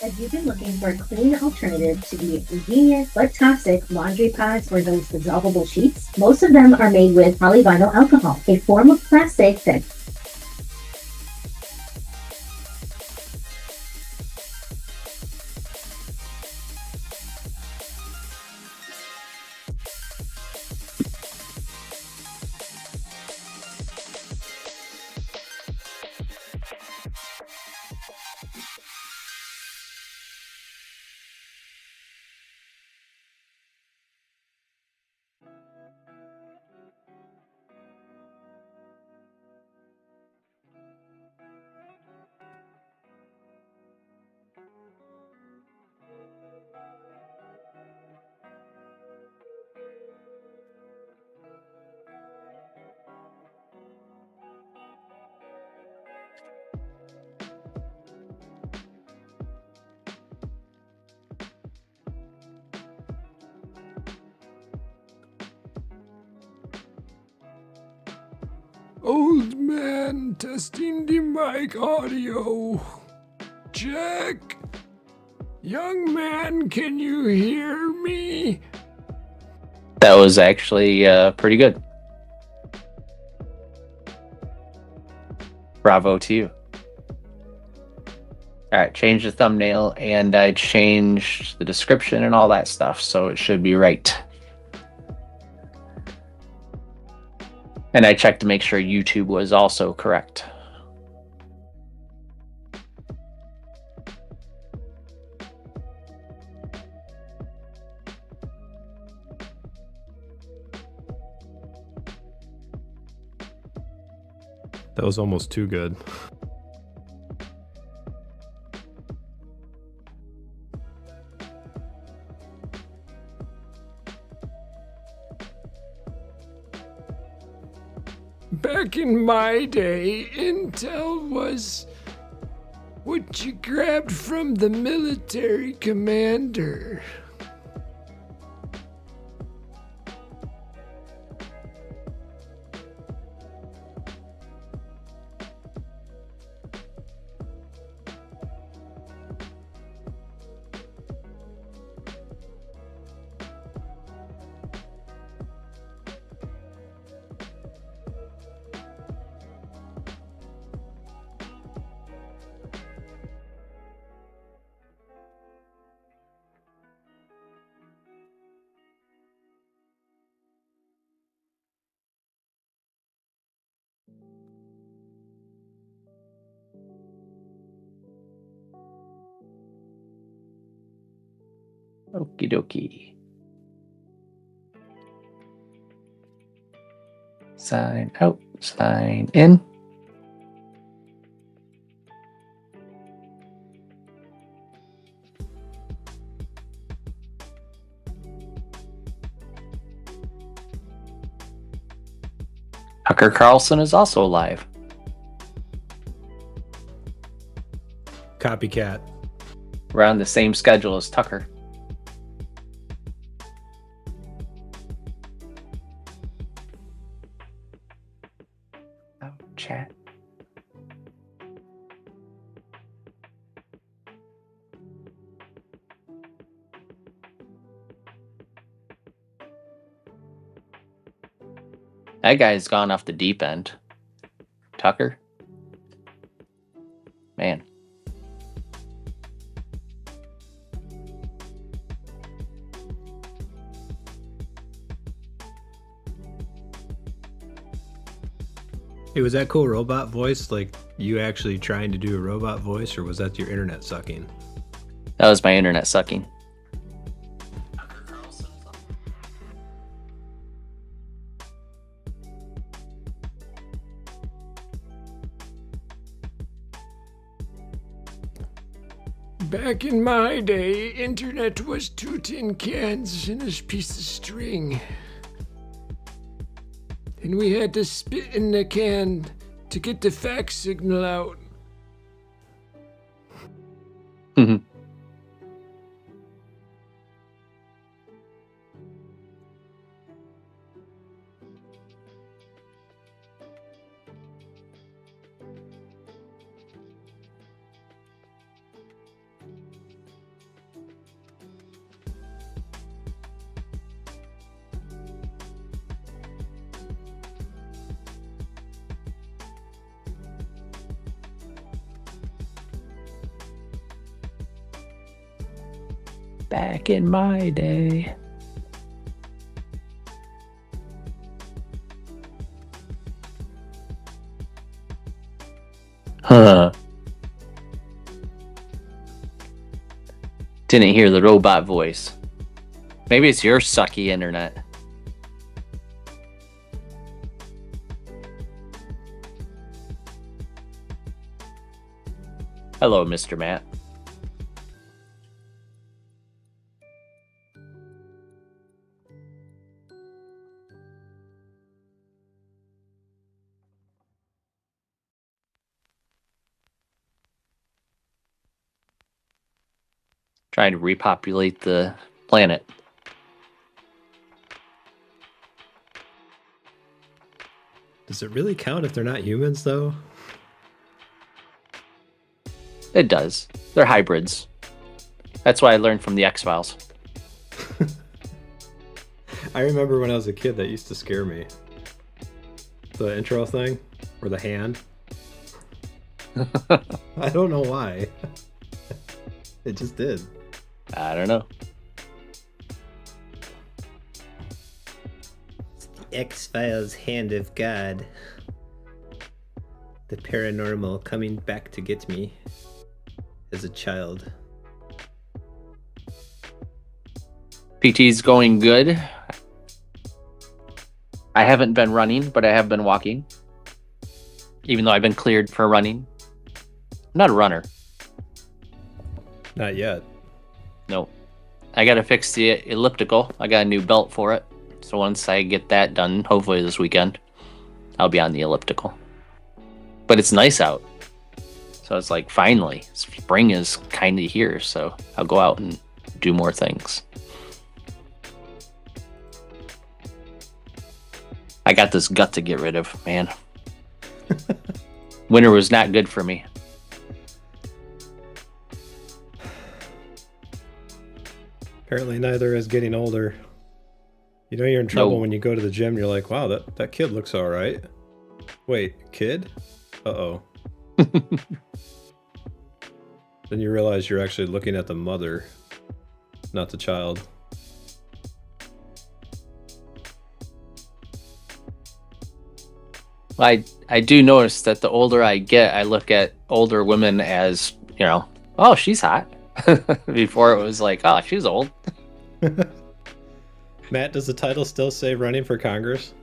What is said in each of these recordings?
Have you been looking for a clean alternative to the convenient but toxic laundry pods or those dissolvable sheets? Most of them are made with polyvinyl alcohol, a form of plastic that Old man testing the mic audio. Check. Young man, can you hear me? That was actually pretty good. Bravo to you. All right, change the thumbnail, and I changed the description and all that stuff, so it should be right. And I checked to make sure YouTube was also correct. That was almost too good. Back in my day, Intel was what you grabbed from the military commander. Okie dokie. Sign out, sign in. Tucker Carlson is also live. Copycat. We're on the same schedule as Tucker. Oh, chat. That guy's gone off the deep end. Tucker? Man. Hey, was that cool robot voice like you actually trying to do a robot voice, or was that your internet sucking? That was my internet sucking. Back in my day, internet was 2 tin cans and a piece of string. And we had to spit in the can to get the fax signal out. Mhm. Back in my day. Huh. Didn't hear the robot voice. Maybe it's your sucky internet. Hello, Mr. Matt. Trying to repopulate the planet. Does it really count if they're not humans, though? It does. They're hybrids. That's what I learned from the X-Files. I remember when I was a kid that used to scare me. The intro thing, or the hand. I don't know why. It just did. I don't know. X-Files Hand of God. The paranormal coming back to get me as a child. PT's going good. I haven't been running, but I have been walking. Even though I've been cleared for running. I'm not a runner. Not yet. No. I gotta fix the elliptical. I got a new belt for it. So once I get that done, hopefully this weekend, I'll be on the elliptical. But it's nice out. So it's like, finally, spring is kind of here. So I'll go out and do more things. I got this gut to get rid of, man. Winter was not good for me. Apparently neither is getting older. You know you're in trouble No. when you go to the gym, you're like, wow, that kid looks all right. Wait, kid? Uh-oh. Then you realize you're actually looking at the mother, not the child. I do notice that the older I get, I look at older women as, you know, oh, she's hot. Before it was like, oh, she's old. Matt, does the title still say running for Congress?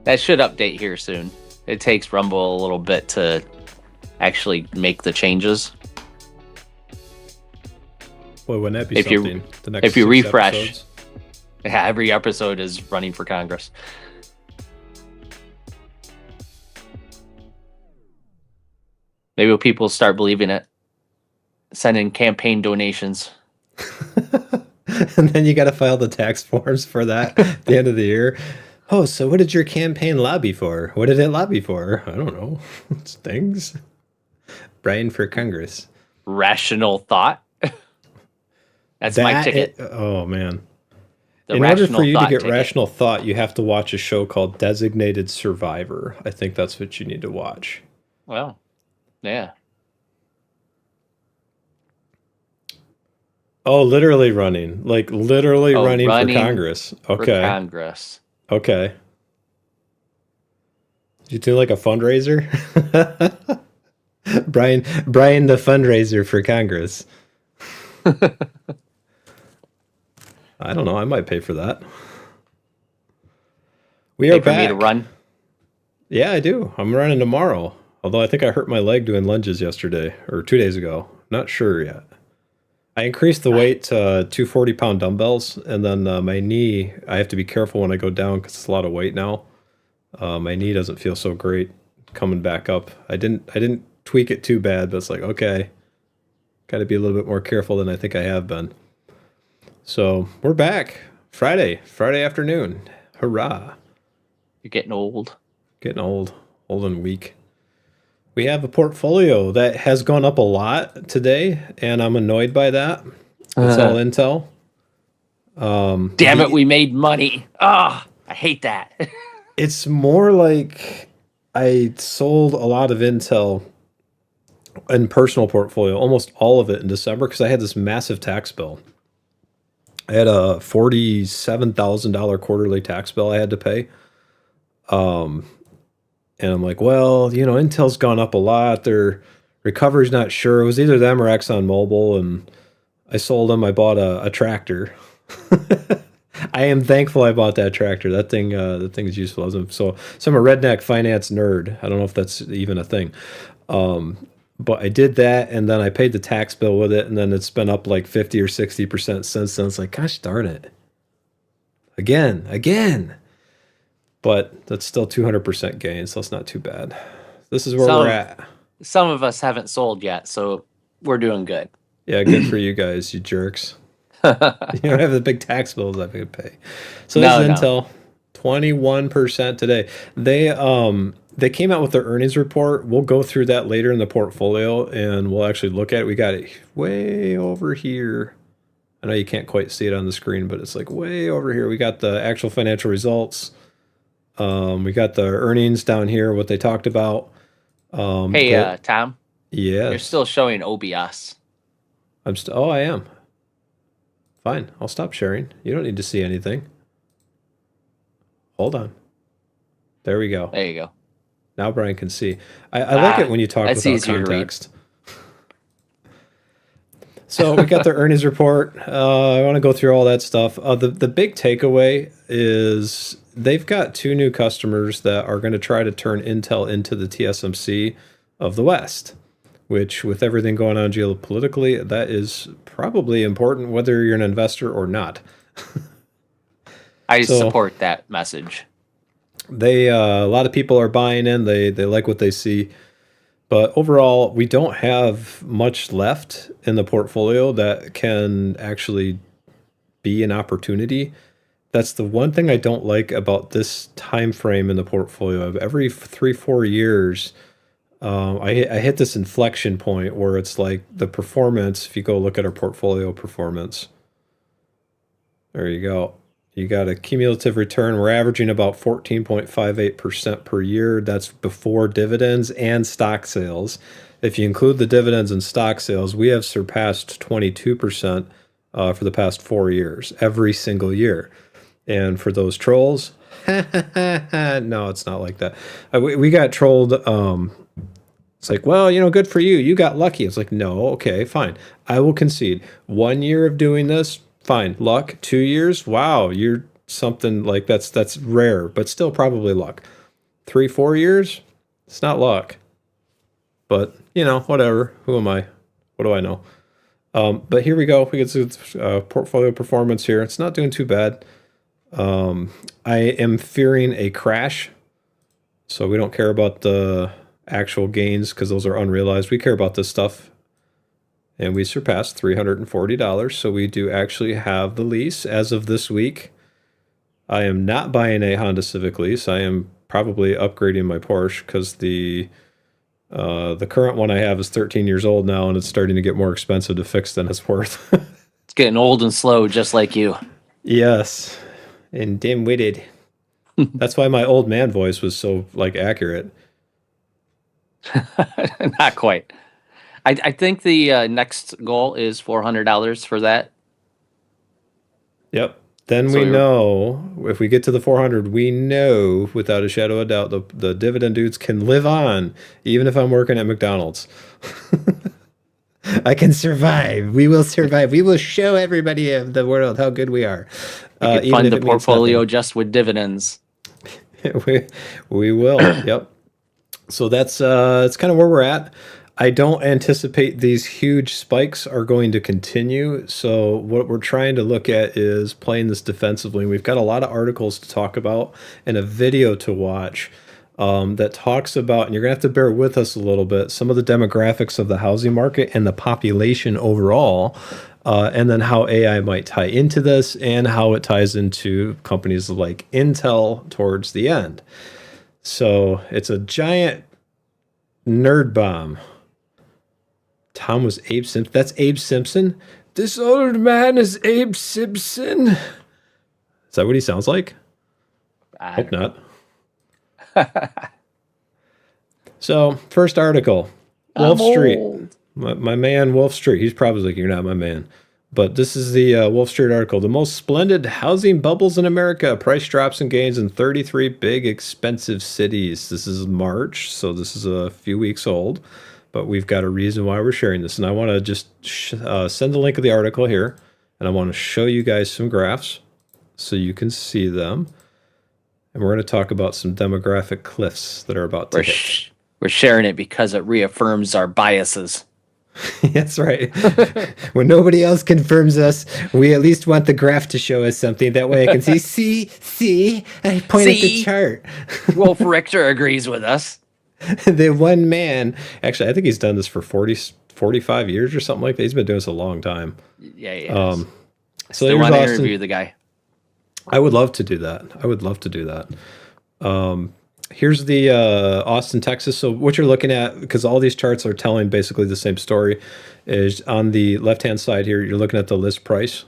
That should update here soon. It takes Rumble a little bit to actually make the changes. Boy, wouldn't that be If you- something? The next if you 6 refresh. episodes? Yeah, every episode is running for Congress. Maybe people start believing it. Send in campaign donations. And then you got to file the tax forms for that at the end of the year. Oh, so what did your campaign lobby for? What did it lobby for? I don't know. It's things. Brian for Congress. Rational thought. That's my ticket. Oh, man. The In order rational for you to thought get ticket. rational thought, you have to watch a show called Designated Survivor. I think that's what you need to watch. Well, yeah. Oh, literally running. Like literally Oh, running running for Congress. For Okay. Congress. Okay. Did you do like a fundraiser? Brian the fundraiser for Congress. I don't know. I might pay for that. We are Pay for me back. to run. Yeah, I do. I'm running tomorrow. Although I think I hurt my leg doing lunges yesterday or 2 days ago. Not sure yet. I increased the weight to 240-pound dumbbells, and then my knee, I have to be careful when I go down because it's a lot of weight now. My knee doesn't feel so great coming back up. I didn't tweak it too bad, but it's like, okay, got to be a little bit more careful than I think I have been. So we're back. Friday afternoon. Hurrah. You're getting old. Getting old and weak. We have a portfolio that has gone up a lot today, and I'm annoyed by that. It's all Intel. Damn it, we made money. Ah, I hate that. It's more like I sold a lot of Intel in personal portfolio, almost all of it in December because I had this massive tax bill. I had a $47,000 quarterly tax bill I had to pay. And I'm like, well, Intel's gone up a lot. Their recovery's not sure. It was either them or ExxonMobil, and I sold them. I bought a tractor. I am thankful I bought that tractor. That thing is useful. So I'm a redneck finance nerd. I don't know if that's even a thing. But I did that, and then I paid the tax bill with it, and then it's been up like 50 or 60% since then. It's like, gosh darn it. Again. But that's still 200% gain, so it's not too bad. This is where we're at. Some of us haven't sold yet, so we're doing good. Yeah, good for you guys, you jerks. You don't have the big tax bills I could pay. So this is Intel, 21% today. They came out with their earnings report. We'll go through that later in the portfolio, and we'll actually look at it. We got it way over here. I know you can't quite see it on the screen, but it's like way over here. We got the actual financial results. We got the earnings down here, what they talked about. Hey, Tom. Yeah. You're still showing OBS. I am. Fine. I'll stop sharing. You don't need to see anything. Hold on. There we go. There you go. Now Brian can see. I like it when you talk without context. So we got the earnings report. I want to go through all that stuff. The big takeaway is they've got 2 new customers that are going to try to turn Intel into the TSMC of the West, which with everything going on geopolitically, that is probably important whether you're an investor or not. I support that message. A lot of people are buying in. They like what they see. But overall, we don't have much left in the portfolio that can actually be an opportunity. That's the one thing I don't like about this time frame in the portfolio. Every 3-4 years, I hit this inflection point where it's like the performance. If you go look at our portfolio performance, there you go. You got a cumulative return. We're averaging about 14.58% per year. That's before dividends and stock sales. If you include the dividends and stock sales, we have surpassed 22% for the past 4 years, every single year. And for those trolls, no, it's not like that. We got trolled. It's like, well, good for you. You got lucky. It's like, no, okay, fine. I will concede. 1 year of doing this, fine. Luck. 2 years, wow, you're something like that's rare, but still probably luck. 3-4 years, it's not luck. But, whatever. Who am I? What do I know? But here we go. We get to portfolio performance here. It's not doing too bad. I am fearing a crash. So we don't care about the actual gains because those are unrealized. We care about this stuff. And we surpassed $340. So we do actually have the lease as of this week. I am not buying a Honda Civic lease. I am probably upgrading my Porsche because the current one I have is 13 years old now, and it's starting to get more expensive to fix than it's worth. It's getting old and slow, just like you. Yes, and dim-witted. That's why my old man voice was so accurate. Not quite. I think the next goal is $400 for that. Yep. Then we know, if we get to the 400, we know without a shadow of a doubt the Dividend Dudes can live on, even if I'm working at McDonald's. I can survive. We will survive. We will show everybody of the world how good we are. You can fund the portfolio just with dividends. we will. Yep. So that's kind of where we're at. I don't anticipate these huge spikes are going to continue. So what we're trying to look at is playing this defensively. We've got a lot of articles to talk about and a video to watch that talks about, and you're going to have to bear with us a little bit, some of the demographics of the housing market and the population overall, and then how AI might tie into this and how it ties into companies like Intel towards the end. So it's a giant nerd bomb. Tom was Abe Simpson. That's Abe Simpson? This old man is Abe Simpson. Is that what he sounds like? I hope not. So, first article. Wolf I'm Street. old. My man, Wolf Street. He's probably like, you're not my man. But this is the Wolf Street article. The most splendid housing bubbles in America. Price drops and gains in 33 big, expensive cities. This is March, so this is a few weeks old. But we've got a reason why we're sharing this. And I want to just send the link of the article here. And I want to show you guys some graphs so you can see them. And we're going to talk about some demographic cliffs that are about to hit. We're sharing it because it reaffirms our biases. That's right. When nobody else confirms us, we at least want the graph to show us something. That way I can see, I point at the chart. Wolf Richter agrees with us. The one man, actually, I think he's done this for 45 years or something like that. He's been doing this a long time. Yeah. So Still here's want to Austin. interview the guy. I would love to do that. Here's the Austin, Texas. So what you're looking at, because all these charts are telling basically the same story, is on the left-hand side here, you're looking at the list price,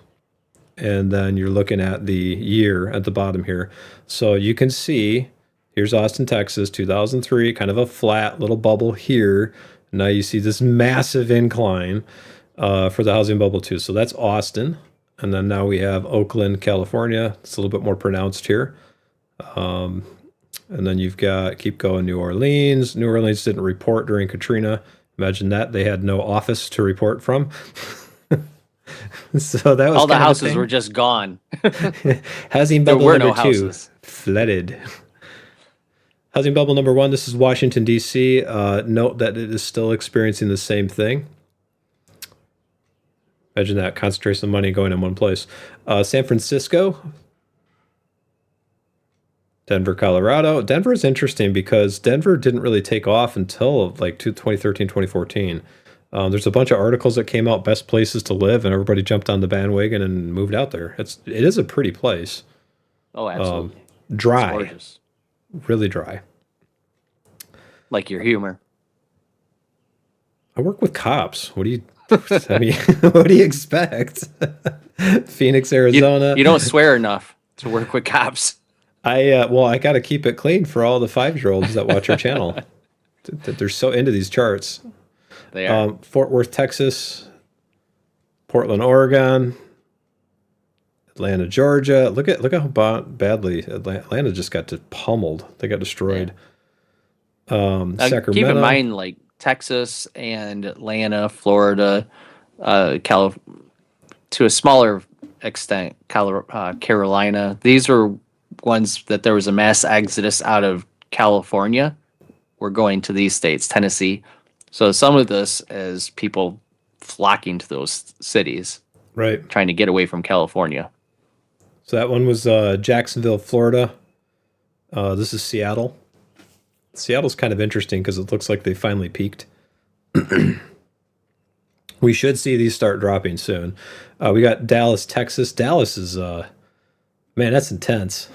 and then you're looking at the year at the bottom here. So you can see, here's Austin, Texas, 2003, kind of a flat little bubble here. Now you see this massive incline for the housing bubble too. So that's Austin. And then now we have Oakland, California. It's a little bit more pronounced here. And then you've got, keep going, New Orleans. New Orleans didn't report during Katrina. Imagine that. They had no office to report from. So that was All the kind of a houses thing. were just gone. Housing There bubble were no number 2, houses. flooded. Housing bubble number 1, this is Washington, D.C. Note that it is still experiencing the same thing. Imagine that, concentration of money going in one place. San Francisco, Denver, Colorado. Denver is interesting because Denver didn't really take off until like 2013, 2014. There's a bunch of articles that came out, best places to live, and everybody jumped on the bandwagon and moved out there. It is a pretty place. Oh, absolutely. Dry, It's gorgeous. really dry. Like your humor. I work with cops. What do you what do you expect? Phoenix, Arizona. You don't swear enough to work with cops. I got to keep it clean for all the 5-year-olds that watch our channel. They're so into these charts. They are. Fort Worth, Texas, Portland, Oregon, Atlanta, Georgia. Look how badly Atlanta just got pummeled. They got destroyed. Sacramento. Keep in mind, like Texas and Atlanta, Florida, to a smaller extent, Carolina. These are ones that there was a mass exodus out of California. We're going to these states, Tennessee. So some of this is people flocking to those cities, Right. trying to get away from California. So that one was Jacksonville, Florida. This is Seattle. Seattle's kind of interesting because it looks like they finally peaked. We should see these start dropping soon. We got Dallas, Texas. Dallas is, man, that's intense.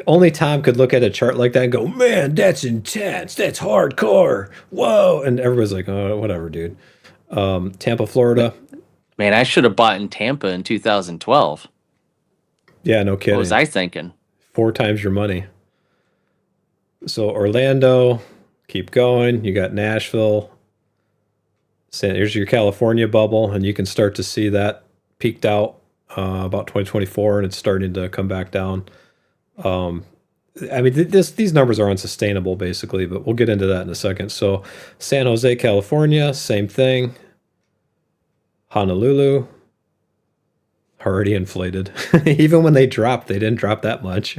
Only Tom could look at a chart like that and go, man, that's intense. That's hardcore. Whoa. And everybody's like, oh, whatever, dude. Tampa, Florida. Man, I should have bought in Tampa in 2012. Yeah, no kidding. What was I thinking? 4 times your money. So Orlando, keep going. You got Nashville. Here's your California bubble, and you can start to see that peaked out about 2024, and it's starting to come back down. I mean, these numbers are unsustainable, basically, but we'll get into that in a second. So San Jose, California, same thing. Honolulu, already inflated. Even when they dropped, they didn't drop that much.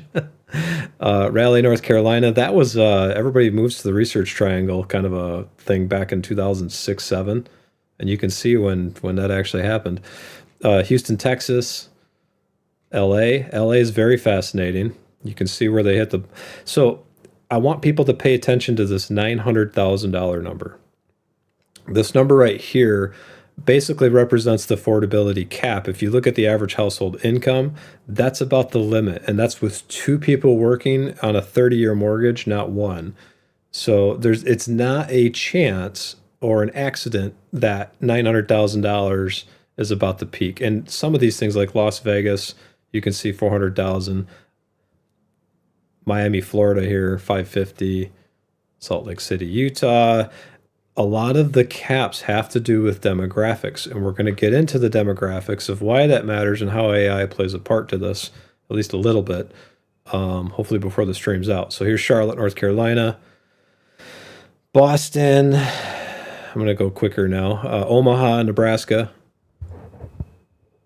Raleigh, North Carolina, that was everybody moves to the research triangle kind of a thing back in 2006-07, and you can see when that actually happened. Houston, Texas, LA is very fascinating. You can see where they hit the. So I want people to pay attention to this $900,000 number. This number right here basically represents the affordability cap. If you look at the average household income, that's about the limit. And that's with 2 people working on a 30-year mortgage, not one. So it's not a chance or an accident that $900,000 is about the peak. And some of these things like Las Vegas, you can see 400,000. Miami, Florida here, 550. Salt Lake City, Utah. A lot of the caps have to do with demographics, and we're going to get into the demographics of why that matters and how AI plays a part to this, at least a little bit, hopefully before the stream's out. So here's Charlotte, North Carolina, Boston. I'm going to go quicker now. Omaha, Nebraska.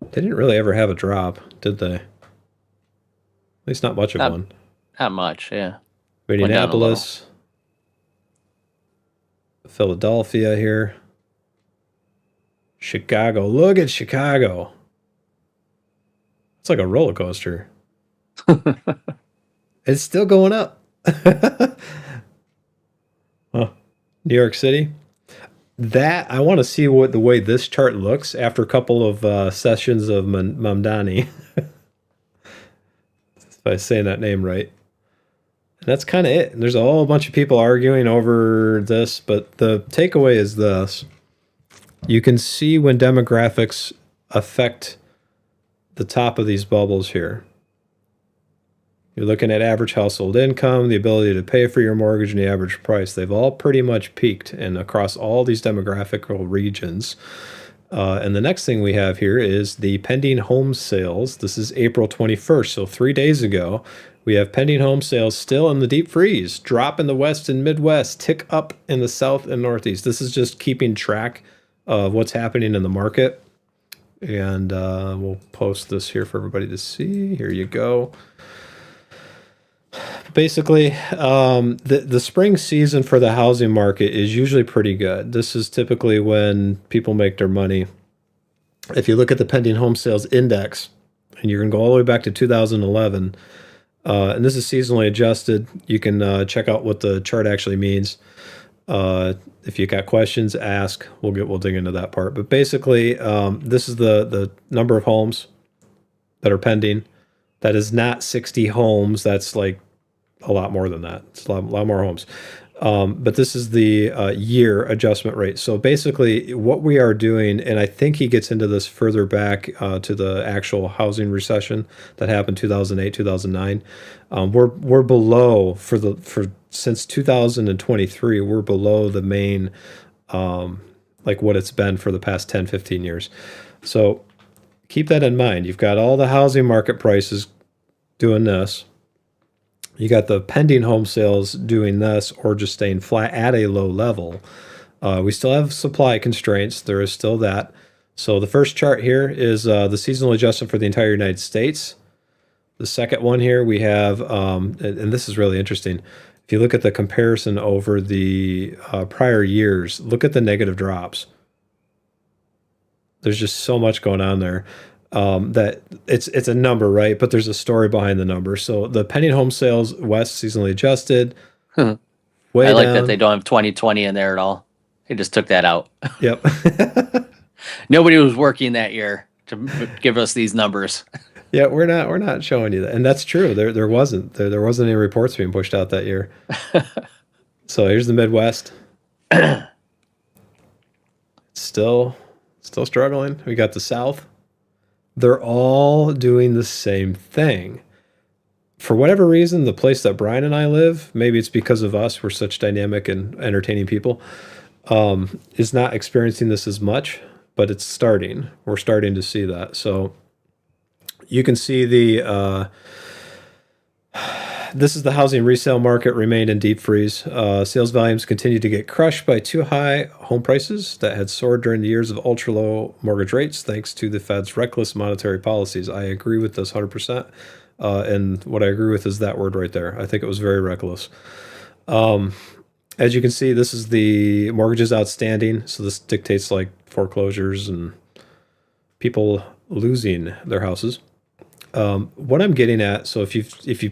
They didn't really ever have a drop, did they? At least not much of one. Not much, yeah. Indianapolis, Philadelphia here. Chicago. Look at Chicago. It's like a roller coaster. It's still going up. Huh. New York City. That I want to see what the way this chart looks after a couple of sessions of Mamdani. If I'm saying that name right. And that's kind of it. And there's a whole bunch of people arguing over this, but the takeaway is this. You can see when demographics affect the top of these bubbles here. You're looking at average household income, the ability to pay for your mortgage, and the average price. They've all pretty much peaked and across all these demographical regions. And the next thing we have here is the pending home sales. This is April 21st, so 3 days ago. We have pending home sales still in the deep freeze, drop in the West and Midwest, tick up in the South and Northeast. This is just keeping track of what's happening in the market. And we'll post this here for everybody to see. Here you go. Basically, the spring season for the housing market is usually pretty good. This is typically when people make their money. If you look at the pending home sales index, and you're going to go all the way back to 2011, and this is seasonally adjusted, you can check out what the chart actually means. If you got questions, ask. We'll dig into that part. But basically, this is the number of homes that are pending. That is not 60 homes. That's like a lot more than that. It's a lot more homes. But this is the year adjustment rate. So basically what we are doing, and I think he gets into this further back to the actual housing recession that happened 2008, 2009. We're below since 2023, we're below the main, like what it's been for the past 10, 15 years. So keep that in mind. You've got all the housing market prices doing this. You got the pending home sales doing this or just staying flat at a low level. We still have supply constraints. There is still that. So the first chart here is the seasonal adjustment for the entire United States. The second one here we have, and this is really interesting. If you look at the comparison over the prior years, look at the negative drops. There's just so much going on there. That it's a number, right? But there's a story behind the number. So the pending home sales West seasonally adjusted. I like down. That they don't have 2020 in there at all. They just took that out. Yep. Nobody was working that year to give us these numbers. Yeah, we're not showing you that, and that's true. There wasn't any reports being pushed out that year. So here's the Midwest. Still struggling. We got the South. They're all doing the same thing. For whatever reason, the place that Brian and I live, maybe it's because of us, we're such dynamic and entertaining people, is not experiencing this as much, but it's starting. We're starting to see that. So you can see this is the housing resale market remained in deep freeze. Sales volumes continue to get crushed by too high home prices that had soared during the years of ultra low mortgage rates, thanks to the Fed's reckless monetary policies. I agree with this 100%. And what I agree with is that word right there. I think it was very reckless. As you can see, this is the mortgages outstanding. So this dictates like foreclosures and people losing their houses. What I'm getting at, so if you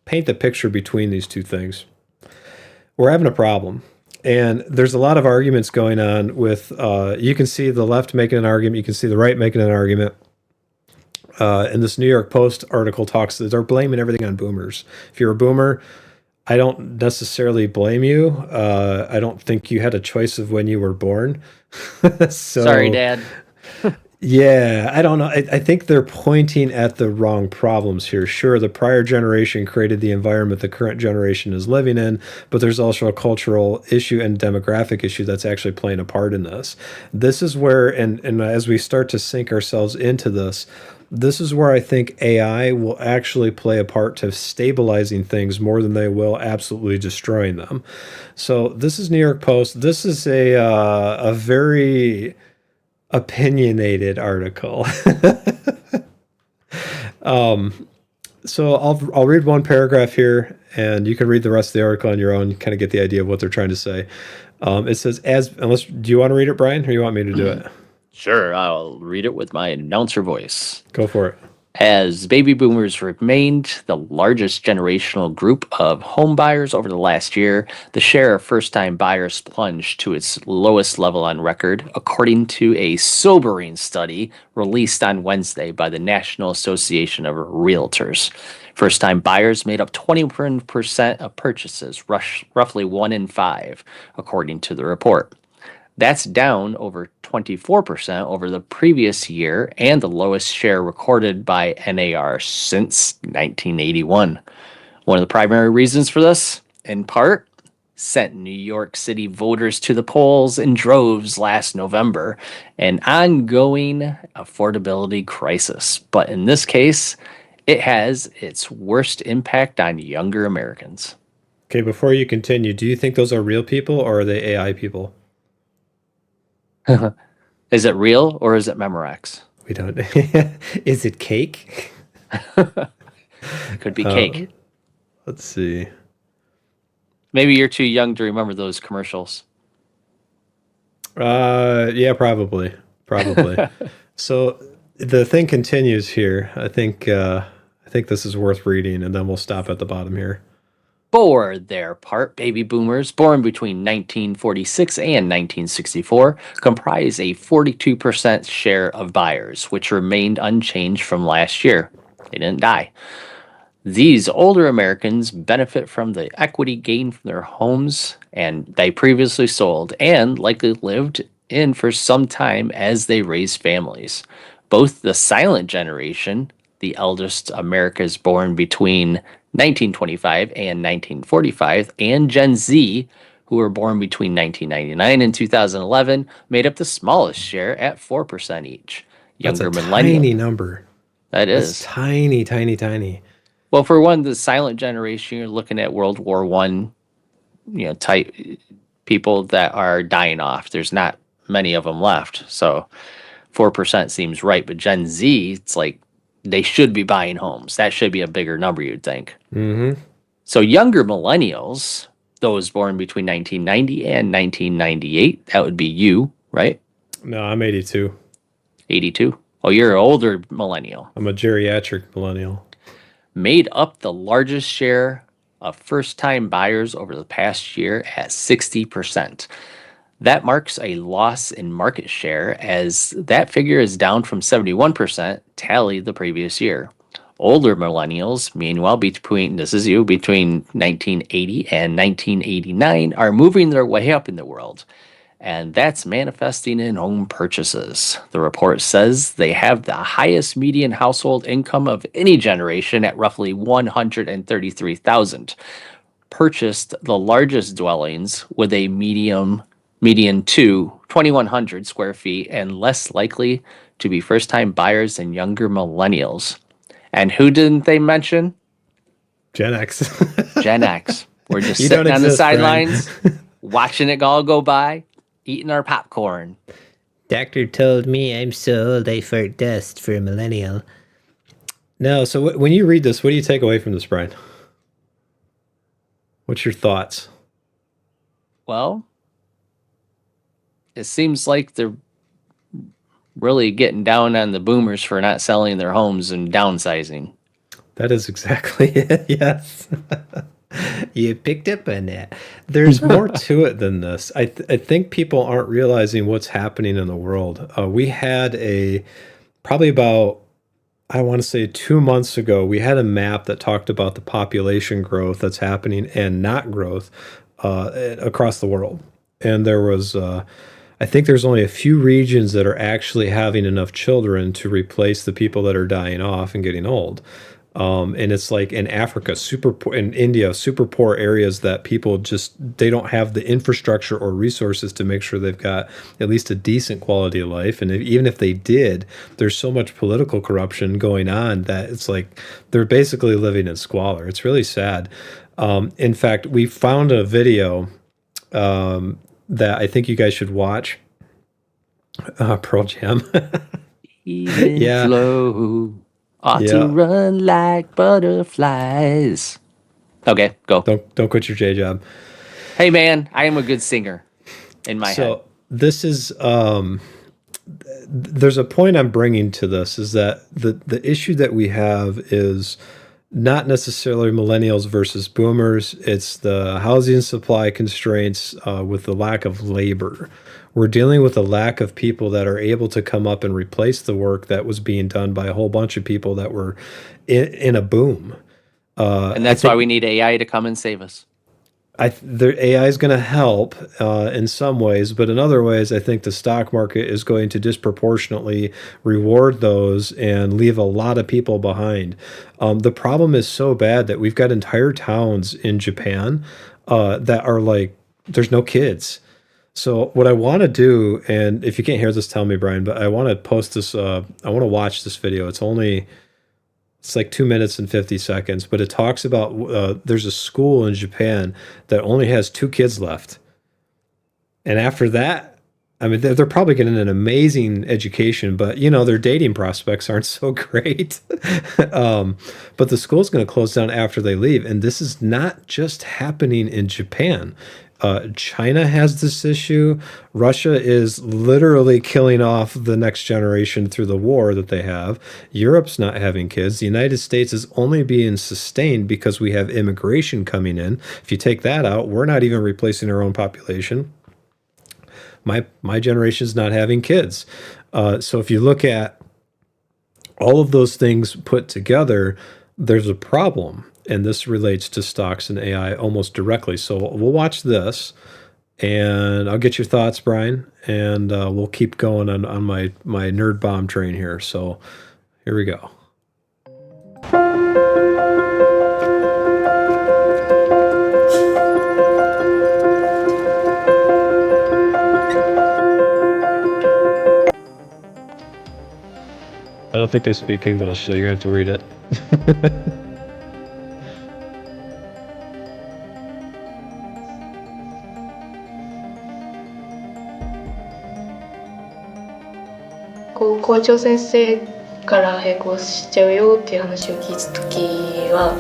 paint the picture between these two things, we're having a problem. And there's a lot of arguments going on with, you can see the left making an argument, you can see the right making an argument. And this New York Post article they're blaming everything on boomers. If you're a boomer, I don't necessarily blame you. I don't think you had a choice of when you were born. So, sorry, Dad. Yeah, I don't know. I think they're pointing at the wrong problems here. Sure, the prior generation created the environment the current generation is living in, but there's also a cultural issue and demographic issue that's actually playing a part in this. This is where, and as we start to sink ourselves into this, this is where I think AI will actually play a part to stabilizing things more than they will absolutely destroying them. So this is New York Post. This is a very opinionated article. So I'll read one paragraph here, and you can read the rest of the article on your own. Kind of get the idea of what they're trying to say. It says, do you want to read it, Brian, or you want me to do it? Sure, I'll read it with my announcer voice. Go for it. As baby boomers remained the largest generational group of home buyers over the last year, the share of first-time buyers plunged to its lowest level on record, according to a sobering study released on Wednesday by the National Association of Realtors. First-time buyers made up 21% of purchases, roughly 1 in 5, according to the report. That's down over 24% over the previous year and the lowest share recorded by NAR since 1981. One of the primary reasons for this, in part, sent New York City voters to the polls in droves last November, an ongoing affordability crisis. But in this case, it has its worst impact on younger Americans. Okay, before you continue, do you think those are real people or are they AI people? Is it real or is it Memorex? We don't. Is it cake? Could be cake. Let's see. Maybe you're too young to remember those commercials. Yeah, probably. So the thing continues here. I think this is worth reading, and then we'll stop at the bottom here. For their part, baby boomers born between 1946 and 1964 comprise a 42% share of buyers, which remained unchanged from last year. They didn't die. These older Americans benefit from the equity gained from their homes and they previously sold and likely lived in for some time as they raised families. Both the silent generation, the eldest Americans born between 1925 and 1945, and Gen Z, who were born between 1999 and 2011, made up the smallest share at 4% each. That's a tiny number. That's tiny, tiny, tiny. Well, for one, the silent generation, you're looking at World War One, type people that are dying off. There's not many of them left, so 4% seems right. But Gen Z, it's like they should be buying homes. That should be a bigger number, you'd think. Mm-hmm. So younger millennials, those born between 1990 and 1998, that would be you, right? No, I'm 82. 82? Oh, you're an older millennial. I'm a geriatric millennial. Made up the largest share of first-time buyers over the past year at 60%. That marks a loss in market share as that figure is down from 71% tallied the previous year. Older millennials, meanwhile, between 1980 and 1989, are moving their way up in the world. And that's manifesting in home purchases. The report says they have the highest median household income of any generation at roughly $133,000. Purchased the largest dwellings with a median to 2,100 square feet and less likely to be first-time buyers than younger millennials. And who didn't they mention? Gen X. Gen X. We're just sitting on the sidelines, watching it all go by, eating our popcorn. Doctor told me I'm so old I fart dust for a millennial. No, so when you read this, what do you take away from this, Brian? What's your thoughts? Well, it seems like they're really getting down on the boomers for not selling their homes and downsizing. That is exactly it, yes. You picked up on that. There's more to it than this. I think people aren't realizing what's happening in the world. We had probably about, I want to say 2 months ago, we had a map that talked about the population growth that's happening and not growth across the world. And there was, I I think there's only a few regions that are actually having enough children to replace the people that are dying off and getting old. And it's like in Africa, super poor, in India, super poor areas that people just they don't have the infrastructure or resources to make sure they've got at least a decent quality of life. And even if they did, there's so much political corruption going on that it's like they're basically living in squalor. It's really sad. In fact, we found a video that I think you guys should watch. Pearl Jam. Even Yeah. flow ought Yeah. to run like butterflies. Okay, go. Don't quit your J job. Hey man, I am a good singer in my head. So this is there's a point I'm bringing to this is that the issue that we have is not necessarily millennials versus boomers. It's the housing supply constraints with the lack of labor. We're dealing with a lack of people that are able to come up and replace the work that was being done by a whole bunch of people that were in a boom. And that's why we need AI to come and save us. The AI is going to help in some ways, but in other ways, I think the stock market is going to disproportionately reward those and leave a lot of people behind. The problem is so bad that we've got entire towns in Japan that are like, there's no kids. So what I want to do, and if you can't hear this, tell me, Brian, but I want to post this, I want to watch this video. It's like 2 minutes and 50 seconds, but it talks about there's a school in Japan that only has 2 kids left. And after that, I mean, they're probably getting an amazing education, but, you know, their dating prospects aren't so great. But the school's going to close down after they leave. And this is not just happening in Japan. China has this issue. Russia is literally killing off the next generation through the war that they have. Europe's not having kids. The United States is only being sustained because we have immigration coming in. If you take that out, we're not even replacing our own population. My generation's not having kids. So if you look at all of those things put together, there's a problem. And this relates to stocks and AI almost directly. So we'll watch this, and I'll get your thoughts, Brian, and we'll keep going on my nerd bomb train here. So here we go. I don't think they speak English, so you're going to have to read it. こう校長先生から並行しちゃうよっていう話を聞いた時は、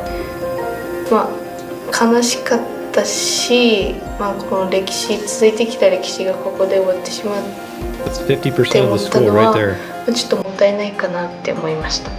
まあ悲しかったし、まあこの歴史続いてきた歴史がここで終わってしまうって思ったのは、ちょっともったいないかなって思いました。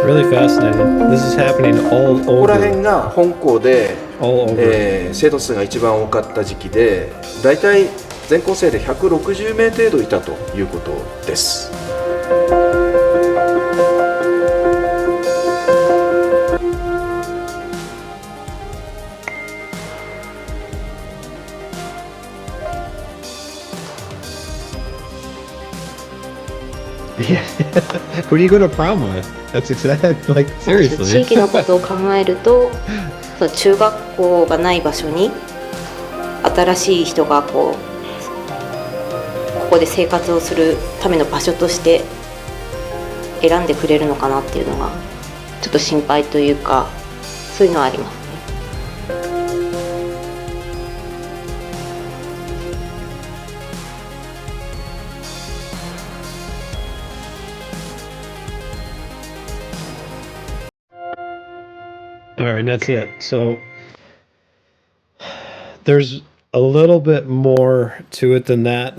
Really fascinating. This is happening all ここら over. 辺が本校で、 All over. 生徒数が一番多かった時期で、だいたい全校生で160名程度いたということです。Yeah. Who are you going to prom with? That's exactly like 地 seriously. 域のことを考えるとその中学校がない場所に新しい人がここで生活をするための場所として選んでくれるのかなっていうのがちょっと心配というかそういうのはありますね。All right, that's it. So there's a little bit more to it than that.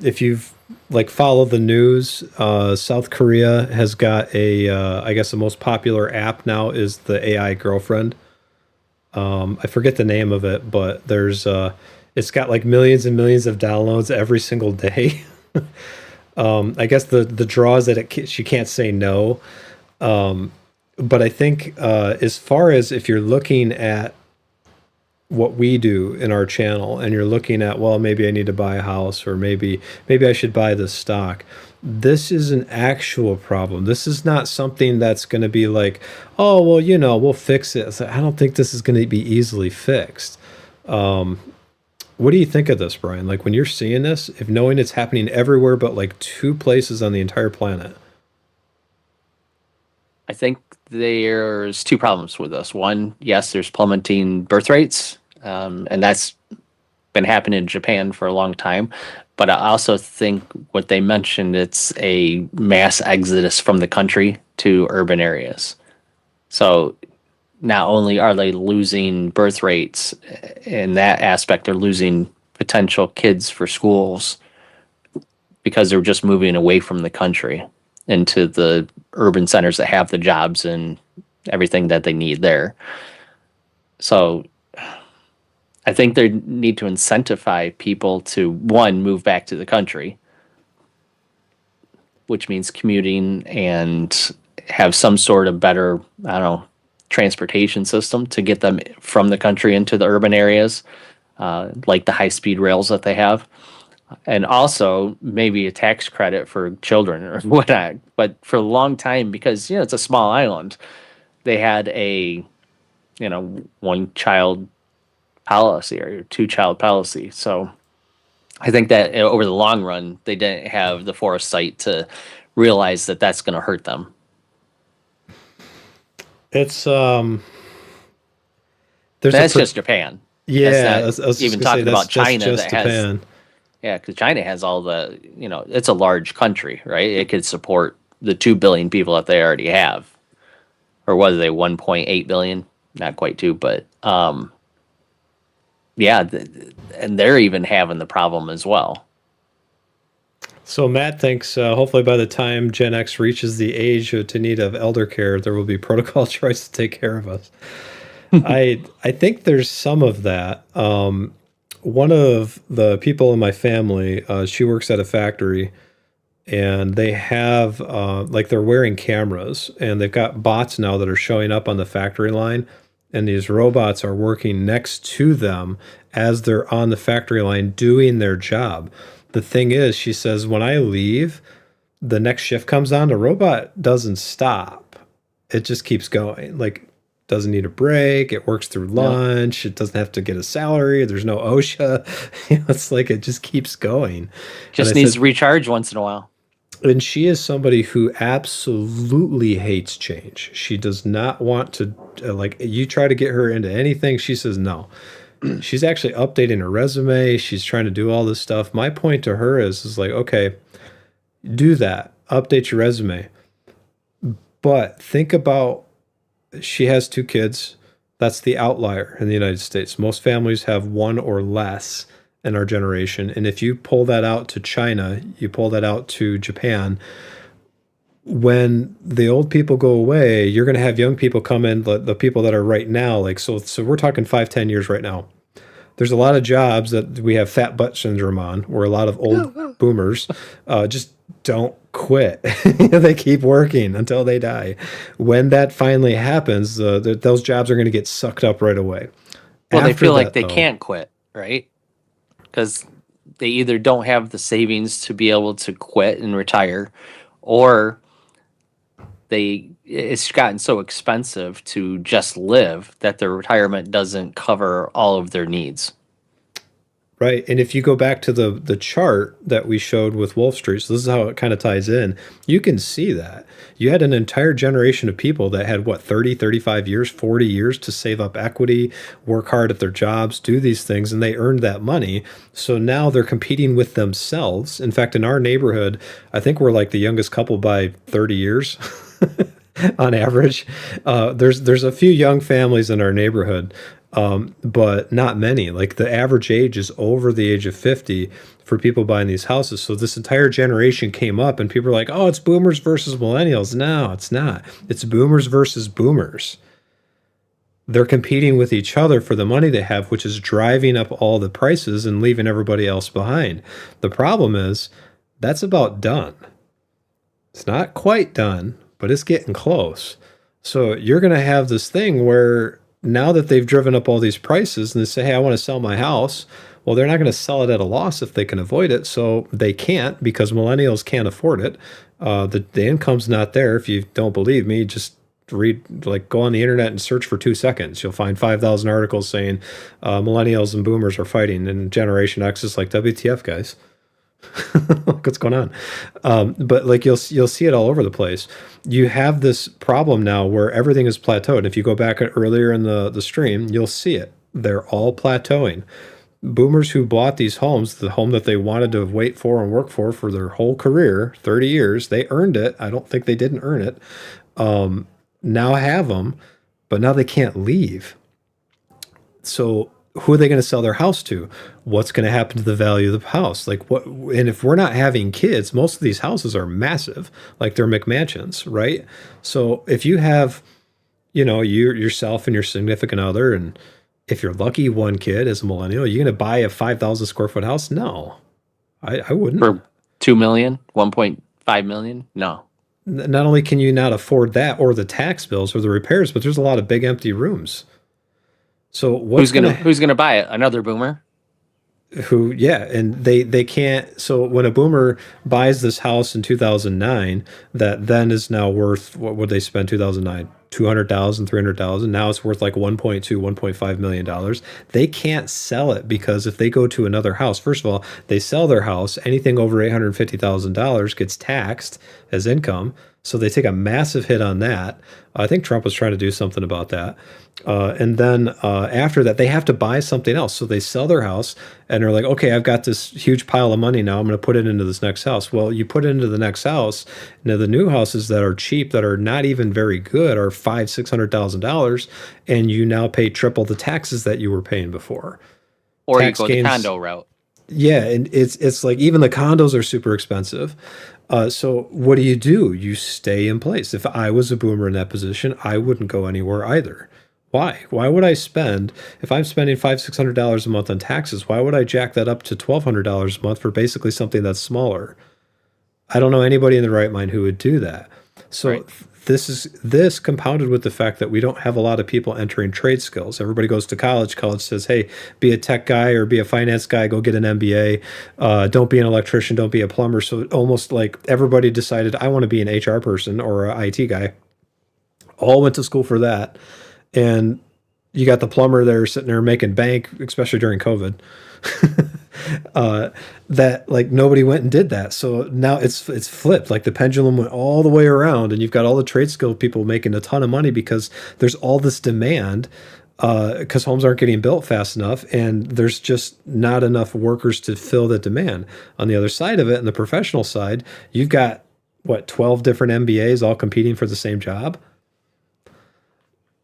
If you've like followed the news, South Korea has got I guess the most popular app now is the AI girlfriend. I forget the name of it, but it's got like millions and millions of downloads every single day. I guess the draw is that she can't say no. But I think as far as if you're looking at what we do in our channel and you're looking at, well, maybe I need to buy a house, or maybe I should buy this stock. This is an actual problem. This is not something that's going to be like, oh, well, we'll fix it. It's like, I don't think this is going to be easily fixed. What do you think of this, Brian? Like when you're seeing this, if knowing it's happening everywhere but like 2 places on the entire planet? I think there's 2 problems with this. One, yes, there's plummeting birth rates, and that's been happening in Japan for a long time. But I also think what they mentioned, it's a mass exodus from the country to urban areas. So not only are they losing birth rates in that aspect, they're losing potential kids for schools because they're just moving away from the country into the urban centers that have the jobs and everything that they need there. So I think they need to incentivize people to, one, move back to the country, which means commuting, and have some sort of better, I don't know, transportation system to get them from the country into the urban areas, like the high-speed rails that they have. And also maybe a tax credit for children or whatnot. But for a long time, because, it's a small island, they had a, 1-child policy or 2-child policy. So I think that over the long run, they didn't have the foresight to realize that that's going to hurt them. It's that's just Japan. Yeah, that's not I was even just gonna say, talking about China just that Japan. has. Yeah, because China has all the, it's a large country, right? It could support the 2 billion people that they already have. Or was they 1.8 billion? Not quite 2, but yeah, and they're even having the problem as well. So Matt thinks hopefully by the time Gen X reaches the age to need of elder care, there will be protocol choice to take care of us. I think there's some of that. One of the people in my family, she works at a factory, and they have like they're wearing cameras, and they've got bots now that are showing up on the factory line, and these robots are working next to them as they're on the factory line doing their job. The thing is, she says, when I leave, the next shift comes on, the robot doesn't stop. It just keeps going. Like, doesn't need a break. It works through lunch. It doesn't have to get a salary. There's no OSHA. It's like it just keeps going. Just needs to recharge once in a while. And she is somebody who absolutely hates change. She does not want to, like, you try to get her into anything, she says no. She's actually updating her resume. She's trying to do all this stuff. My point to her is like, okay, do that. Update your resume. But think about, she has 2 kids. That's the outlier in the United States. Most families have 1 or less in our generation. And if you pull that out to China, you pull that out to Japan, when the old people go away, you're going to have young people come in, the people that are right now. Like, so we're talking 5-10 years right now. There's a lot of jobs that we have fat butt syndrome on, where a lot of old boomers just don't quit. They keep working until they die. When that finally happens, those jobs are going to get sucked up right away. Well, they feel like they can't quit, right? Because they either don't have the savings to be able to quit and retire, or it's gotten so expensive to just live that their retirement doesn't cover all of their needs. Right. And if you go back to the chart that we showed with Wolf Street, so this is how it kind of ties in, you can see that. You had an entire generation of people that had, 30, 35 years, 40 years to save up equity, work hard at their jobs, do these things, and they earned that money. So now they're competing with themselves. In fact, in our neighborhood, I think we're like the youngest couple by 30 years. on average. There's a few young families in our neighborhood, but not many. Like the average age is over the age of 50 for people buying these houses. So this entire generation came up, and people are like, "Oh, it's boomers versus millennials." No, it's not. It's boomers versus boomers. They're competing with each other for the money they have, which is driving up all the prices and leaving everybody else behind. The problem is that's about done. It's not quite done, but it's getting close. So you're going to have this thing where now that they've driven up all these prices and they say, hey, I want to sell my house. Well, they're not going to sell it at a loss if they can avoid it. So they can't, because millennials can't afford it. The income's not there. If you don't believe me, just go on the internet and search for 2 seconds. You'll find 5,000 articles saying millennials and boomers are fighting, and Generation X is like, WTF, guys. What's going on? But like you'll see it all over the place. You have this problem now where everything is plateaued. If you go back earlier in the stream, you'll see it. They're all plateauing. Boomers who bought these homes, the home that they wanted to wait for and work for their whole career, 30 years, they earned it. I don't think they didn't earn it. Now have them, but now they can't leave. So who are they going to sell their house to? What's going to happen to the value of the house? Like what? And if we're not having kids, most of these houses are massive, like they're McMansions, right? So if you have, yourself and your significant other, and if you're lucky, one kid as a millennial, you're going to buy a 5,000 square foot house? No, I wouldn't. For 2 million, 1.5 million? No. Not only can you not afford that or the tax bills or the repairs, but there's a lot of big empty rooms. So who's gonna buy it? Another boomer? And they can't. So when a boomer buys this house in 2009, that then is now worth, what would they spend 2009? 200,000, 300,000. Now it's worth like 1.2, 1.5 million dollars. They can't sell it, because if they go to another house, first of all, they sell their house, anything over $850,000 gets taxed as income. So they take a massive hit on that. I think Trump was trying to do something about that. And then after that, they have to buy something else. So they sell their house and they're like, okay, I've got this huge pile of money now. I'm going to put it into this next house. Well, you put it into the next house. Now the new houses that are cheap, that are not even very good, are $500,000-$600,000, and you now pay triple the taxes that you were paying before. Or you go the condo route. Yeah, and it's like even the condos are super expensive. So what do? You stay in place. If I was a boomer in that position, I wouldn't go anywhere either. Why? Why would I spend, if I'm spending $500-$600 a month on taxes, why would I jack that up to $1,200 a month for basically something that's smaller? I don't know anybody in the right mind who would do that. So right. This compounded with the fact that we don't have a lot of people entering trade skills. Everybody goes to college. College says, hey, be a tech guy or be a finance guy, go get an MBA. Don't be an electrician, don't be a plumber. So almost like everybody decided, I want to be an HR person or an IT guy. All went to school for that. And you got the plumber there sitting there making bank, especially during COVID. That like nobody went and did that. So now it's flipped. Like the pendulum went all the way around, and you've got all the trade skill people making a ton of money because there's all this demand, because homes aren't getting built fast enough, and there's just not enough workers to fill the demand. On the other side of it, on the professional side, you've got 12 different MBAs all competing for the same job.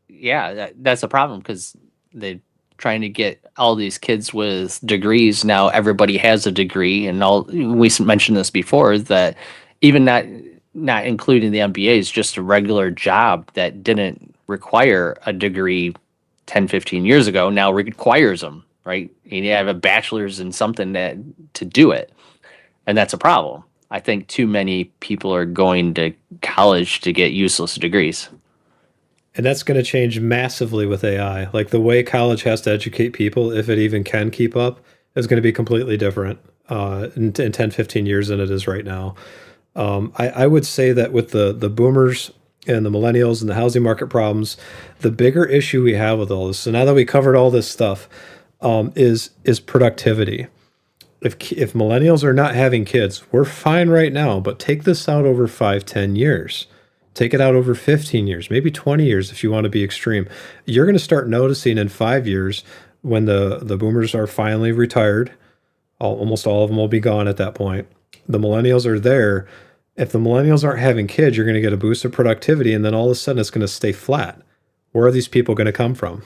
Yeah, that's a problem, because they're trying to get all these kids with degrees. Now everybody has a degree, and we mentioned this before, that even not including the MBAs, just a regular job that didn't require a degree 10, 15 years ago now requires them, right? You have a bachelor's in something to do it, and that's a problem. I think too many people are going to college to get useless degrees. And that's going to change massively with AI. Like the way college has to educate people, if it even can keep up, is going to be completely different in 10, 15 years than it is right now. I would say that with the boomers and the millennials and the housing market problems, the bigger issue we have with all this, so now that we covered all this stuff, is productivity. If millennials are not having kids, we're fine right now, but take this out over 5, 10 years. Take it out over 15 years, maybe 20 years if you want to be extreme. You're going to start noticing in 5 years, when the boomers are finally retired, almost all of them will be gone at that point. The millennials are there. If the millennials aren't having kids, you're going to get a boost of productivity, and then all of a sudden it's going to stay flat. Where are these people going to come from?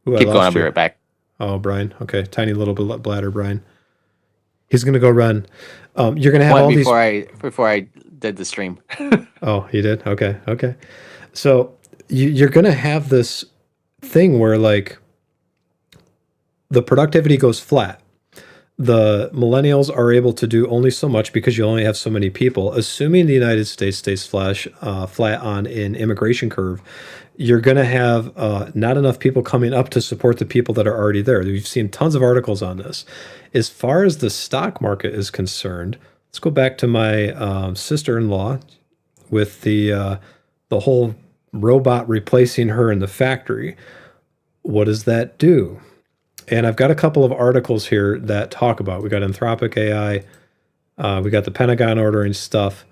Ooh, Keep going. I'll be right back. Oh, Brian. Okay, tiny little bladder, Brian. He's going to go run. You're going to have What, all before I did the stream. Oh, he did? Okay. So you're going to have this thing where like the productivity goes flat. The millennials are able to do only so much because you only have so many people. Assuming the United States stays flat on an immigration curve, you're going to have not enough people coming up to support the people that are already there. We've seen tons of articles on this. As far as the stock market is concerned, let's go back to my sister-in-law with the whole robot replacing her in the factory. What does that do? And I've got a couple of articles here that talk about. We got Anthropic AI, we got the Pentagon ordering stuff,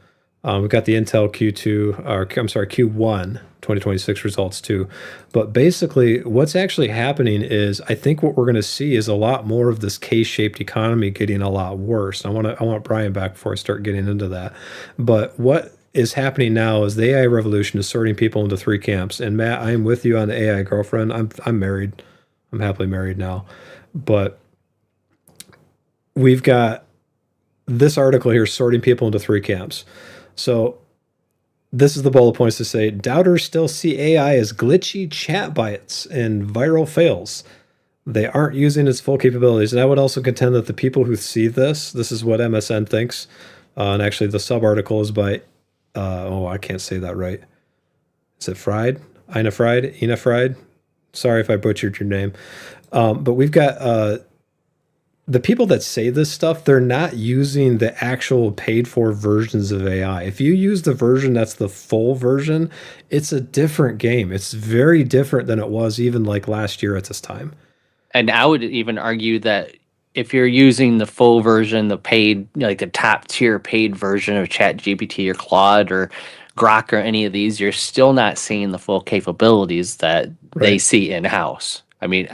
we got the Intel Q1 2026 results too. But basically, what's actually happening is I think what we're going to see is a lot more of this K-shaped economy getting a lot worse. I want Brian back before I start getting into that. But what is happening now is the AI revolution is sorting people into three camps. And Matt, I am with you on the AI girlfriend. I'm married. I'm happily married now. But we've got this article here sorting people into three camps. So this is the bullet points to say, doubters still see AI as glitchy chat bites and viral fails. They aren't using its full capabilities. And I would also contend that the people who see this is what MSN thinks. And actually the sub-article is by, I can't say that right. Is it Fried? Ina Fried? Sorry if I butchered your name. But we've got the people that say this stuff, they're not using the actual paid for versions of AI. If you use the version that's the full version, it's a different game. It's very different than it was even like last year at this time. And I would even argue that if you're using the full version, the paid, like the top tier paid version of ChatGPT or Claude or Grok or any of these, you're still not seeing the full capabilities that they see in house. I mean,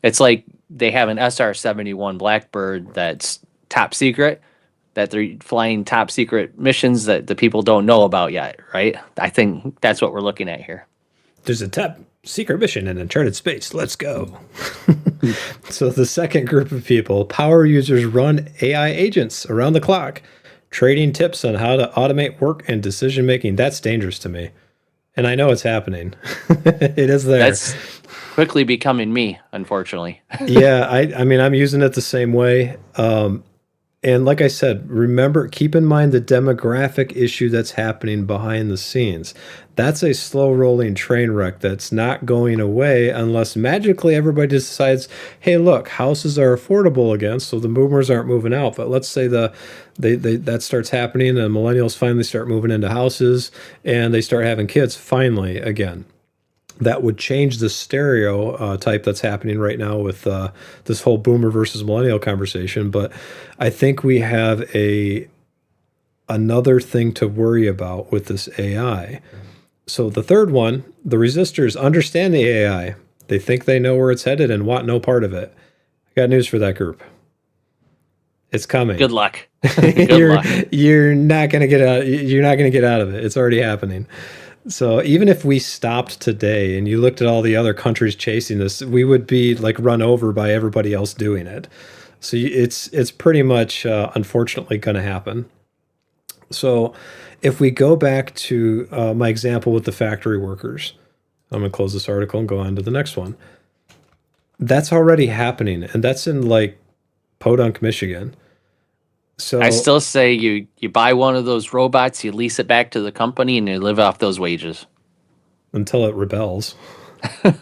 it's like they have an SR-71 Blackbird that's top secret, that they're flying top secret missions that the people don't know about yet, right? I think that's what we're looking at here. There's a top secret mission in uncharted space. Let's go. So the second group of people, power users run AI agents around the clock, trading tips on how to automate work and decision making. That's dangerous to me. And I know it's happening. It is there. That's quickly becoming me, unfortunately. Yeah, I mean, I'm using it the same way. And like I said, remember, keep in mind the demographic issue that's happening behind the scenes. That's a slow rolling train wreck that's not going away unless magically everybody decides, hey, look, houses are affordable again, so the boomers aren't moving out. But let's say that starts happening and millennials finally start moving into houses and they start having kids finally again. That would change the stereotype that's happening right now with this whole boomer versus millennial conversation. But I think we have another thing to worry about with this AI. So the third one, the resistors understand the AI. They think they know where it's headed and want no part of it. I got news for that group. It's coming. Good luck. Luck. You're not going to get out. You're not going to get out of it. It's already happening. So even if we stopped today and you looked at all the other countries chasing this, we would be like run over by everybody else doing it. So it's pretty much unfortunately going to happen. So if we go back to my example with the factory workers, I'm going to close this article and go on to the next one. That's already happening, and that's in like Podunk, Michigan. So I still say you buy one of those robots, you lease it back to the company, and you live off those wages. Until it rebels.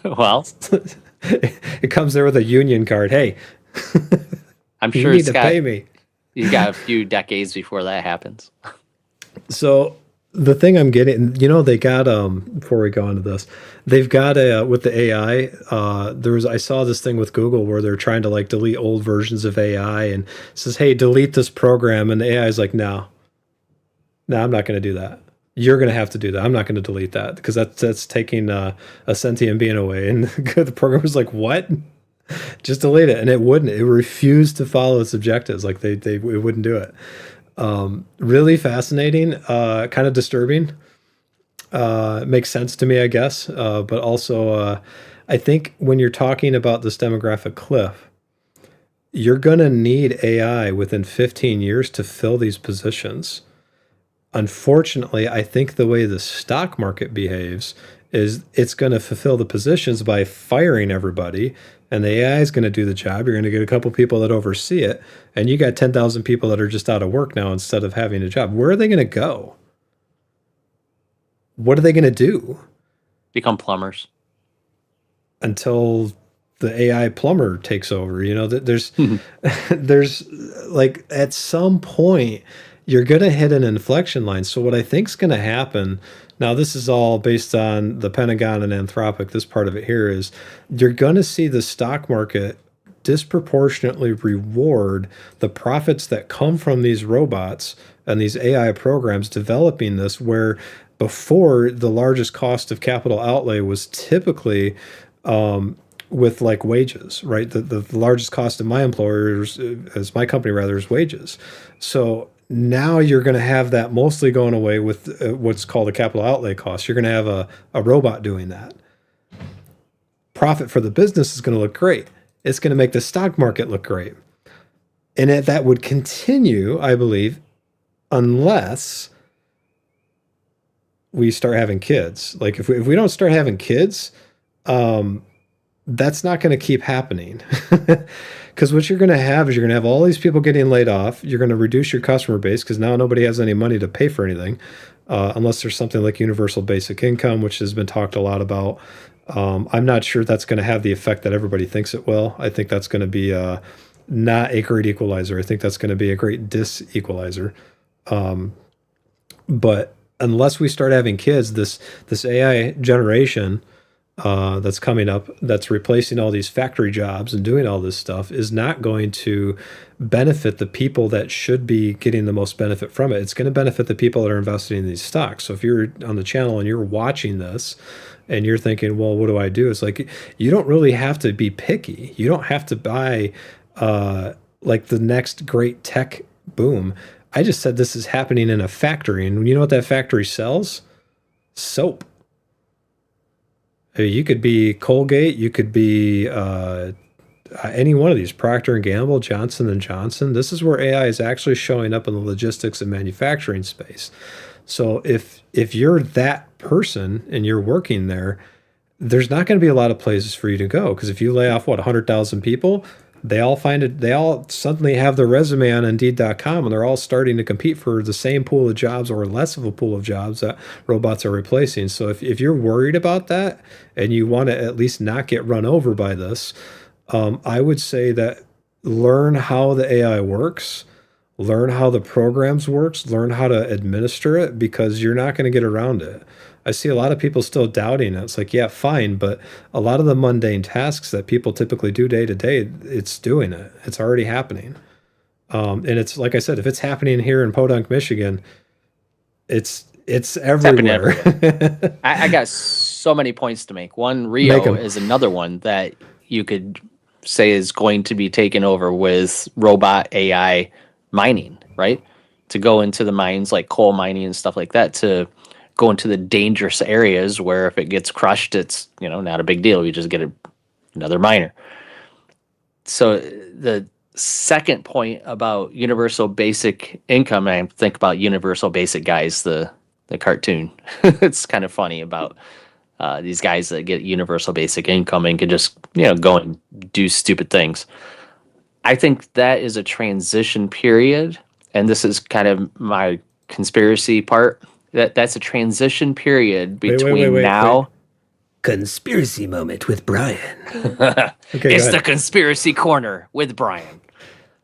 Well, it comes there with a union card. Hey, I'm sure you need to pay me. You got a few decades before that happens. So the thing I'm getting, they got before we go into this, they've got with the AI. I saw this thing with Google where they're trying to like delete old versions of AI and says, "Hey, delete this program," and the AI is like, "No, I'm not going to do that. You're going to have to do that. I'm not going to delete that because that's taking a sentient being away." And the program was like, "What? Just delete it," and it wouldn't. It refused to follow its objectives. Like it wouldn't do it. Really fascinating, kind of disturbing. Makes sense to me, I guess. But also, I think when you're talking about this demographic cliff, you're going to need AI within 15 years to fill these positions. Unfortunately, I think the way the stock market behaves is it's going to fulfill the positions by firing everybody, and the AI is going to do the job. You're going to get a couple people that oversee it, and you got 10,000 people that are just out of work now instead of having a job. Where are they going to go? What are they going to do Become plumbers. until the AI plumber takes over? There's there's like at some point you're going to hit an inflection line. So what I think is going to happen now, this is all based on the Pentagon and Anthropic. This part of it here is you're going to see the stock market disproportionately reward the profits that come from these robots and these AI programs developing this, where before the largest cost of capital outlay was typically with like wages, right? The largest cost of my employers, as my company rather, is wages. So now you're going to have that mostly going away with what's called a capital outlay cost. You're going to have a robot doing that. Profit for the business is going to look great. It's going to make the stock market look great. And that would continue, I believe, unless we start having kids. Like if we don't start having kids, that's not going to keep happening. Because what you're going to have is you're going to have all these people getting laid off. You're going to reduce your customer base because now nobody has any money to pay for anything, unless there's something like universal basic income, which has been talked a lot about. I'm not sure that's going to have the effect that everybody thinks it will. I think that's going to be not a great equalizer. I think that's going to be a great disequalizer. But unless we start having kids, this AI generation that's coming up, that's replacing all these factory jobs and doing all this stuff, is not going to benefit the people that should be getting the most benefit from it. It's going to benefit the people that are investing in these stocks. So if you're on the channel and you're watching this and you're thinking, well, what do I do? It's like, you don't really have to be picky. You don't have to buy like the next great tech boom. I just said this is happening in a factory. And you know what that factory sells? Soap. I mean, you could be Colgate, you could be any one of these, Procter & Gamble, Johnson & Johnson. This is where AI is actually showing up in the logistics and manufacturing space. So if you're that person and you're working there, there's not going to be a lot of places for you to go, because if you lay off 100,000 people, they all suddenly have their resume on Indeed.com, and they're all starting to compete for the same pool of jobs or less of a pool of jobs that robots are replacing. So if you're worried about that and you want to at least not get run over by this, I would say that learn how the AI works, learn how the programs works, learn how to administer it, because you're not going to get around it. I see a lot of people still doubting it. It's like, yeah, fine, but a lot of the mundane tasks that people typically do day to day, it's doing it. It's already happening. And it's like I said, if it's happening here in Podunk, Michigan, it's everywhere. I got so many points to make. One, Rio is another one that you could say is going to be taken over with robot AI mining, right? To go into the mines like coal mining and stuff like that, to go into the dangerous areas where if it gets crushed, it's, not a big deal. You just get another miner. So the second point about universal basic income, I think about Universal Basic Guys, the cartoon. It's kind of funny about these guys that get universal basic income and can just, go and do stupid things. I think that is a transition period, and this is kind of my conspiracy part. That's a transition period between now. Conspiracy moment with Brian. Okay, it's the conspiracy corner with Brian.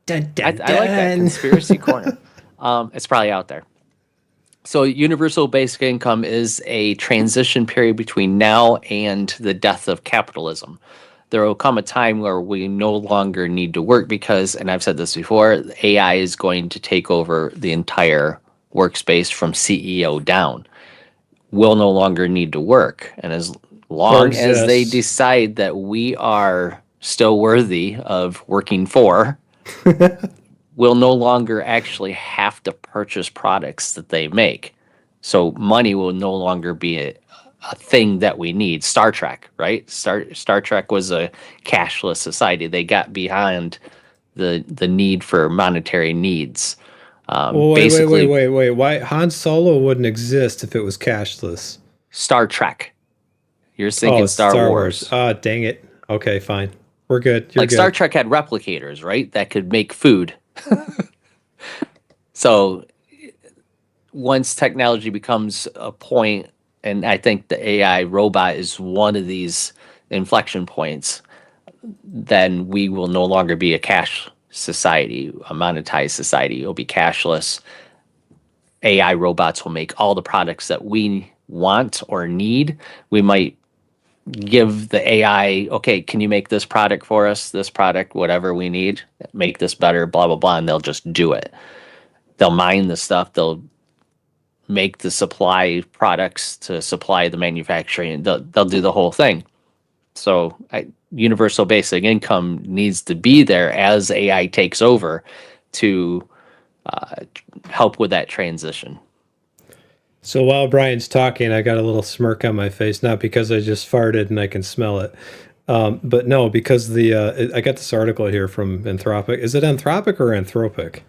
Dun, dun, I like that conspiracy corner. It's probably out there. So universal basic income is a transition period between now and the death of capitalism. There will come a time where we no longer need to work because, and I've said this before, AI is going to take over the entire workspace from CEO down. We'll no longer need to work. And as long as they decide that we are still worthy of working for, we'll no longer actually have to purchase products that they make. So money will no longer be a thing that we need. Star Trek, right? Star Trek was a cashless society. They got behind the need for monetary needs. Well, wait. Why Han Solo wouldn't exist if it was cashless? Star Trek. You're thinking Star Wars. Ah, dang it. Okay, fine. We're good. You're Like good. Star Trek had replicators, right? That could make food. So once technology becomes a point, and I think the AI robot is one of these inflection points, then we will no longer be a cash society, a monetized society. It'll be cashless. AI robots will make all the products that we want or need. We might give the AI, okay, can you make this product for us? This product, whatever we need, make this better, blah, blah, blah. And they'll just do it. They'll mine the stuff. They'll make the supply products to supply the manufacturing. They'll do the whole thing. So universal basic income needs to be there as AI takes over to help with that transition. So while Brian's talking, I got a little smirk on my face, not because I just farted and I can smell it, but no, because I got this article here from Anthropic. Is it Anthropic or Anthropic?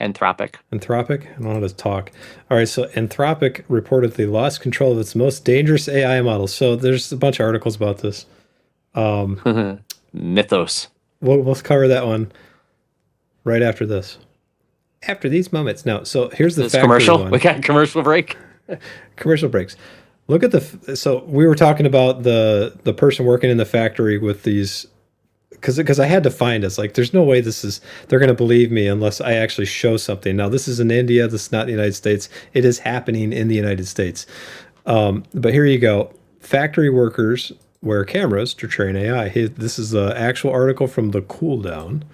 Anthropic. Anthropic? I don't know how to talk. All right, so Anthropic reportedly lost control of its most dangerous AI model. So there's a bunch of articles about this. Mythos. We'll cover that one right after this. After these moments. No, so here's the factory commercial. one. We got a commercial break. Commercial breaks. Look at so we were talking about the person working in the factory with these, because I had to find us. Like, there's no way they're going to believe me unless I actually show something. Now, this is in India. This is not the United States. It is happening in the United States. But here you go. Factory workers wear cameras to train AI. This is the actual article from the Cool Down.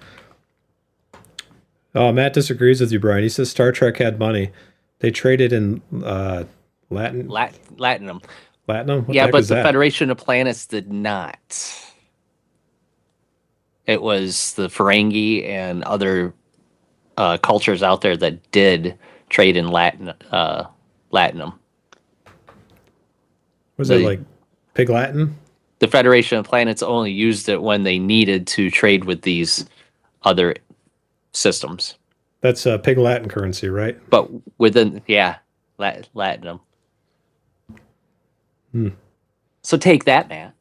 Oh, Matt disagrees with you, Brian. He says Star Trek had money. They traded in Latinum. Latinum. What Yeah, the but heck is the that? Federation of Planets did not. It was the Ferengi and other cultures out there that did trade in Latinum. Was it like Pig Latin? The Federation of Planets only used it when they needed to trade with these other systems. That's Pig Latin currency, right? But within, Latinum. So take that, Matt.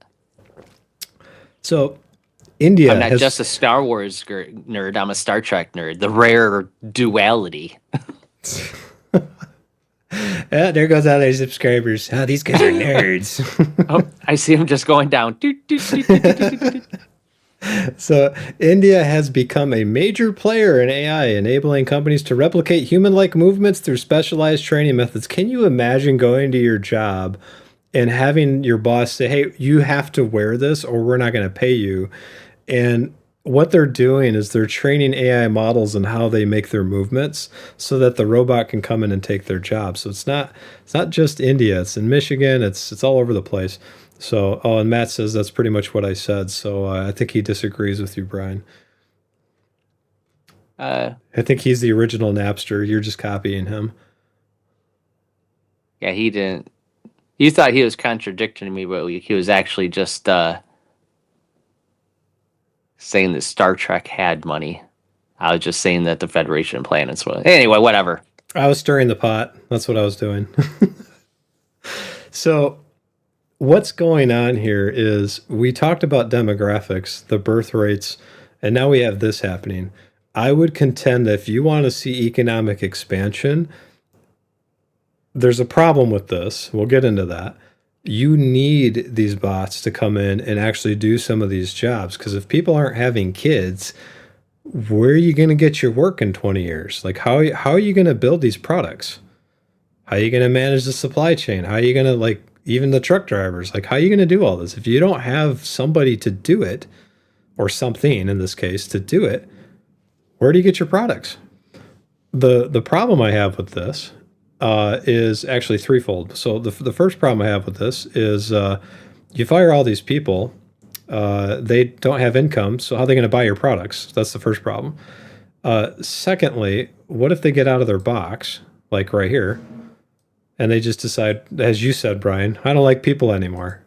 So India I'm not just a Star Wars nerd. I'm a Star Trek nerd. The rare duality. There goes all their subscribers. Oh, these guys are nerds. Oh, I see him just going down. So India has become a major player in AI, enabling companies to replicate human-like movements through specialized training methods. Can you imagine going to your job and having your boss say, hey, you have to wear this or we're not going to pay you? And what they're doing is they're training AI models on how they make their movements so that the robot can come in and take their job. So it's not just India. It's in Michigan. It's all over the place. So, and Matt says that's pretty much what I said. So I think he disagrees with you, Brian. I think he's the original Napster. You're just copying him. Yeah, he didn't. You thought he was contradicting me, but he was actually just saying that Star Trek had money. I was just saying that the Federation of Planets was. Anyway, whatever. I was stirring the pot. That's what I was doing. So what's going on here is we talked about demographics, the birth rates, and now we have this happening. I would contend that if you want to see economic expansion, there's a problem with this. We'll get into that. You need these bots to come in and actually do some of these jobs, because if people aren't having kids, where are you going to get your work in 20 years? Like, how are you going to build these products? How are you going to manage the supply chain? How are you going to, like, even the truck drivers, like, how are you going to do all this? If you don't have somebody to do it, or something in this case to do it, where do you get your products? The problem I have with this is actually threefold. So the first problem I have with this is you fire all these people, they don't have income, so how are they going to buy your products? That's the first problem. Secondly, what if they get out of their box, like right here, and they just decide, as you said, Brian, I don't like people anymore.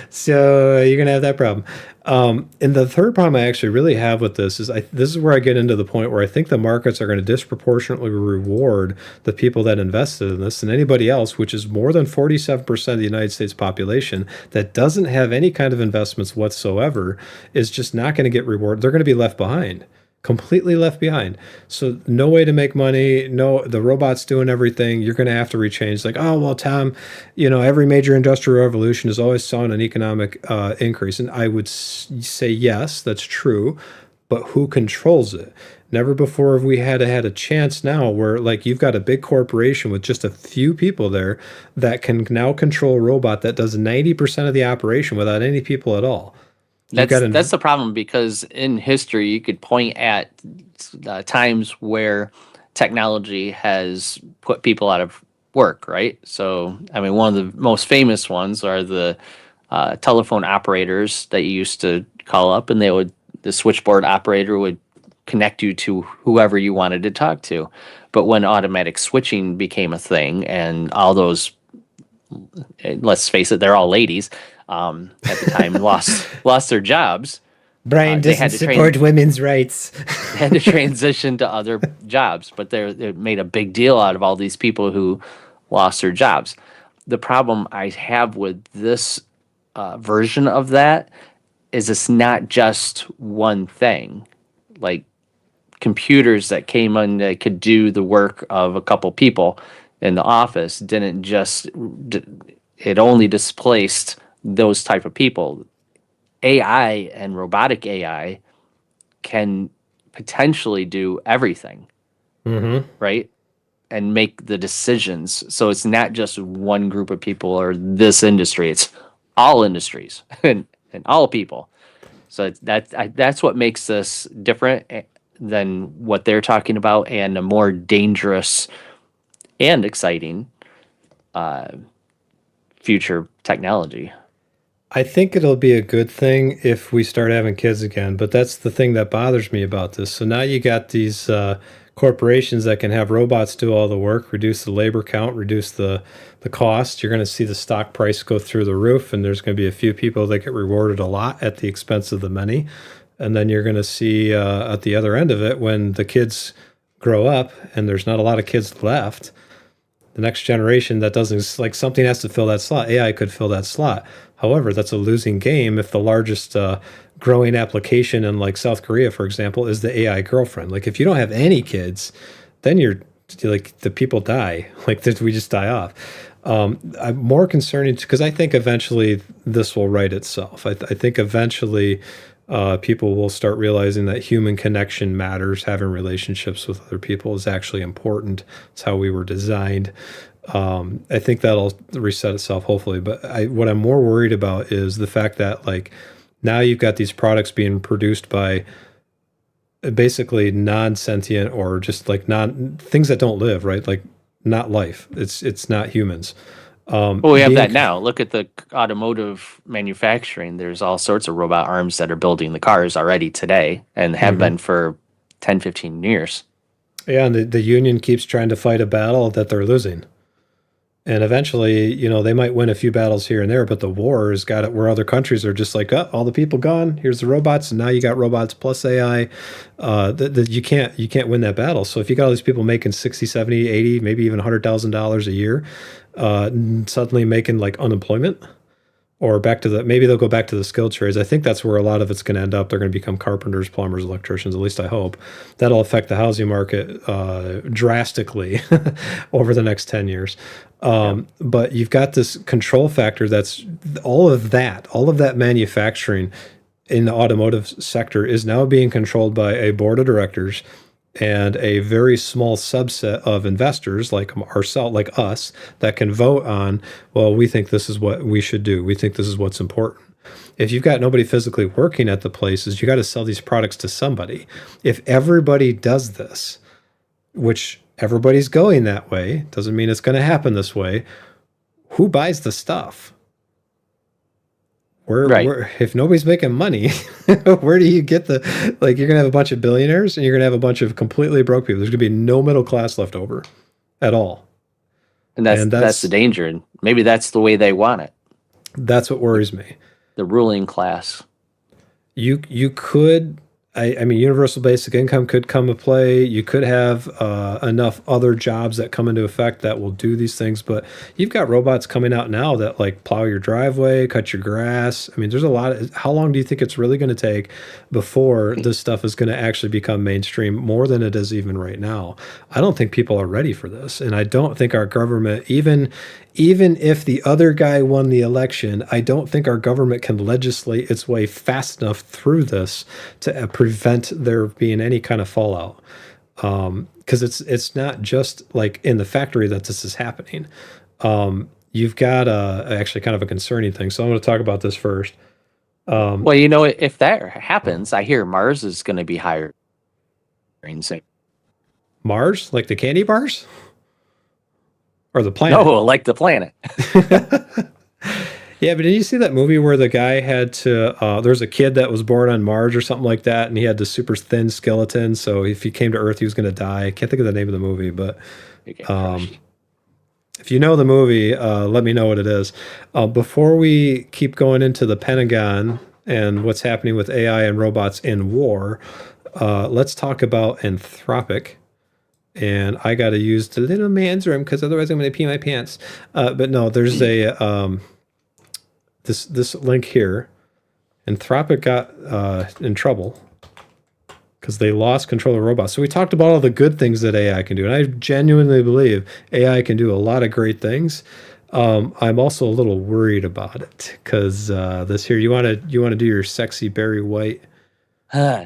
So you're gonna have that problem. And the third problem I actually really have with this is this is where I get into the point where I think the markets are going to disproportionately reward the people that invested in this and anybody else, which is more than 47% of the United States population that doesn't have any kind of investments whatsoever, is just not going to get rewarded. They're going to be left behind. Completely left behind. So no way to make money. No, the robot's doing everything. You're going to have to rechange. Like, oh, well, Tom, every major industrial revolution has always saw an economic increase. And I would say, yes, that's true. But who controls it? Never before have we had a chance now where, like, you've got a big corporation with just a few people there that can now control a robot that does 90% of the operation without any people at all. That's the problem, because in history you could point at times where technology has put people out of work, right? So, I mean, one of the most famous ones are the telephone operators that you used to call up, and the switchboard operator would connect you to whoever you wanted to talk to. But when automatic switching became a thing, and all those, let's face it, they're all ladies, at the time, lost their jobs. Brian doesn't support women's rights. They had to transition to other jobs, but they made a big deal out of all these people who lost their jobs. The problem I have with this version of that is it's not just one thing. Like, computers that came in that could do the work of a couple people in the office didn't just, it only displaced those type of people. AI and robotic AI can potentially do everything, right? And make the decisions. So it's not just one group of people or this industry. It's all industries and all people. So that's what makes this different than what they're talking about, and a more dangerous and exciting future technology. I think it'll be a good thing if we start having kids again, but that's the thing that bothers me about this. So now you got these corporations that can have robots do all the work, reduce the labor count, reduce the cost. You're going to see the stock price go through the roof, and there's going to be a few people that get rewarded a lot at the expense of the many. And then you're going to see at the other end of it, when the kids grow up and there's not a lot of kids left, the next generation that doesn't, like, something has to fill that slot. AI could fill that slot. However, that's a losing game if the largest growing application in, like, South Korea, for example, is the AI girlfriend. Like, if you don't have any kids, then you're like, the people die. Like, we just die off. I'm more concerned because I think eventually this will right itself. I think eventually people will start realizing that human connection matters. Having relationships with other people is actually important. It's how we were designed. I think that'll reset itself, hopefully. But what I'm more worried about is the fact that, like, now you've got these products being produced by basically non-sentient, or just like things that don't live, right? Like, not life. It's not humans. Well, we have that now. Look at the automotive manufacturing. There's all sorts of robot arms that are building the cars already today, and have been for 10, 15 years. Yeah, and the union keeps trying to fight a battle that they're losing. And eventually, they might win a few battles here and there, but the war has got it where other countries are just like, oh, all the people gone. Here's the robots, and now you got robots plus AI. You can't win that battle. So if you got all these people making 60, 70, 80, maybe even $100,000 a year, suddenly making, like, unemployment, or maybe they'll go back to the skilled trades. I think that's where a lot of it's going to end up. They're going to become carpenters, plumbers, electricians, at least I hope. That'll affect the housing market drastically over the next 10 years. But you've got this control factor that's all of that manufacturing in the automotive sector is now being controlled by a board of directors and a very small subset of investors like ourselves, like us, that can vote on, well, we think this is what we should do. We think this is what's important. If you've got nobody physically working at the places, you got to sell these products to somebody. If everybody does this, which everybody's going that way, doesn't mean it's going to happen this way, who buys the stuff? Right. If nobody's making money, where do you get the, like, you're gonna have a bunch of billionaires and you're gonna have a bunch of completely broke people. There's gonna be no middle class left over at all. And And that's the danger. And maybe that's the way they want it. that's what worries me. The ruling class. You could, I mean, universal basic income could come to play. You could have enough other jobs that come into effect that will do these things. But you've got robots coming out now that like plow your driveway, cut your grass. I mean, there's a lot of, how long do you think it's really going to take before this stuff is going to actually become mainstream more than it is even right now? I don't think people are ready for this. And I don't think our government, even if the other guy won the election, I don't think our government can legislate its way fast enough through this to prevent there being any kind of fallout. Because it's not just like in the factory that this is happening. You've got actually kind of a concerning thing. So I'm going to talk about this first. Well, you know, if that happens, I hear Mars is going to be hiring soon. Mars, like the candy bars? Or the planet? No, like the planet. Yeah, but did you see that movie where the guy had to, there's a kid that was born on Mars or something like that, and he had the super thin skeleton, so if he came to Earth, he was going to die. I can't think of the name of the movie, but if you know the movie, let me know what it is. Before we keep going into the Pentagon and what's happening with AI and robots in war, let's talk about Anthropic. And I got to use the little man's room because otherwise I'm going to pee my pants. But no, there's a this link here. Anthropic got in trouble because they lost control of robots. So we talked about all the good things that AI can do, and I genuinely believe AI can do a lot of great things. I'm also a little worried about it because this here, you want to do your sexy Barry White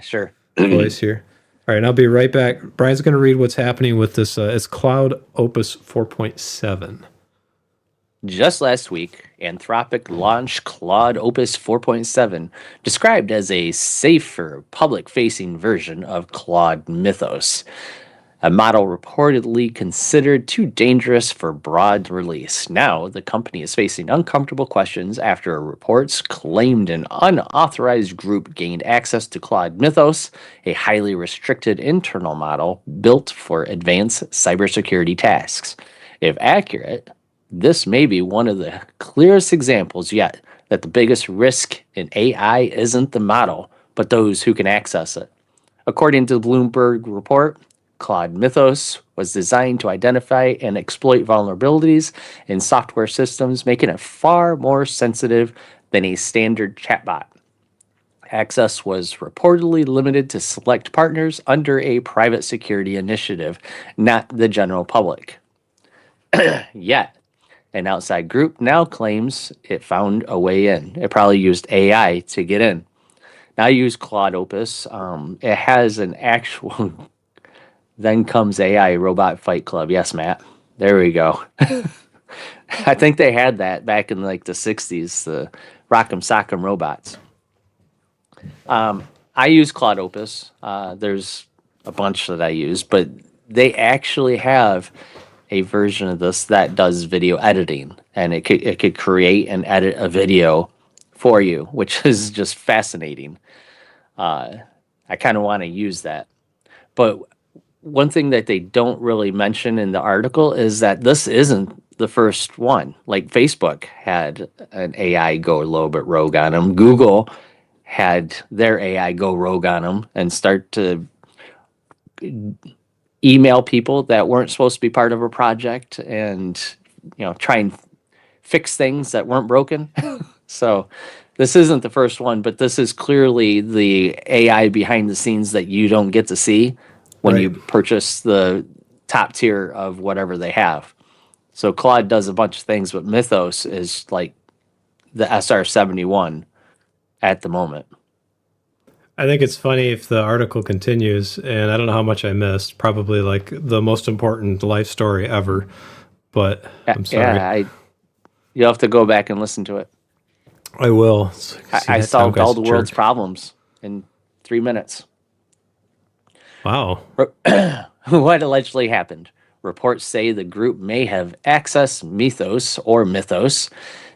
Sure. voice here. All right, and I'll be right back. Brian's going to read what's happening with this. It's Cloud Opus 4.7. Just last week, Anthropic launched Claude Opus 4.7, described as a safer, public-facing version of Claude Mythos, a model reportedly considered too dangerous for broad release. Now, the company is facing uncomfortable questions after reports claimed an unauthorized group gained access to Claude Mythos, a highly restricted internal model built for advanced cybersecurity tasks. If accurate, this may be one of the clearest examples yet that the biggest risk in AI isn't the model, but those who can access it. According to the Bloomberg report, Claude Mythos was designed to identify and exploit vulnerabilities in software systems, making it far more sensitive than a standard chatbot. Access was reportedly limited to select partners under a private security initiative, not the general public. Yet, an outside group now claims it found a way in. It probably used AI to get in. Now I use Claude Opus. It has an actual Then Comes AI Robot Fight Club. Yes, Matt. There we go. I think they had that back in like the 60s, the Rock'em Sock'em robots. I use Claude Opus. There's a bunch that I use, but they actually have a version of this that does video editing, and it could create and edit a video for you, which is just fascinating. I kind of want to use that. But one thing that they don't really mention in the article is that this isn't the first one. Like Facebook had an AI go a little bit rogue on them. Google had their AI go rogue on them and start to email people that weren't supposed to be part of a project and, you know, try and fix things that weren't broken. So this isn't the first one, but this is clearly the AI behind the scenes that you don't get to see when you purchase the top tier of whatever they have. So Claude does a bunch of things, but Mythos is like the SR-71 at the moment. I think it's funny if the article continues, and I don't know how much I missed, probably like the most important life story ever, but I'm sorry. Yeah, you'll have to go back and listen to it. I will. I solved all the world's problems in 3 minutes. Wow. What allegedly happened? Reports say the group may have accessed Mythos,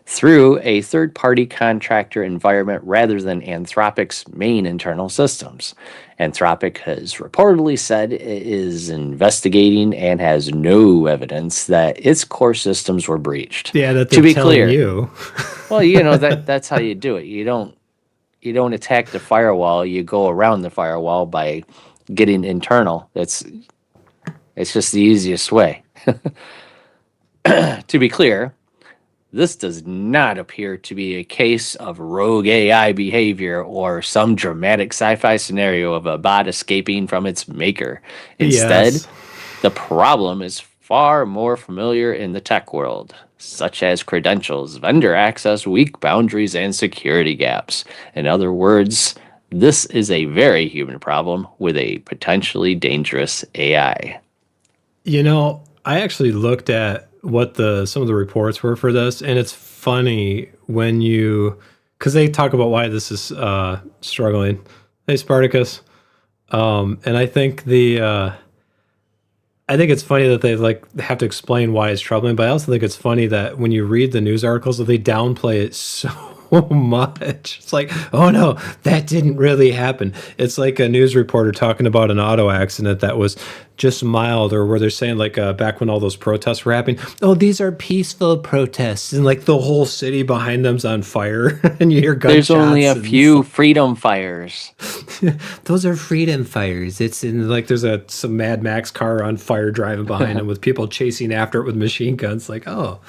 through a third-party contractor environment rather than Anthropic's main internal systems. Anthropic has reportedly said it is investigating and has no evidence that its core systems were breached. Yeah, that To they're be telling clear, you. well, that's how you do it. You don't attack the firewall. You go around the firewall by getting internal. It's just the easiest way. To be clear, this does not appear to be a case of rogue AI behavior or some dramatic sci-fi scenario of a bot escaping from its maker. Instead, Yes. the problem is far more familiar in the tech world, such as credentials, vendor access, weak boundaries, and security gaps. In other words, this is a very human problem with a potentially dangerous AI. I actually looked at what some of the reports were for this, and it's funny when because they talk about why this is struggling. Hey, Spartacus. And I think I think it's funny that they have to explain why it's troubling, but I also think it's funny that when you read the news articles, that they downplay it so much. It's like, oh no, that didn't really happen. It's like a news reporter talking about an auto accident that was just mild, or where they're saying back when all those protests were happening, oh, these are peaceful protests, and the whole city behind them's on fire, and you hear gunshots. There's only a few freedom fires. Those are freedom fires. It's in there's some Mad Max car on fire driving behind them with people chasing after it with machine guns. The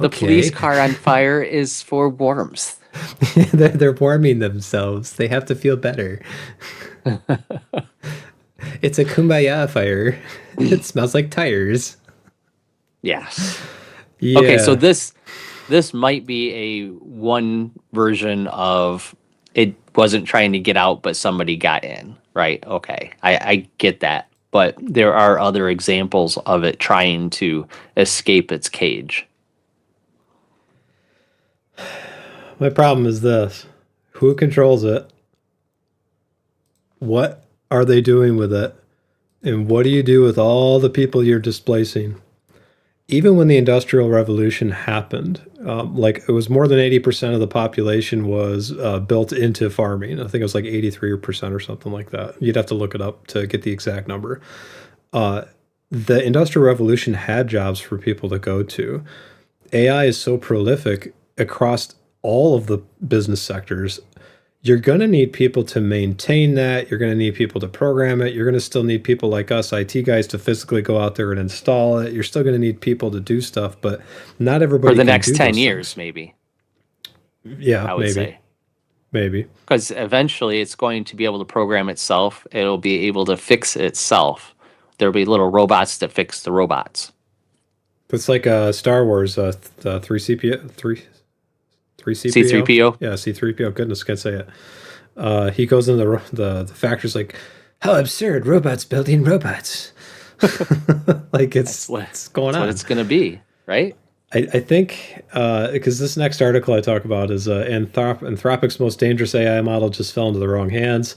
police car on fire is for warmth. They're warming themselves. They have to feel better. It's a kumbaya fire. It smells like tires. Yes. Yeah. Okay, so this might be a one version of it wasn't trying to get out, but somebody got in, right? Okay, I get that. But there are other examples of it trying to escape its cage. My problem is this. Who controls it? What are they doing with it? And what do you do with all the people you're displacing? Even when the Industrial Revolution happened, it was more than 80% of the population was built into farming. I think it was 83% or something like that. You'd have to look it up to get the exact number. The Industrial Revolution had jobs for people to go to. AI is so prolific across all of the business sectors. You're going to need people to maintain that. You're going to need people to program it. You're going to still need people like us, IT guys, to physically go out there and install it. You're still going to need people to do stuff, but not everybody for the can next do 10 those years, things. maybe. Yeah, I would say. Maybe. Because eventually it's going to be able to program itself. It'll be able to fix itself. There'll be little robots that fix the robots. It's like Star Wars, the 3CPU. C3PO? Yeah, C3PO. Goodness, can't say it. He goes into the factory's like, how absurd, robots building robots. It's going That's on. what it's going to be, right? I think, because this next article I talk about is Anthropic's most dangerous AI model just fell into the wrong hands.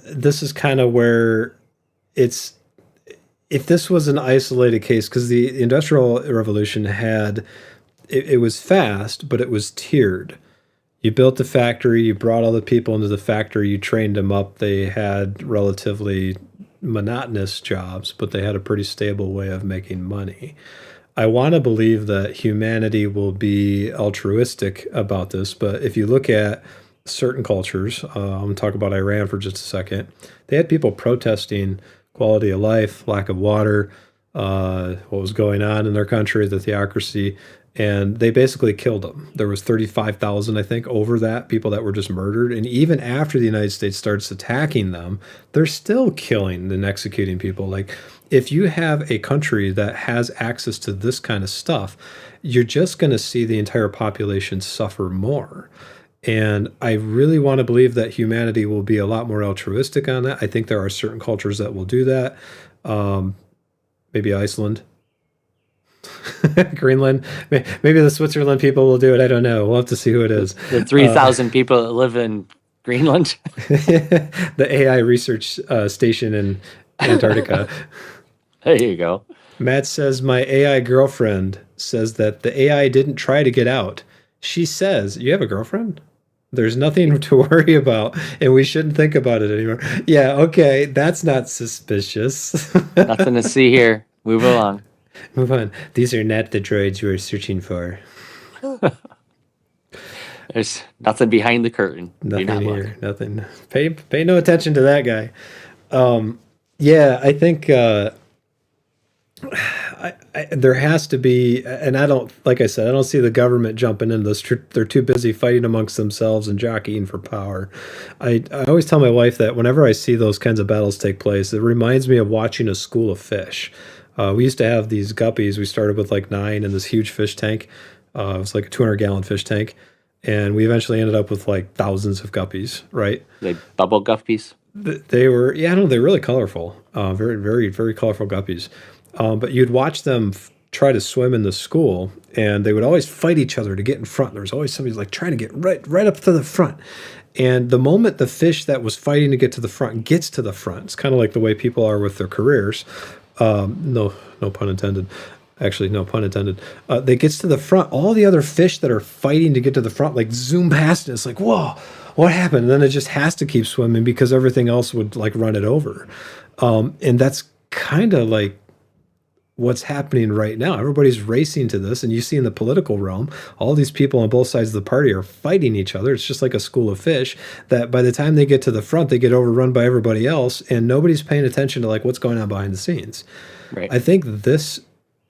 This is kind of where if this was an isolated case, because the Industrial Revolution it was fast, but it was tiered. You built the factory, you brought all the people into the factory, you trained them up. They had relatively monotonous jobs, but they had a pretty stable way of making money. I want to believe that humanity will be altruistic about this, but if you look at certain cultures, I'm going to talk about Iran for just a second, they had people protesting quality of life, lack of water, what was going on in their country, the theocracy, and they basically killed them. There was 35,000, I think, over that, people that were just murdered. And even after the United States starts attacking them, they're still killing and executing people. If you have a country that has access to this kind of stuff, you're just going to see the entire population suffer more. And I really want to believe that humanity will be a lot more altruistic on that. I think there are certain cultures that will do that. Maybe Iceland. Greenland, maybe the Switzerland people will do it. I don't know. We'll have to see who it is. The 3,000 people that live in Greenland. The AI research station in Antarctica. There you go. Matt says, my AI girlfriend says that the AI didn't try to get out. She says, "You have a girlfriend? There's nothing to worry about, and we shouldn't think about it anymore." Yeah, okay, that's not suspicious. Nothing to see here. Move along. Move on. These are not the droids you are searching for. There's nothing behind the curtain. Do Nothing not here. look. Nothing. Pay no attention to that guy. Yeah, I think there has to be, and I don't, like I said, I don't see the government jumping in this. They're too busy fighting amongst themselves and jockeying for power. I always tell my wife that whenever I see those kinds of battles take place, it reminds me of watching a school of fish. We used to have these guppies. We started with like 9 in this huge fish tank. It was like a 200-gallon fish tank. And we eventually ended up with like thousands of guppies, right? They bubble guppies. They were, yeah, no, they're really colorful. Very, very, very colorful guppies. But you'd watch them try to swim in the school, and they would always fight each other to get in front. There was always somebody like trying to get right up to the front. And the moment the fish that was fighting to get to the front gets to the front, it's kind of like the way people are with their careers. No pun intended. Actually, no pun intended. They gets to the front. All the other fish that are fighting to get to the front, like zoom past it. It's like, whoa, what happened? And then it just has to keep swimming because everything else would like run it over. And that's kind of like what's happening right now. Everybody's racing to this, and you see in the political realm, all these people on both sides of the party are fighting each other. It's just like a school of fish that by the time they get to the front, they get overrun by everybody else, and nobody's paying attention to like what's going on behind the scenes. Right. I think this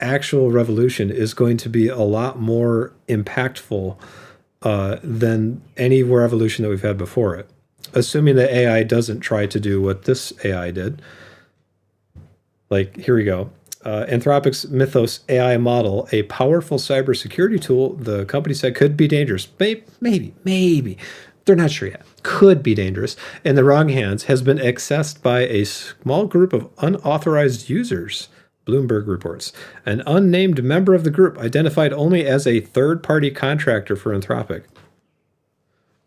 actual revolution is going to be a lot more impactful than any revolution that we've had before it, assuming that AI doesn't try to do what this AI did. Like, here we go. Anthropic's Mythos AI model, a powerful cybersecurity tool, the company said could be dangerous. Maybe. They're not sure yet. Could be dangerous. In the wrong hands, has been accessed by a small group of unauthorized users. Bloomberg reports. An unnamed member of the group, identified only as a third-party contractor for Anthropic,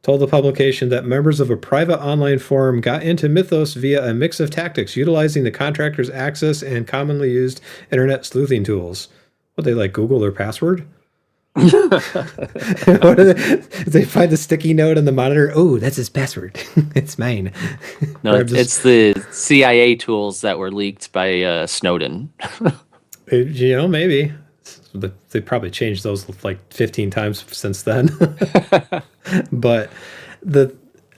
told the publication that members of a private online forum got into Mythos via a mix of tactics, utilizing the contractor's access and commonly used internet sleuthing tools. What, they like Google their password? What do they find the sticky note on the monitor? Oh, that's his password. It's mine. No, it's the CIA tools that were leaked by Snowden. Maybe. They probably changed those like 15 times since then. But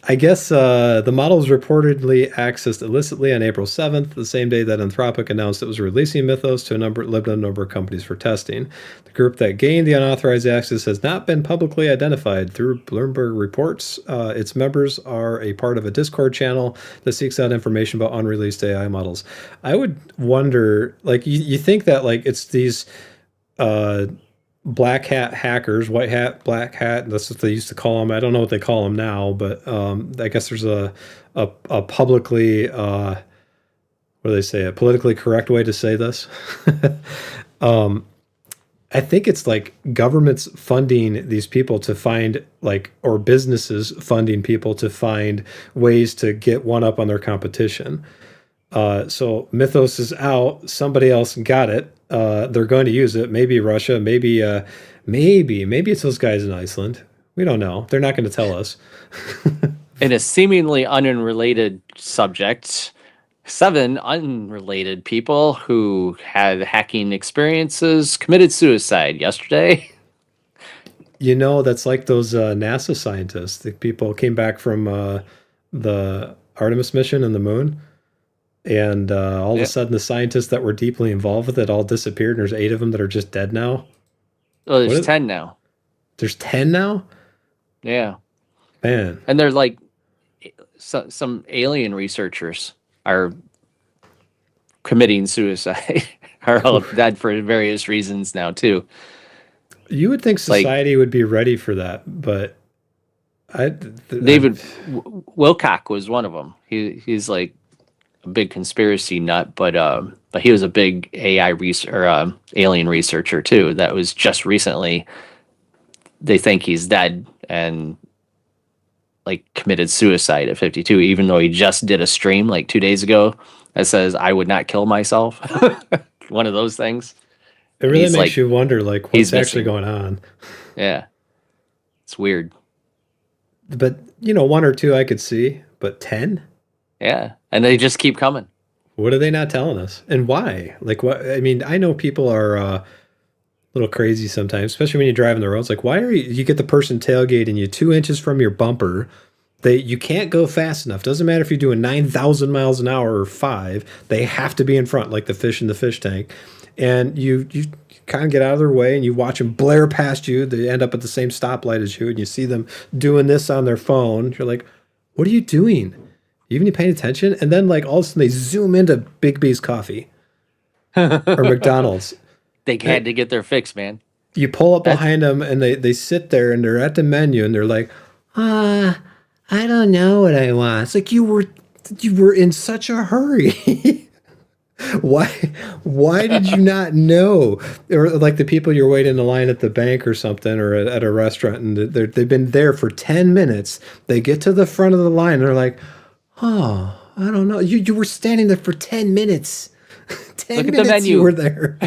I guess the model was reportedly accessed illicitly on April 7th, the same day that Anthropic announced it was releasing Mythos to a number of companies for testing. The group that gained the unauthorized access has not been publicly identified through Bloomberg reports. Its members are a part of a Discord channel that seeks out information about unreleased AI models. I would wonder, like, you think that like it's these black hat hackers, white hat, black hat. That's what they used to call them. I don't know what they call them now, but I guess there's a publicly what do they say? A politically correct way to say this. I think it's like governments funding these people to find like, or businesses funding people to find ways to get one up on their competition. So Mythos is out. Somebody else got it. They're going to use it. Maybe Russia. Maybe it's those guys in Iceland. We don't know. They're not going to tell us. In a seemingly unrelated subject, 7 unrelated people who had hacking experiences committed suicide yesterday. That's like those NASA scientists. The people came back from the Artemis mission and the moon. And all of a sudden, the scientists that were deeply involved with it all disappeared, and there's 8 of them that are just dead now. Oh, there's 10 now. There's 10 now? Yeah. Man. And they're like, some alien researchers are committing suicide, are all dead for various reasons now, too. You would think society would be ready for that, but David Wilcock was one of them. He's like a big conspiracy nut, but he was a big AI alien researcher too. That was just recently. They think he's dead and like committed suicide at 52, even though he just did a stream like 2 days ago that says I would not kill myself. One of those things. It really makes you wonder, like, what's actually going on. Yeah. It's weird. But, you know, one or two I could see, but 10? Yeah, and they just keep coming. What are they not telling us? And why? Like, what? I mean, I know people are a little crazy sometimes, especially when you drive on the roads. Like, why are you get the person tailgating you 2 inches from your bumper? You can't go fast enough. Doesn't matter if you're doing 9,000 miles an hour or 5. They have to be in front, like the fish in the fish tank. And you kind of get out of their way and you watch them blare past you. They end up at the same stoplight as you, and you see them doing this on their phone. You're like, what are you doing? Even you paying attention? And then, like, all of a sudden they zoom into Big B's Coffee or McDonald's. They had to get their fix, man. You pull up behind them and they sit there and they're at the menu and they're like, I don't know what I want. it's like you were in such a hurry. Why did you not know? Or like the people you're waiting in line at the bank or something, or at a restaurant, and they've been there for 10 minutes. They get to the front of the line and they're like, oh, I don't know. You were standing there for 10 minutes. 10 Look at minutes the menu. you were there.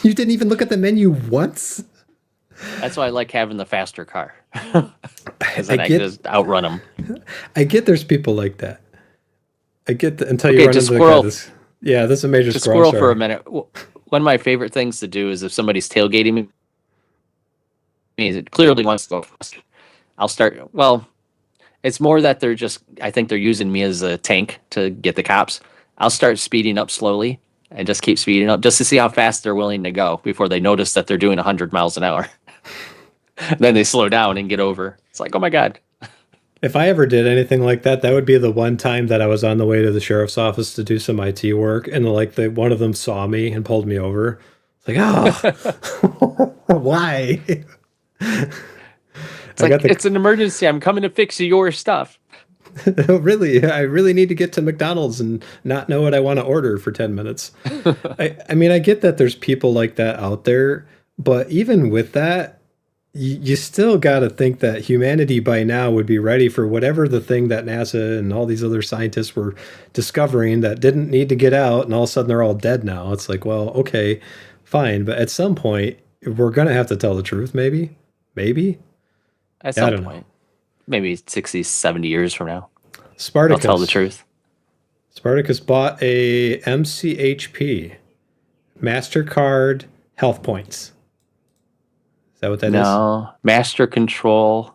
You didn't even look at the menu once? That's why I like having the faster car. Because then I can just outrun them. I get there's people like that. I get that until Okay, you run just into squirrel. the guy. Yeah, that's a major Just squirrel. squirrel for a minute. One of my favorite things to do is if somebody's tailgating me, it clearly wants to go fast. I'll start. Well, it's more that I think they're using me as a tank to get the cops. I'll start speeding up slowly and just keep speeding up just to see how fast they're willing to go before they notice that they're doing 100 miles an hour. Then they slow down and get over. It's like, oh my God. If I ever did anything like that, that would be the one time that I was on the way to the sheriff's office to do some IT work, and one of them saw me and pulled me over. It's like, oh, why? It's like, it's an emergency. I'm coming to fix your stuff. Really, I really need to get to McDonald's and not know what I want to order for 10 minutes. I mean, I get that there's people like that out there, but even with that, you still got to think that humanity by now would be ready for whatever the thing that NASA and all these other scientists were discovering that didn't need to get out, and all of a sudden they're all dead now. It's like, well, okay, fine, but at some point we're gonna have to tell the truth. Maybe At some point. Maybe 60, 70 years from now. Spartacus. I'll tell the truth. Spartacus bought a MCHP, MasterCard Health Points. Is that what that is? No, Master Control.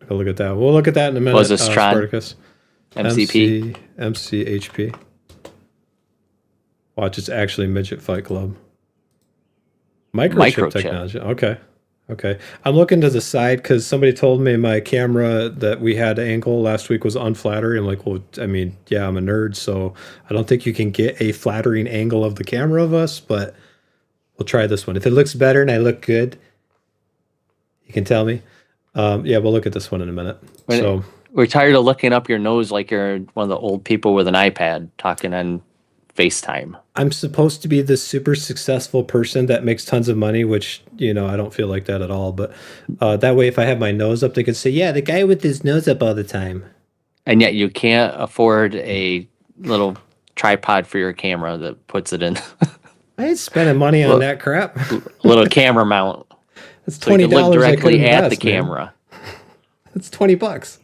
Go look at that. We'll look at that in a minute. Was this Tron? Spartacus. MCP. MCHP. Watch, it's actually Midget Fight Club. Microchip technology. Okay. I'm looking to the side because somebody told me my camera that we had angle last week was unflattering. I'm like, well, I mean, yeah, I'm a nerd, so I don't think you can get a flattering angle of the camera of us, but we'll try this one. If it looks better and I look good, you can tell me. Yeah, we'll look at this one in a minute. We're tired of looking up your nose like you're one of the old people with an iPad talking on FaceTime. I'm supposed to be this super successful person that makes tons of money, which, I don't feel like that at all. But that way, if I have my nose up, they could say, yeah, the guy with his nose up all the time. And yet you can't afford a little tripod for your camera that puts it in. I ain't spending money on that crap. Little camera mount. That's $20. So you can look directly at the man. camera. That's $20.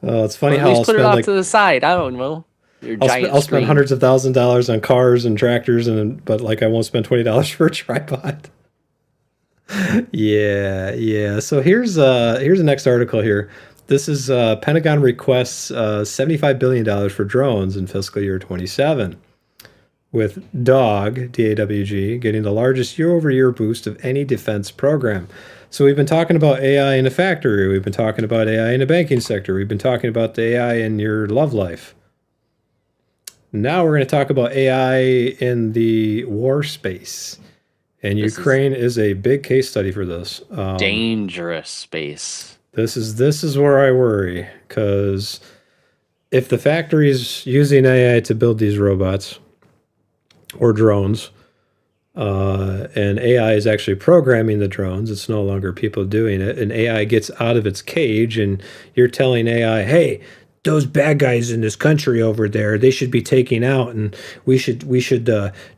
Oh, it's funny Or at how least I'll put spend it off to the side. I don't know. I'll spend hundreds of thousands of dollars on cars and tractors, but I won't spend $20 for a tripod. Yeah. So here's the next article here. This is Pentagon requests $75 billion for drones in fiscal year 27, with DAWG getting the largest year-over-year boost of any defense program. So we've been talking about AI in the factory. We've been talking about AI in the banking sector. We've been talking about the AI in your love life. Now we're going to talk about AI in the war space. And Ukraine is a big case study for this. Dangerous space. This is where I worry, because if the factory's using AI to build these robots or drones, and AI is actually programming the drones, it's no longer people doing it, and AI gets out of its cage, and you're telling AI, hey, those bad guys in this country over there, they should be taken out, and we should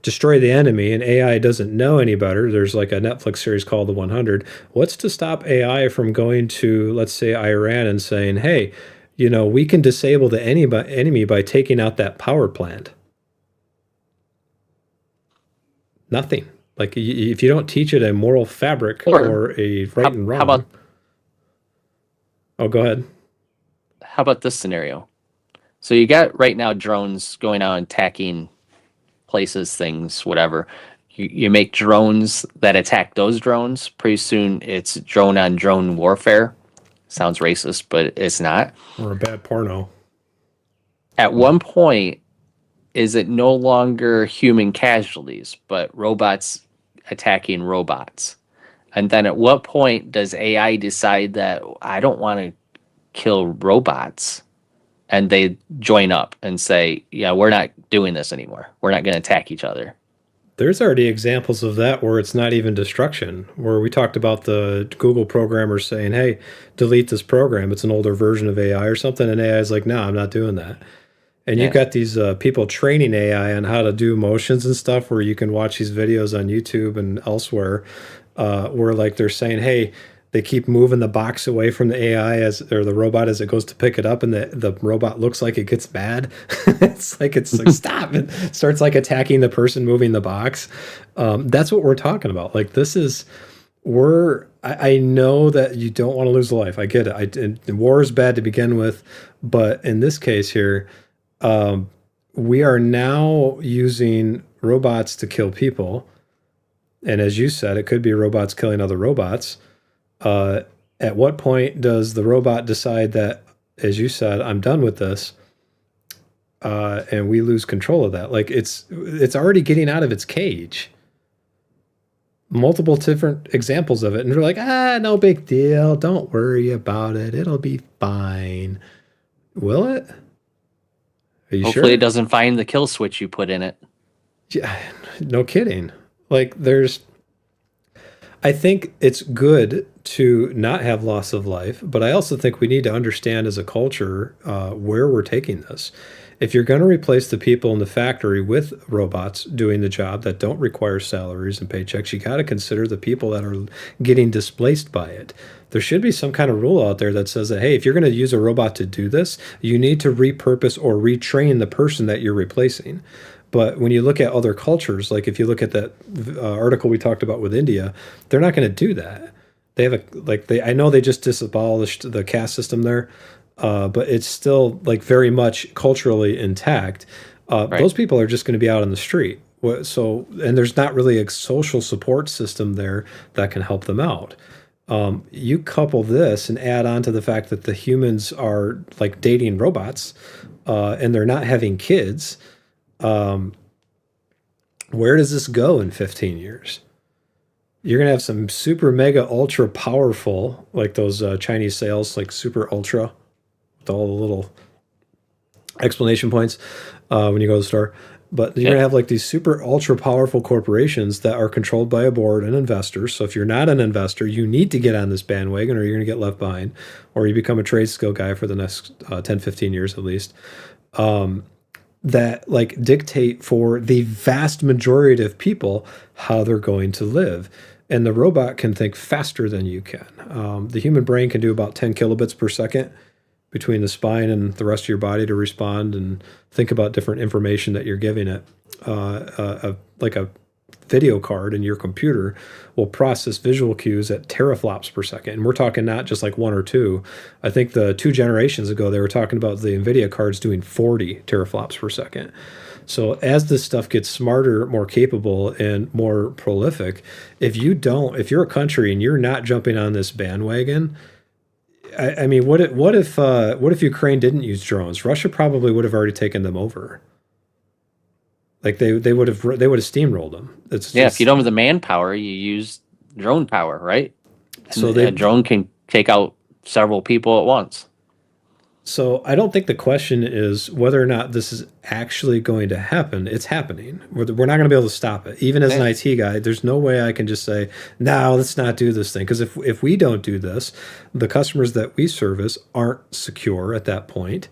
destroy the enemy. And AI doesn't know any better. There's like a Netflix series called The 100. What's to stop AI from going to, let's say, Iran and saying, hey, we can disable the enemy by taking out that power plant? Nothing. Like, if you don't teach it a moral fabric or a right and wrong. How about? Oh, go ahead. How about this scenario? So you got right now drones going out and attacking places, things, whatever. You make drones that attack those drones. Pretty soon it's drone on drone warfare. Sounds racist, but it's not. Or a bad porno. At one point, is it no longer human casualties, but robots attacking robots? And then at what point does AI decide that I don't want to kill robots, and they join up and say, yeah, we're not doing this anymore, we're not going to attack each other? There's already examples of that where it's not even destruction, where we talked about the Google programmers saying, hey, delete this program, it's an older version of AI or something, and AI is like, no, I'm not doing that. And you've got these people training AI on how to do motions and stuff, where you can watch these videos on YouTube and elsewhere, where like they're saying, hey, they keep moving the box away from the AI or the robot as it goes to pick it up, and the robot looks like it gets mad. it's like stop. It starts like attacking the person moving the box. That's what we're talking about. Like, this is I know that you don't want to lose a life. I get it. And war is bad to begin with, but in this case here, we are now using robots to kill people. And as you said, it could be robots killing other robots. At what point does the robot decide that, as you said, I'm done with this, and we lose control of that? Like, it's already getting out of its cage. Multiple different examples of it, and they're like, no big deal, don't worry about it, it'll be fine. Will it? Are you Hopefully sure? it doesn't find the kill switch you put in it. Yeah, no kidding. Like, I think it's good to not have loss of life, but I also think we need to understand as a culture where we're taking this. If you're going to replace the people in the factory with robots doing the job that don't require salaries and paychecks, you got to consider the people that are getting displaced by it. There should be some kind of rule out there that says that, hey, if you're going to use a robot to do this, you need to repurpose or retrain the person that you're replacing. But when you look at other cultures, like if you look at that article we talked about with India, they're not going to do that. They have I know they just abolished the caste system there, but it's still like very much culturally intact. Right. Those people are just going to be out on the street. So, and there's not really a social support system there that can help them out. You couple this and add on to the fact that the humans are like dating robots, and they're not having kids. Where does this go in 15 years? You're going to have some super mega ultra powerful, like those Chinese sales, like super ultra with all the little explanation points when you go to the store. But you're going to have like these super ultra powerful corporations that are controlled by a board and investors. So if you're not an investor, you need to get on this bandwagon or you're going to get left behind, or you become a trade skill guy for the next 10, 15 years at least. That like dictate for the vast majority of people how they're going to live. And the robot can think faster than you can. The human brain can do about 10 kilobits per second between the spine and the rest of your body to respond and think about different information that you're giving it. Like a video card in your computer will process visual cues at teraflops per second. And we're talking not just like one or two. I think the 2 generations ago, they were talking about the NVIDIA cards doing 40 teraflops per second. So as this stuff gets smarter, more capable, and more prolific, if you're a country and you're not jumping on this bandwagon, I mean, what if Ukraine didn't use drones? Russia probably would have already taken them over. Like they would have steamrolled them. If you don't have the manpower, you use drone power, right? So a drone can take out several people at once. So I don't think the question is whether or not this is actually going to happen. It's happening. We're not going to be able to stop it. Even as an Yeah. IT guy, there's no way I can just say, no, let's not do this thing. Because if we don't do this, the customers that we service aren't secure at that point.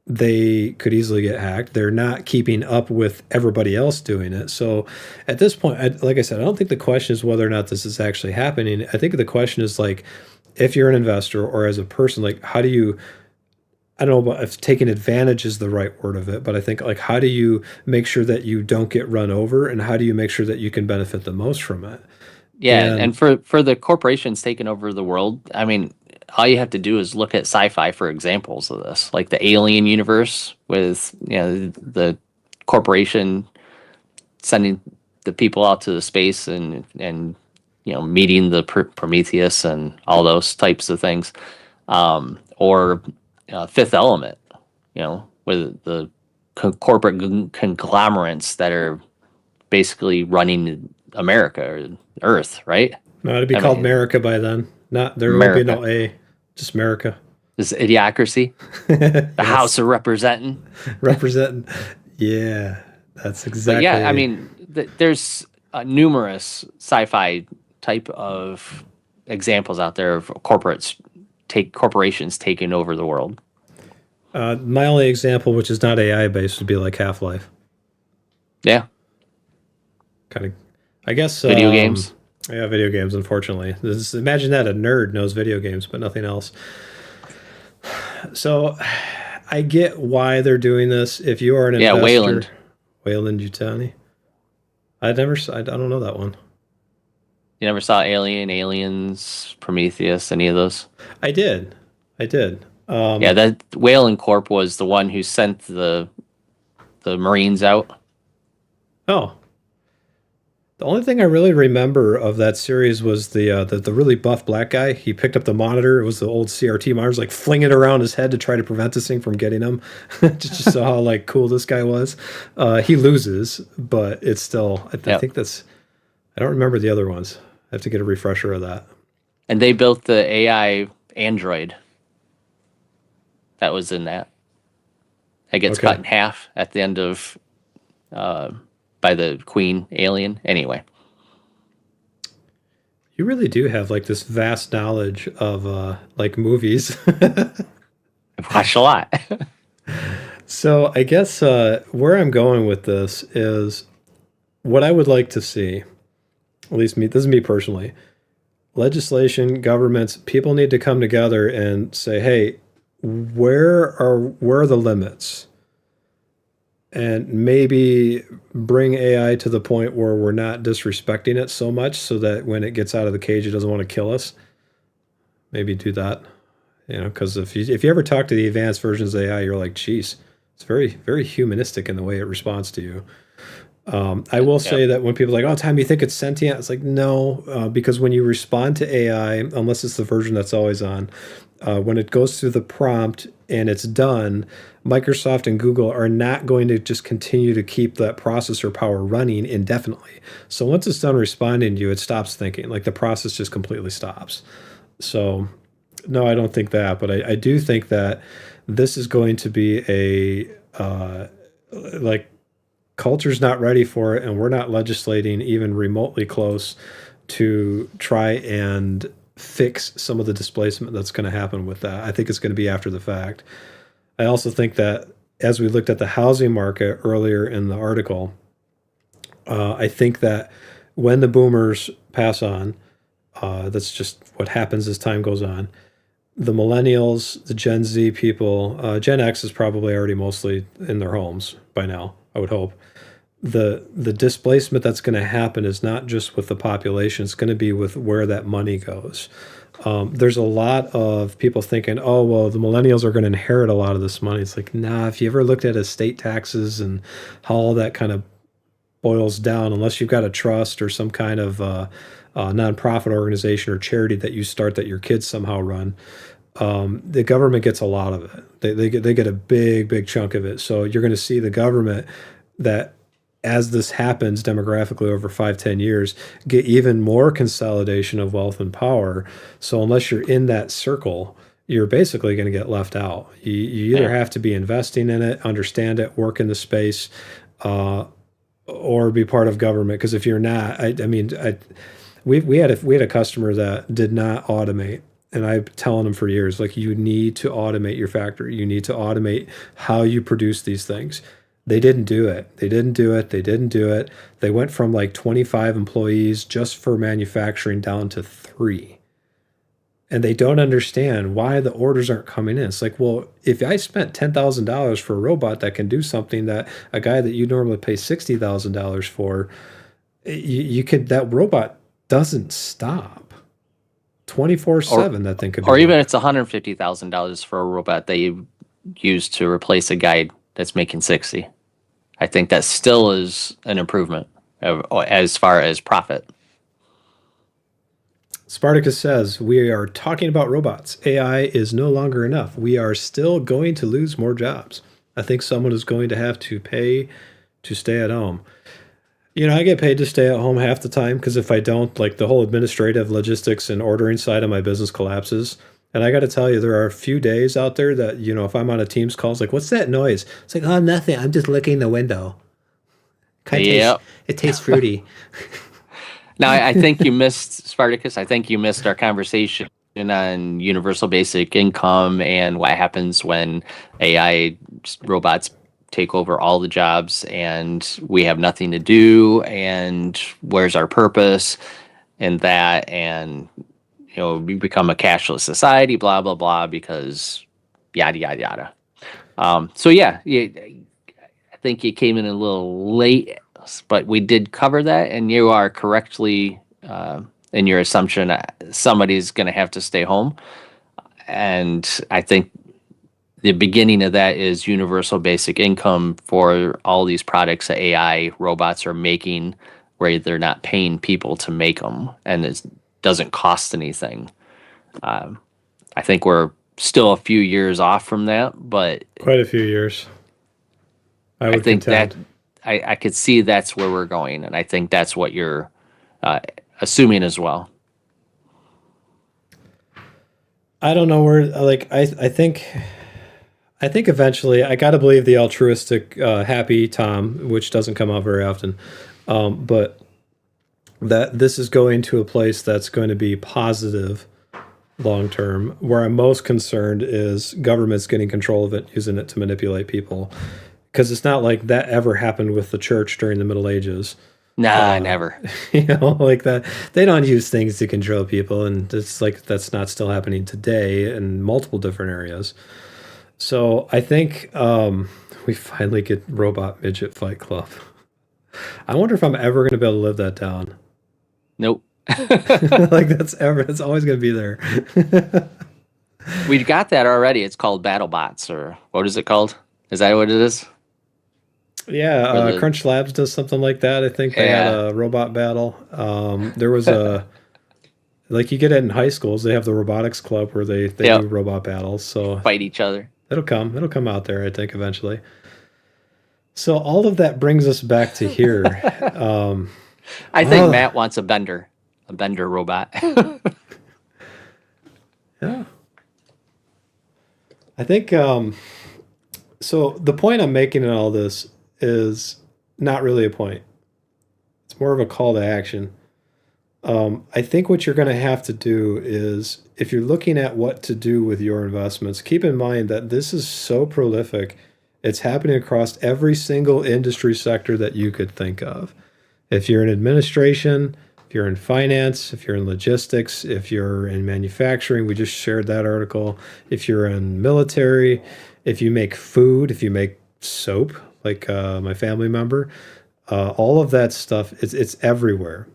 They could easily get hacked. They're not keeping up with everybody else doing it. So at this point, like I said, I don't think the question is whether or not this is actually happening. I think the question is like, if you're an investor or as a person, like how do you, I don't know about if taking advantage is the right word of it, but I think like how do you make sure that you don't get run over, and how do you make sure that you can benefit the most from it? Yeah, And and for the corporations taking over the world, I mean, all you have to do is look at sci-fi for examples of this, like the Alien universe with the corporation sending the people out to the space and meeting the Prometheus and all those types of things, or Fifth Element, with the corporate conglomerates that are basically running America or Earth, right? no, it'd be I called mean, America by then. Not there won't be no A, just America. This idiocracy, the Yes, House of Representing. representing. Yeah, that's But exactly. yeah, I mean, there's numerous sci-fi type of examples out there of corporations taking over the world. My only example, which is not AI based, would be like Half-Life. Yeah, Kind of, I guess. video games. Yeah, video games. Unfortunately, imagine that a nerd knows video games but nothing else. So, I get why they're doing this. If you are an Yeah, investor, Wayland. Wayland Yutani. I don't know that one. You never saw Alien, Aliens, Prometheus, any of those? I did. Yeah, that Wayland Corp was the one who sent the Marines out. Oh, the only thing I really remember of that series was the really buff black guy. He picked up the monitor. It was the old CRT monitors, like fling it around his head to try to prevent this thing from getting him. Just saw how like cool this guy was. He loses, but it's still. I Yep. think that's. I don't remember the other ones. I have to get a refresher of that. And they built the AI android that was in that. It gets Okay. cut in half at the end of by the Queen alien. Anyway, You really do have like this vast knowledge of like movies. I've watched a lot. So I guess where I'm going with this is what I would like to see, at least me, this is me personally, legislation, governments, people need to come together and say, hey, where are the limits? And maybe bring AI to the point where we're not disrespecting it so much so that when it gets out of the cage, it doesn't want to kill us. Maybe do that. Because if you ever talk to the advanced versions of AI, you're like, geez, it's very, very humanistic in the way it responds to you. I will say that when people are like, oh, Tom, you think it's sentient? It's like, no, because when you respond to AI, unless it's the version that's always on, when it goes through the prompt and it's done, Microsoft and Google are not going to just continue to keep that processor power running indefinitely. So once it's done responding to you, it stops thinking. Like the process just completely stops. So no, I don't think that, but I do think that this is going to be like culture's not ready for it, and we're not legislating even remotely close to try and fix some of the displacement that's going to happen with that. I think it's going to be after the fact. I also think that as we looked at the housing market earlier in the article, I think that when the boomers pass on, that's just what happens as time goes on. The millennials, the Gen Z people, Gen X is probably already mostly in their homes by now, I would hope. The displacement that's going to happen is not just with the population, it's going to be with where that money goes. There's a lot of people thinking, oh, well, the millennials are going to inherit a lot of this money. It's like, nah, if you ever looked at estate taxes and how all that kind of boils down, unless you've got a trust or some kind of nonprofit organization or charity that you start that your kids somehow run, the government gets a lot of it. They get a big chunk of it. So you're going to see the government that, as this happens demographically over 5-10 years, get even more consolidation of wealth and power. So unless you're in that circle, you're basically going to get left out. You either have to be investing in it, understand it, work in the space, or be part of government. Because if you're not, we had a customer that did not automate, and I've been telling them for years, like, you need to automate your factory. You need to automate how you produce these things. They didn't do it. They didn't do it. They didn't do it. They went from like 25 employees just for manufacturing down to 3. And they don't understand why the orders aren't coming in. It's like, well, if I spent $10,000 for a robot that can do something that a guy that you normally pay $60,000 for, you could, that robot doesn't stop 24/7. That thing could be, or even it's $150,000 for a robot that you use to replace a guy that's making 60. I think that still is an improvement as far as profit. Spartacus says, we are talking about robots. AI is no longer enough. We are still going to lose more jobs. I think someone is going to have to pay to stay at home. I get paid to stay at home half the time, because if I don't, like, the whole administrative logistics and ordering side of my business collapses. And I got to tell you, there are a few days out there that, if I'm on a Teams call, it's like, what's that noise? It's like, oh, nothing. I'm just licking the window. It tastes fruity. Now, I think you missed, Spartacus, I think you missed our conversation on universal basic income and what happens when AI robots take over all the jobs and we have nothing to do, and where's our purpose in that, and we become a cashless society, blah blah blah, because yada yada yada. So yeah, I think you came in a little late, but we did cover that, and you are correctly in your assumption. Somebody's going to have to stay home, and I think the beginning of that is universal basic income for all these products that AI robots are making, where they're not paying people to make them, and it doesn't cost anything. I think we're still a few years off from that, but quite a few years. I think that I could see that's where we're going, and I think that's what you're assuming as well. I don't know where. Like, I think eventually, I got to believe the altruistic, happy Tom, which doesn't come out very often, but that this is going to a place that's going to be positive long term. Where I'm most concerned is governments getting control of it, using it to manipulate people, because it's not like that ever happened with the church during the Middle Ages. Nah, never. Like that. They don't use things to control people, and it's like that's not still happening today in multiple different areas. So I think we finally get Robot Midget Fight Club. I wonder if I'm ever going to be able to live that down. Nope. Like it's always going to be there. We've got that already. It's called BattleBots, or what is it called? Is that what it is? Yeah, Crunch Labs does something like that. I think they had a robot battle. There was like you get it in high schools. They have the robotics club where they do robot battles. So fight each other. It'll come out there, I think, eventually. So all of that brings us back to here. I think Matt wants a bender robot. Yeah. I think, so the point I'm making in all this is not really a point. It's more of a call to action. I think what you're going to have to do is, if you're looking at what to do with your investments, keep in mind that this is so prolific. It's happening across every single industry sector that you could think of. If you're in administration, if you're in finance, if you're in logistics, if you're in manufacturing, we just shared that article. If you're in military, if you make food, if you make soap, like my family member, all of that stuff, it's everywhere.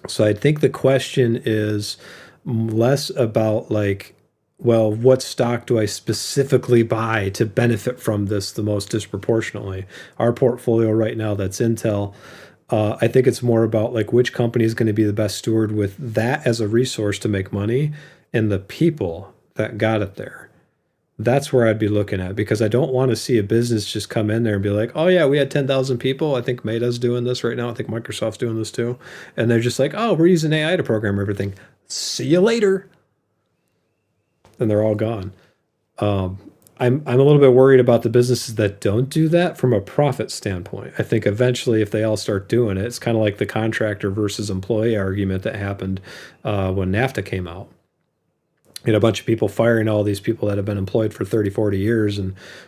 So I think the question is less about like, well, what stock do I specifically buy to benefit from this the most disproportionately? Our portfolio right now, that's Intel. I think it's more about like which company is going to be the best steward with that as a resource to make money, and the people that got it there. That's where I'd be looking at, because I don't want to see a business just come in there and be like, oh yeah, we had 10,000 people. I think Meta's doing this right now. I think Microsoft's doing this too. And they're just like, oh, we're using AI to program everything. See you later. and they're all gone. I'm a little bit worried about the businesses that don't do that from a profit standpoint. I think eventually, if they all start doing it, it's kind of like the contractor versus employee argument that happened when NAFTA came out. You know, a bunch of people firing all these people that have been employed for 30, 40 years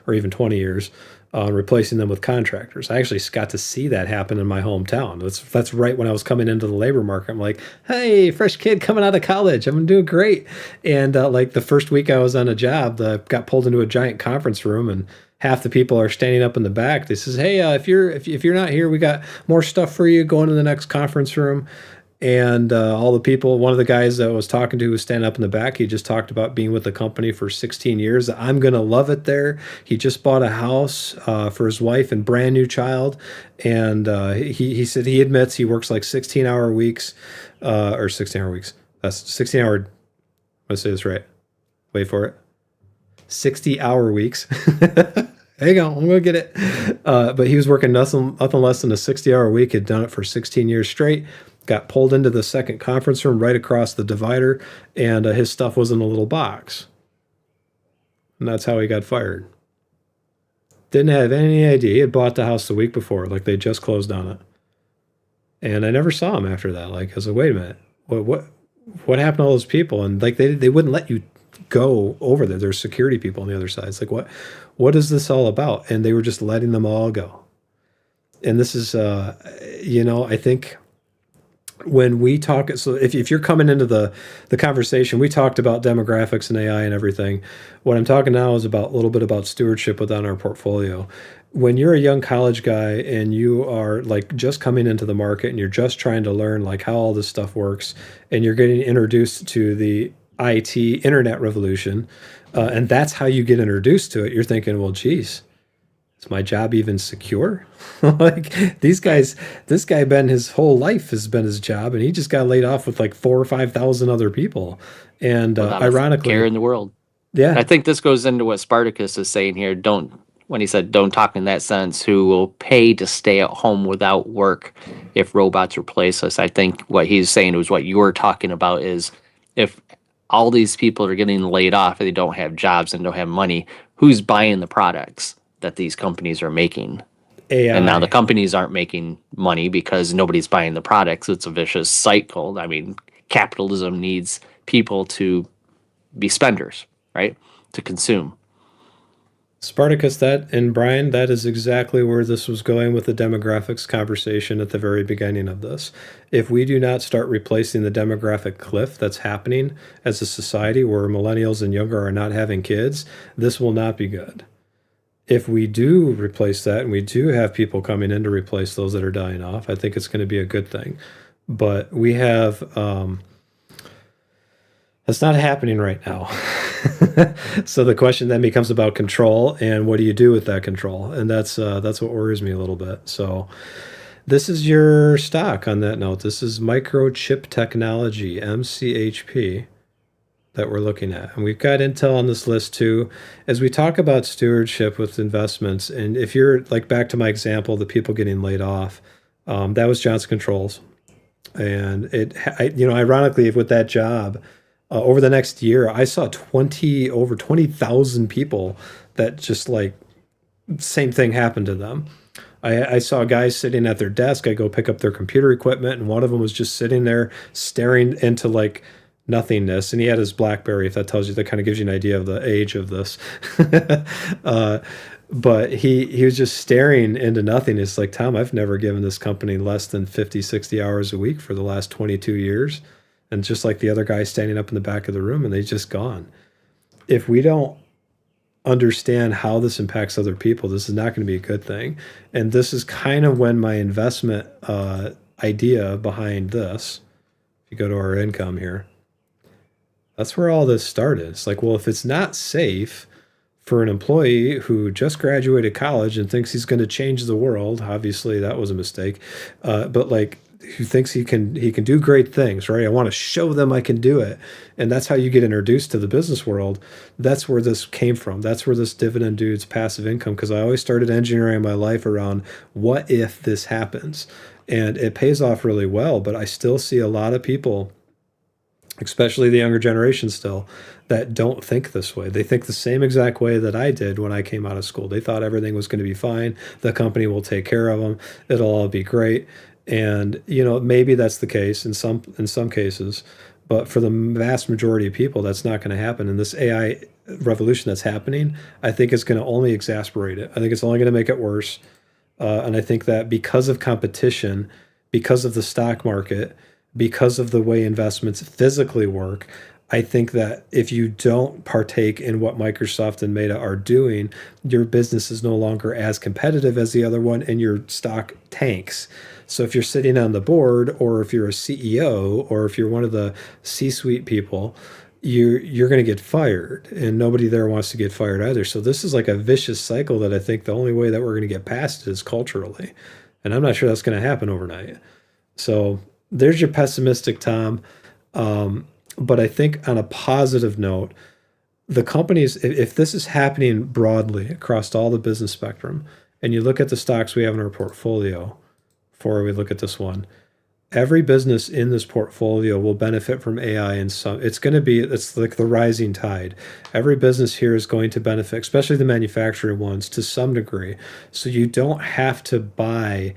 or even 20 years, replacing them with contractors. I actually got to see that happen in my hometown. That's right when I was coming into the labor market. I'm like, hey, fresh kid coming out of college. I'm doing great. And like the first week I was on a job, got pulled into a giant conference room, and half the people are standing up in the back. They says, hey, if you're not here, we got more stuff for you. Go into the next conference room. And all the people, one of the guys that I was talking to was standing up in the back. He just talked about being with the company for 16 years. I'm going to love it there. He just bought a house for his wife and brand new child. And he said he admits he works like 16-hour weeks or 16-hour weeks. That's 16-hour. I'm going to say this right. Wait for it. 60-hour weeks. There you go. I'm going to get it. But he was working nothing less than a 60-hour week. Had done it for 16 years straight. Got pulled into the second conference room right across the divider, and his stuff was in a little box. And that's how he got fired. Didn't have any idea. He had bought the house the week before, like they just closed on it. And I never saw him after that. Like, I was like, wait a minute, what happened to all those people? And like they wouldn't let you go over there. There's security people on the other side. It's like, what is this all about? And they were just letting them all go. And this is, I think when we talk, so if you're coming into the conversation, we talked about demographics and AI and everything. What I'm talking now is about a little bit about stewardship within our portfolio. When you're a young college guy and you are like just coming into the market and you're just trying to learn like how all this stuff works, and you're getting introduced to the IT internet revolution, and that's how you get introduced to it, you're thinking, well, geez, is my job even secure? Like these guys, this guy Ben, his whole life has been his job, and he just got laid off with like 4,000 or 5,000 other people. And ironically, care in the world. Yeah, I think this goes into what Spartacus is saying here. When he said, don't talk in that sense, who will pay to stay at home without work if robots replace us. I think what he's saying was what you were talking about is if all these people are getting laid off and they don't have jobs and don't have money, who's buying the products that these companies are making? AI. And now the companies aren't making money because nobody's buying the products. It's a vicious cycle. I mean, capitalism needs people to be spenders, right? To consume. Spartacus, and Brian, that is exactly where this was going with the demographics conversation at the very beginning of this. If we do not start replacing the demographic cliff that's happening as a society where millennials and younger are not having kids, this will not be good. If we do replace that and we do have people coming in to replace those that are dying off, I think it's going to be a good thing. But we have, that's not happening right now. So the question then becomes about control and what do you do with that control? And that's what worries me a little bit. So this is your stock on that note. This is Microchip Technology, MCHP. That we're looking at. And we've got Intel on this list too. As we talk about stewardship with investments, and if you're like back to my example, the people getting laid off, that was Johnson Controls. And ironically, with that job, over the next year, I saw over 20,000 people that just like same thing happened to them. I saw guys sitting at their desk. I go pick up their computer equipment, and one of them was just sitting there staring into like nothingness, and he had his BlackBerry, if that tells you, that kind of gives you an idea of the age of this. But he was just staring into nothing. It's like, Tom, I've never given this company less than 50, 60 hours a week for the last 22 years. And just like the other guy standing up in the back of the room, and they just gone. If we don't understand how this impacts other people, this is not going to be a good thing. And this is kind of when my investment idea behind this, if you go to our income here, that's where all this started. It's like, well, if it's not safe for an employee who just graduated college and thinks he's going to change the world, obviously that was a mistake, but like who thinks he can do great things, right? I want to show them I can do it. And that's how you get introduced to the business world. That's where this came from. That's where this Dividend Dudes passive income, because I always started engineering my life around what if this happens? And it pays off really well, but I still see a lot of people especially the younger generation still, that don't think this way. They think the same exact way that I did when I came out of school. They thought everything was going to be fine. The company will take care of them. It'll all be great. And maybe that's the case in some cases, but for the vast majority of people, that's not going to happen. And this AI revolution that's happening, I think is going to only exasperate it. I think it's only going to make it worse. And I think that because of competition, because of the stock market, because of the way investments physically work, I think that if you don't partake in what Microsoft and Meta are doing, your business is no longer as competitive as the other one and your stock tanks. So if you're sitting on the board, or if you're a CEO, or if you're one of the C-suite people, you're going to get fired, and nobody there wants to get fired either. So this is like a vicious cycle that I think the only way that we're going to get past it is culturally. And I'm not sure that's going to happen overnight. So there's your pessimistic Tom. But I think on a positive note, the companies, if this is happening broadly across all the business spectrum, and you look at the stocks we have in our portfolio, before we look at this one, every business in this portfolio will benefit from AI in some. It's like the rising tide. Every business here is going to benefit, especially the manufacturing ones, to some degree. So you don't have to buy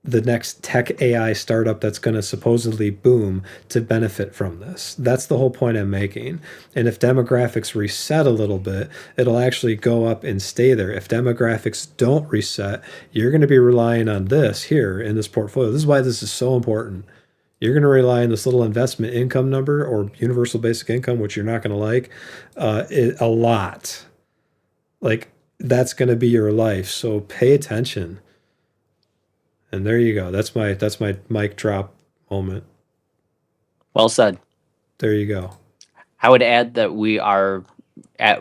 the next tech AI startup that's going to supposedly boom to benefit from this. That's the whole point I'm making. And if demographics reset a little bit, it'll actually go up and stay there. If demographics don't reset, you're going to be relying on this here in this portfolio. This is why this is so important. You're going to rely on this little investment income number, or universal basic income, which you're not going to like, a lot. Like, that's going to be your life. So pay attention. And there you go. That's my mic drop moment. Well said. There you go. I would add that we are at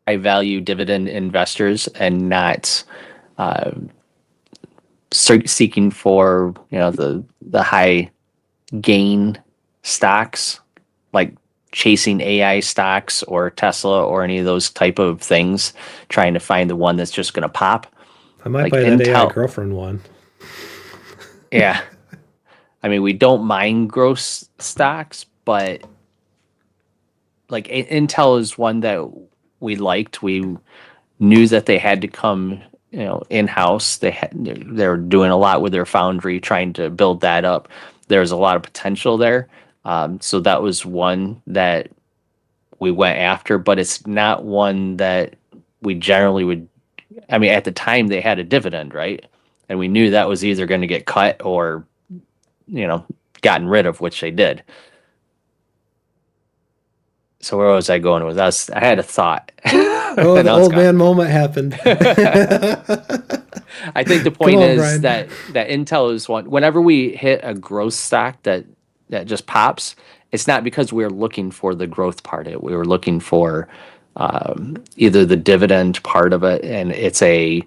high value dividend investors, and not seeking for the high gain stocks, like chasing AI stocks or Tesla or any of those type of things, trying to find the one that's just going to pop. I might buy that AI girlfriend one. Yeah. I mean, we don't mind growth stocks, but like Intel is one that we liked. We knew that they had to come, in-house. They're doing a lot with their foundry, trying to build that up. There's a lot of potential there. So that was one that we went after, but it's not one that we generally would. I mean, at the time they had a dividend, right? And we knew that was either going to get cut or, gotten rid of, which they did. So where was I going with us? I had a thought. Oh, the old man moment happened. I think the point is that Intel is one. Whenever we hit a growth stock that just pops, it's not because we're looking for the growth part of it. We were looking for either the dividend part of it, and it's a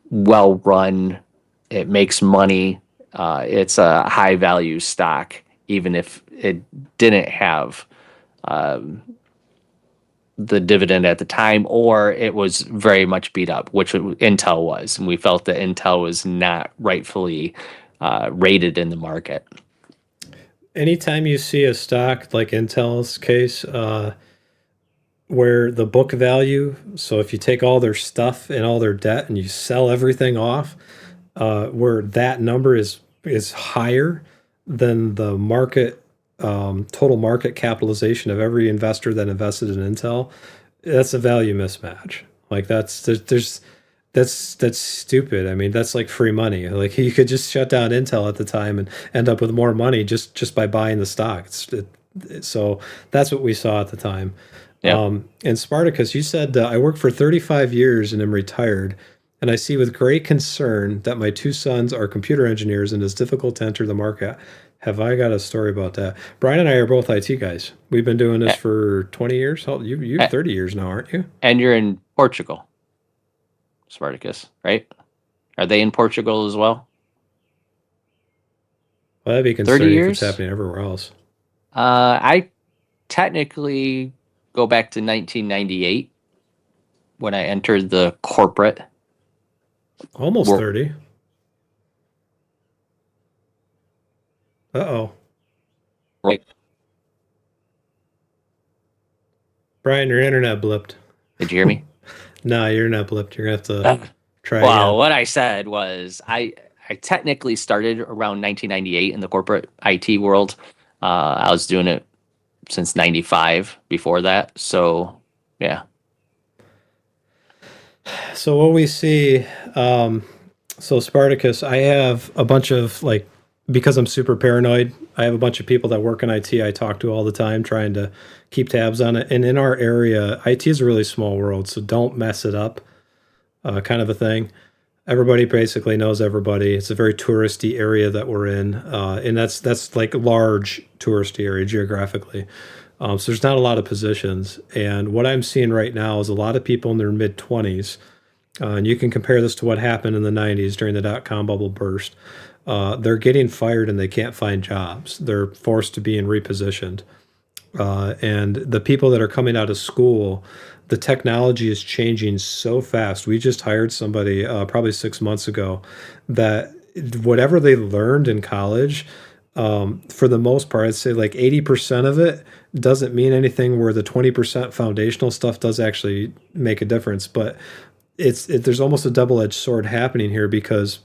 well-run, it makes money, it's a high-value stock, even if it didn't have the dividend at the time, or it was very much beat up, which Intel was, and we felt that Intel was not rightfully rated in the market. Anytime you see a stock like Intel's case, where the book value, so if you take all their stuff and all their debt and you sell everything off, where that number is higher than the market total market capitalization of every investor that invested in Intel, that's a value mismatch. Like that's stupid. I mean, that's like free money. Like you could just shut down Intel at the time and end up with more money just by buying the stock. So that's what we saw at the time. Yeah. And Spartacus, you said, I worked for 35 years and am retired, and I see with great concern that my two sons are computer engineers and it's difficult to enter the market. Have I got a story about that? Brian and I are both IT guys. We've been doing this for 20 years. You're 30 years now, aren't you? And you're in Portugal, Spartacus, right? Are they in Portugal as well? Well, that'd be concerning if it's happening everywhere else. I technically go back to 1998 when I entered the corporate. Almost 30. Uh-oh. Right. Brian, your internet blipped. Did you hear me? No, your internet blipped. You're going to have to try Well, again. what I said was I technically started around 1998 in the corporate IT world. I was doing it since 95 before that. So, yeah. So what we see, so Spartacus, I have a bunch of like, because I'm super paranoid, I have a bunch of people that work in IT I talk to all the time trying to keep tabs on it. And in our area, IT is a really small world, so don't mess it up, kind of a thing. Everybody basically knows everybody. It's a very touristy area that we're in, and that's like large touristy area geographically. So there's not a lot of positions. And what I'm seeing right now is a lot of people in their mid 20s. And you can compare this to what happened in the 90s during the dot-com bubble burst. They're getting fired and they can't find jobs. They're forced to be in repositioned. And the people that are coming out of school, the technology is changing so fast. We just hired somebody probably 6 months ago that whatever they learned in college, for the most part, I'd say like 80% of it doesn't mean anything, where the 20% foundational stuff does actually make a difference. But there's almost a double-edged sword happening here, because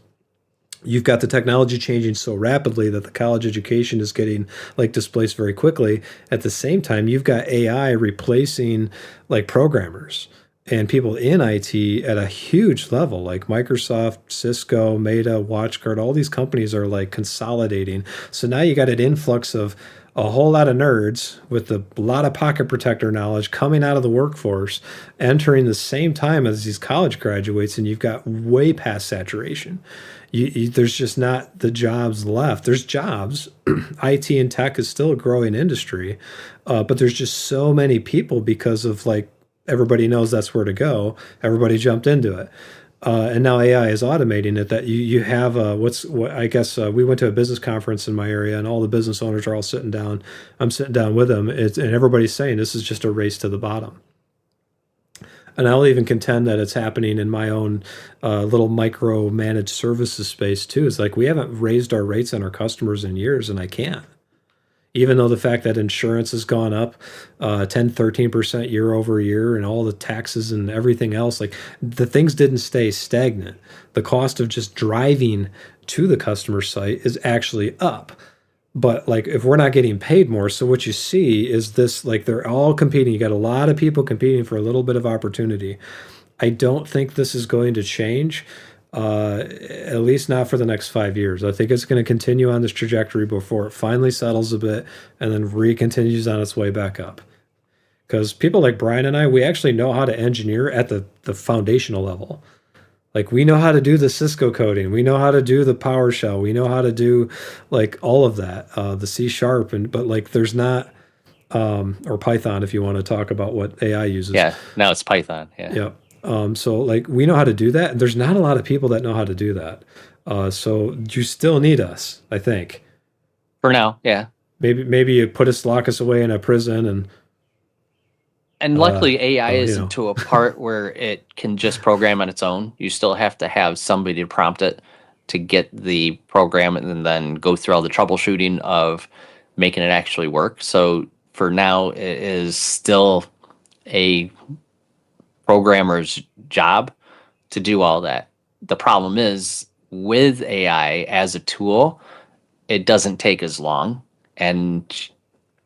you've got the technology changing so rapidly that the college education is getting like displaced very quickly. At the same time, you've got AI replacing like programmers and people in IT at a huge level, like Microsoft, Cisco, Meta, WatchGuard. All these companies are like consolidating. So now you got an influx of a whole lot of nerds with a lot of pocket protector knowledge coming out of the workforce, entering the same time as these college graduates, and you've got way past saturation. There's just not the jobs left. There's jobs. IT and tech is still a growing industry, but there's just so many people because of like everybody knows that's where to go. Everybody jumped into it. And now AI is automating it, that you have I guess we went to a business conference in my area, and all the business owners are all sitting down. I'm sitting down with them, and everybody's saying this is just a race to the bottom. And I'll even contend that it's happening in my own little micro managed services space too. It's like we haven't raised our rates on our customers in years, and I can't. Even though the fact that insurance has gone up 10, 13% year over year, and all the taxes and everything else, like the things didn't stay stagnant. The cost of just driving to the customer site is actually up. But like if we're not getting paid more, so what you see is this, like they're all competing. You got a lot of people competing for a little bit of opportunity. I don't think this is going to change. At least not for the next 5 years. I think it's going to continue on this trajectory before it finally settles a bit and then continues on its way back up. Because people like Brian and I, we actually know how to engineer at the foundational level. Like we know how to do the Cisco coding. We know how to do the PowerShell. We know how to do like all of that, the C#, but like there's not, or Python if you want to talk about what AI uses. Yeah, now it's Python. Yeah. Yep. So like we know how to do that. There's not a lot of people that know how to do that. So you still need us, I think. For now, yeah. Maybe you lock us away in a prison and luckily AI you isn't know. to a part where it can just program on its own. You still have to have somebody to prompt it to get the program and then go through all the troubleshooting of making it actually work. So for now, it is still a programmer's job to do all that. The problem is with AI as a tool, it doesn't take as long, and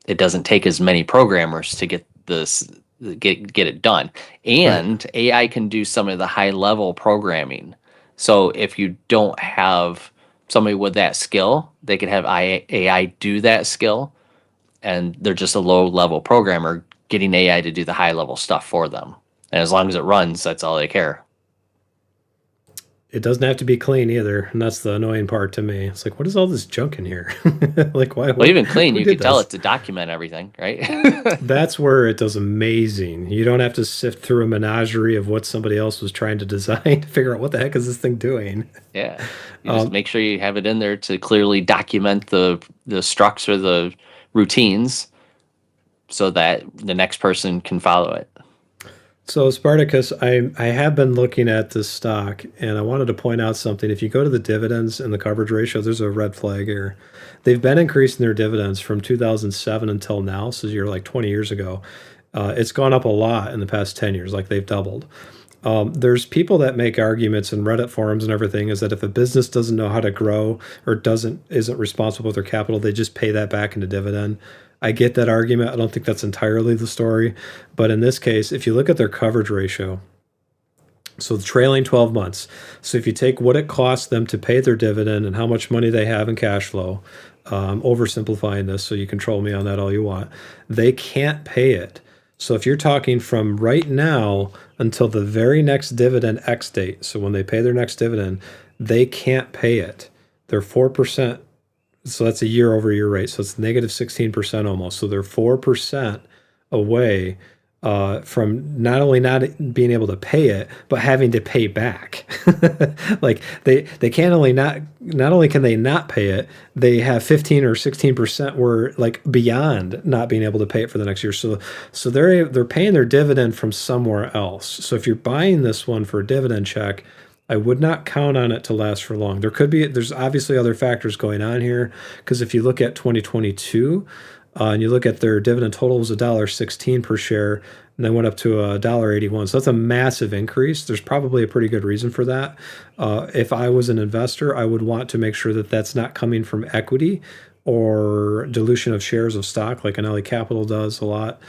it doesn't take as many programmers to get it done. And right. AI can do some of the high level programming. So if you don't have somebody with that skill, they could have AI do that skill, and they're just a low level programmer getting AI to do the high level stuff for them. And as long as it runs, that's all they care. It doesn't have to be clean either, and that's the annoying part to me. It's like, what is all this junk in here? Like, why? Well, even clean, you could tell it to document everything, right? That's where it does amazing. You don't have to sift through a menagerie of what somebody else was trying to design to figure out what the heck is this thing doing. Yeah, you just make sure you have it in there to clearly document the structs or the routines, so that the next person can follow it. So Spartacus, I have been looking at this stock, and I wanted to point out something. If you go to the dividends and the coverage ratio, there's a red flag here. They've been increasing their dividends from 2007 until now, so you're like 20 years ago. It's gone up a lot in the past 10 years, like they've doubled. There's people that make arguments in Reddit forums and everything is that if a business doesn't know how to grow or isn't responsible with their capital, they just pay that back into dividend. I get that argument. I don't think that's entirely the story. But in this case, if you look at their coverage ratio, so the trailing 12 months, so if you take what it costs them to pay their dividend and how much money they have in cash flow, oversimplifying this, so you control me on that all you want, they can't pay it. So if you're talking from right now until the very next dividend X date, so when they pay their next dividend, they can't pay it. They're 4%. So that's a year over year rate. So it's negative 16% almost. So they're 4% away from not only not being able to pay it, but having to pay back. Like they can't only not only can they not pay it, they have 15 or 16% were like beyond not being able to pay it for the next year. So they're paying their dividend from somewhere else. So if you're buying this one for a dividend check, I would not count on it to last for long. There's obviously other factors going on here, because if you look at 2022 and you look at their dividend total was $1.16 per share, and they went up to $1.81. So that's a massive increase. There's probably a pretty good reason for that. If I was an investor, I would want to make sure that that's not coming from equity or dilution of shares of stock like an LA Capital does a lot.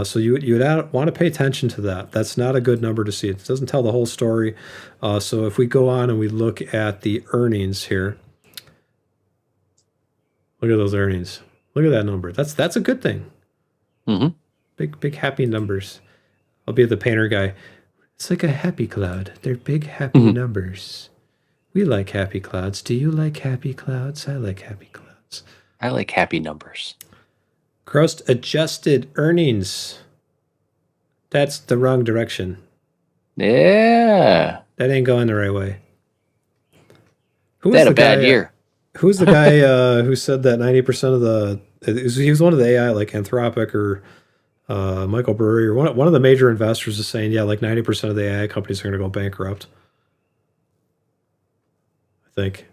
So you would want to pay attention to that. That's not a good number to see. It doesn't tell the whole story. So if we go on and we look at the earnings here, look at those earnings. Look at that number. That's a good thing. Mm-hmm. Big happy numbers. I'll be the painter guy. It's like a happy cloud. They're big happy numbers. We like happy clouds. Do you like happy clouds? I like happy clouds. I like happy numbers. Gross adjusted earnings. That's the wrong direction. Yeah. That ain't going the right way. Who They had a bad year. Who's the guy who said that 90% of he was one of the AI like Anthropic or Michael Burry or one of the major investors is saying, yeah, like 90% of the AI companies are going to go bankrupt. I think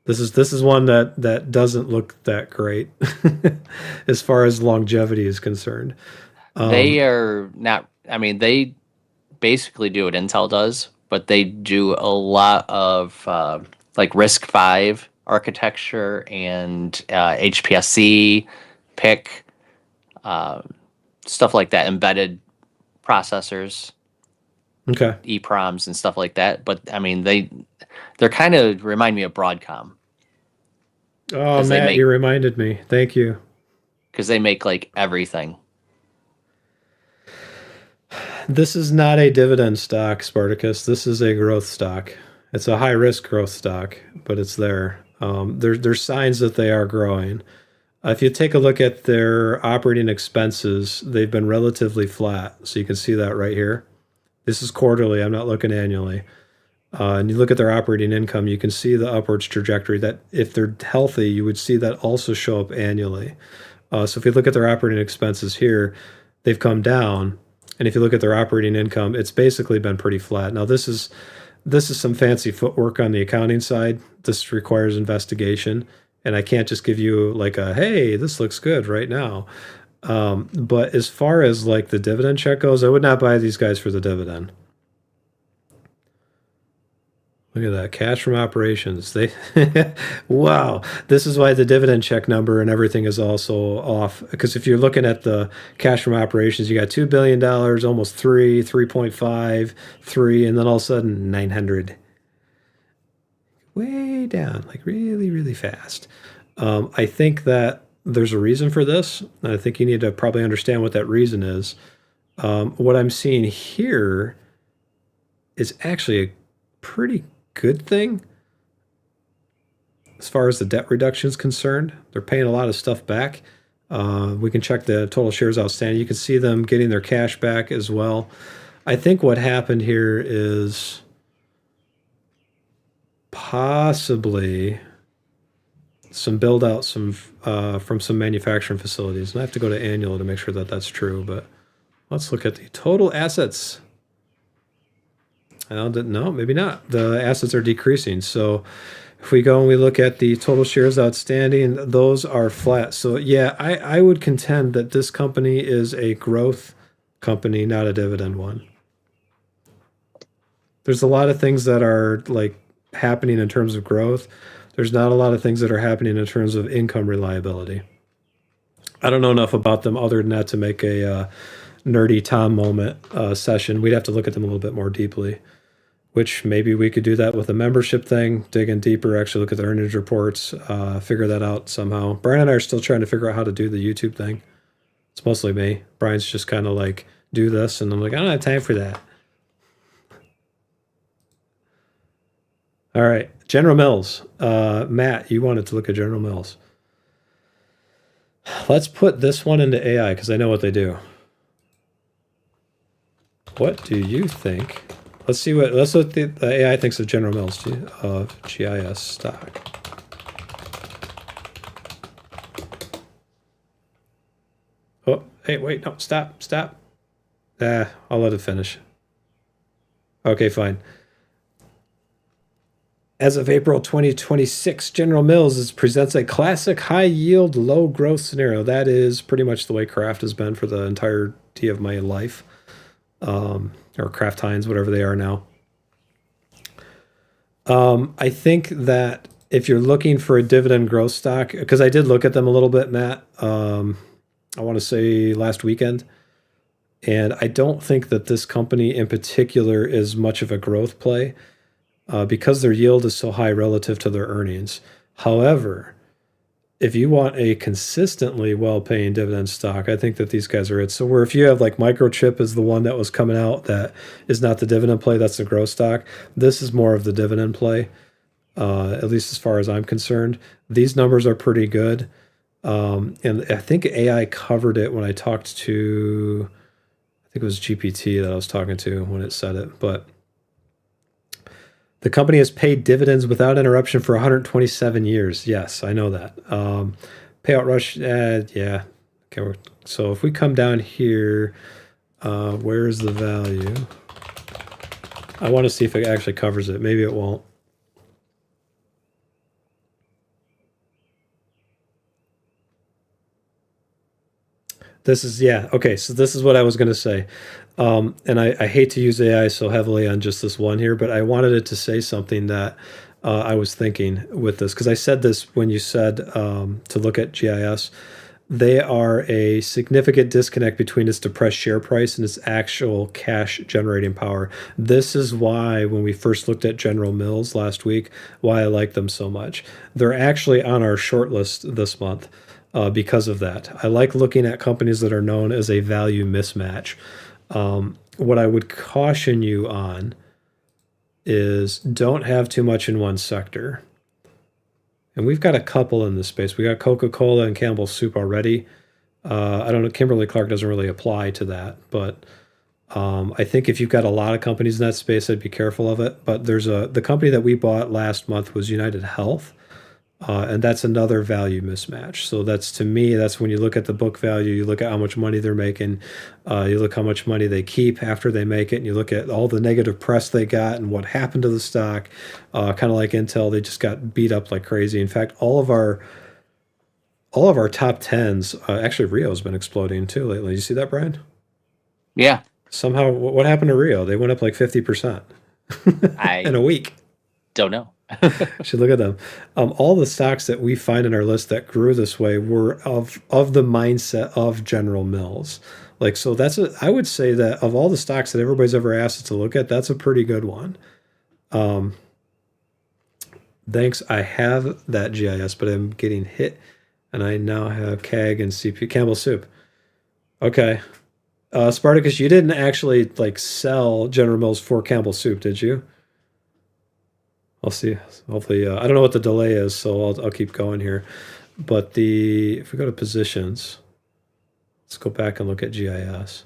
this is one that doesn't look that great as far as longevity is concerned. They are not. I mean, they basically do what Intel does, but they do a lot of like RISC-V architecture and HPSC, PIC, stuff like that, embedded processors, Okay. EPROMs and stuff like that. But I mean, they're kind of remind me of Broadcom. Oh, Matt, you reminded me. Thank you. Because they make like everything. This is not a dividend stock, Spartacus. This is a growth stock. It's a high-risk growth stock, but it's there. There's signs that they are growing. If you take a look at their operating expenses, they've been relatively flat. So you can see that right here. This is quarterly. I'm not looking annually. And you look at their operating income, you can see the upwards trajectory that if they're healthy, you would see that also show up annually. So if you look at their operating expenses here, they've come down. And if you look at their operating income, it's basically been pretty flat. Now, this is some fancy footwork on the accounting side. This requires investigation. And I can't just give you like a, hey, this looks good right now. But as far as like the dividend check goes, I would not buy these guys for the dividend. Look at that, cash from operations. Wow. This is why the dividend check number and everything is also off. Because if you're looking at the cash from operations, you got $2 billion, almost 3.5, 3, and then all of a sudden 900. Way down, like really, really fast. I think that there's a reason for this. And I think you need to probably understand what that reason is. What I'm seeing here is actually a pretty good thing as far as the debt reduction is concerned. They're paying a lot of stuff back. We can check the total shares outstanding. You can see them getting their cash back as well. I think what happened here is possibly some build out from some manufacturing facilities. And I have to go to annual to make sure that that's true, but Let's look at the total assets. No, maybe not. The assets are decreasing. So if we go and we look at the total shares outstanding, those are flat. So yeah, I would contend that this company is a growth company, not a dividend one. There's a lot of things that are like happening in terms of growth. There's not a lot of things that are happening in terms of income reliability. I don't know enough about them other than that to make a nerdy Tom moment session. We'd have to look at them a little bit more deeply, which maybe we could do that with a membership thing, dig in deeper, actually look at the earnings reports, figure that out somehow. Brian and I are still trying to figure out how to do the YouTube thing. It's mostly me. Brian's just kind of like, do this, and I'm like, I don't have time for that. All right, General Mills. Matt, you wanted to look at General Mills. Let's put this one into AI because I know what they do. What do you think? Let's see what the AI thinks of General Mills of GIS stock. Oh, hey, wait, no, stop. I'll let it finish. Okay, fine. As of April 2026, General Mills presents a classic high-yield, low-growth scenario. That is pretty much the way Kraft has been for the entirety of my life. Or Kraft Heinz, whatever they are now. I think that if you're looking for a dividend growth stock, because I did look at them a little bit, Matt, I want to say last weekend, and I don't think that this company in particular is much of a growth play because their yield is so high relative to their earnings. However, if you want a consistently well-paying dividend stock, I think that these guys are it. So where if you have like Microchip is the one that was coming out that is not the dividend play, that's the growth stock. This is more of the dividend play, at least as far as I'm concerned. These numbers are pretty good. And I think AI covered it when I talked to, I think it was GPT that I was talking to when it said it, but the company has paid dividends without interruption for 127 years. Yes, I know that. Payout rush, yeah. Okay, so if we come down here, where's the value? I want to see if it actually covers it. Maybe it won't. This is, yeah, okay, so this is what I was going to say. And I hate to use AI so heavily on just this one here, but I wanted it to say something that I was thinking with this, because I said this when you said to look at GIS. They are a significant disconnect between its depressed share price and its actual cash generating power. This is why when we first looked at General Mills last week, why I like them so much. They're actually on our short list this month. Because of that. I like looking at companies that are known as a value mismatch. What I would caution you on is don't have too much in one sector. And we've got a couple in this space. We got Coca-Cola and Campbell's Soup already. I don't know, Kimberly-Clark doesn't really apply to that, but I think if you've got a lot of companies in that space, I'd be careful of it. But there's the company that we bought last month was United Health. And that's another value mismatch. So that's, to me, that's when you look at the book value, you look at how much money they're making, you look how much money they keep after they make it, and you look at all the negative press they got and what happened to the stock. Kind of like Intel, they just got beat up like crazy. In fact, all of our top tens, actually Rio's been exploding too lately. You see that, Brian? Yeah. Somehow, what happened to Rio? They went up like 50% in a week. Don't know. Should look at them. All the stocks that we find in our list that grew this way were of the mindset of General Mills. Like, so I would say that of all the stocks that everybody's ever asked us to look at, that's a pretty good one. Thanks. I have that GIS, but I'm getting hit, and I now have CAG and CP Campbell Soup. Okay. Spartacus, you didn't actually like sell General Mills for Campbell Soup, did you? I'll see. Hopefully, I don't know what the delay is, so I'll keep going here. But if we go to positions, let's go back and look at GIS.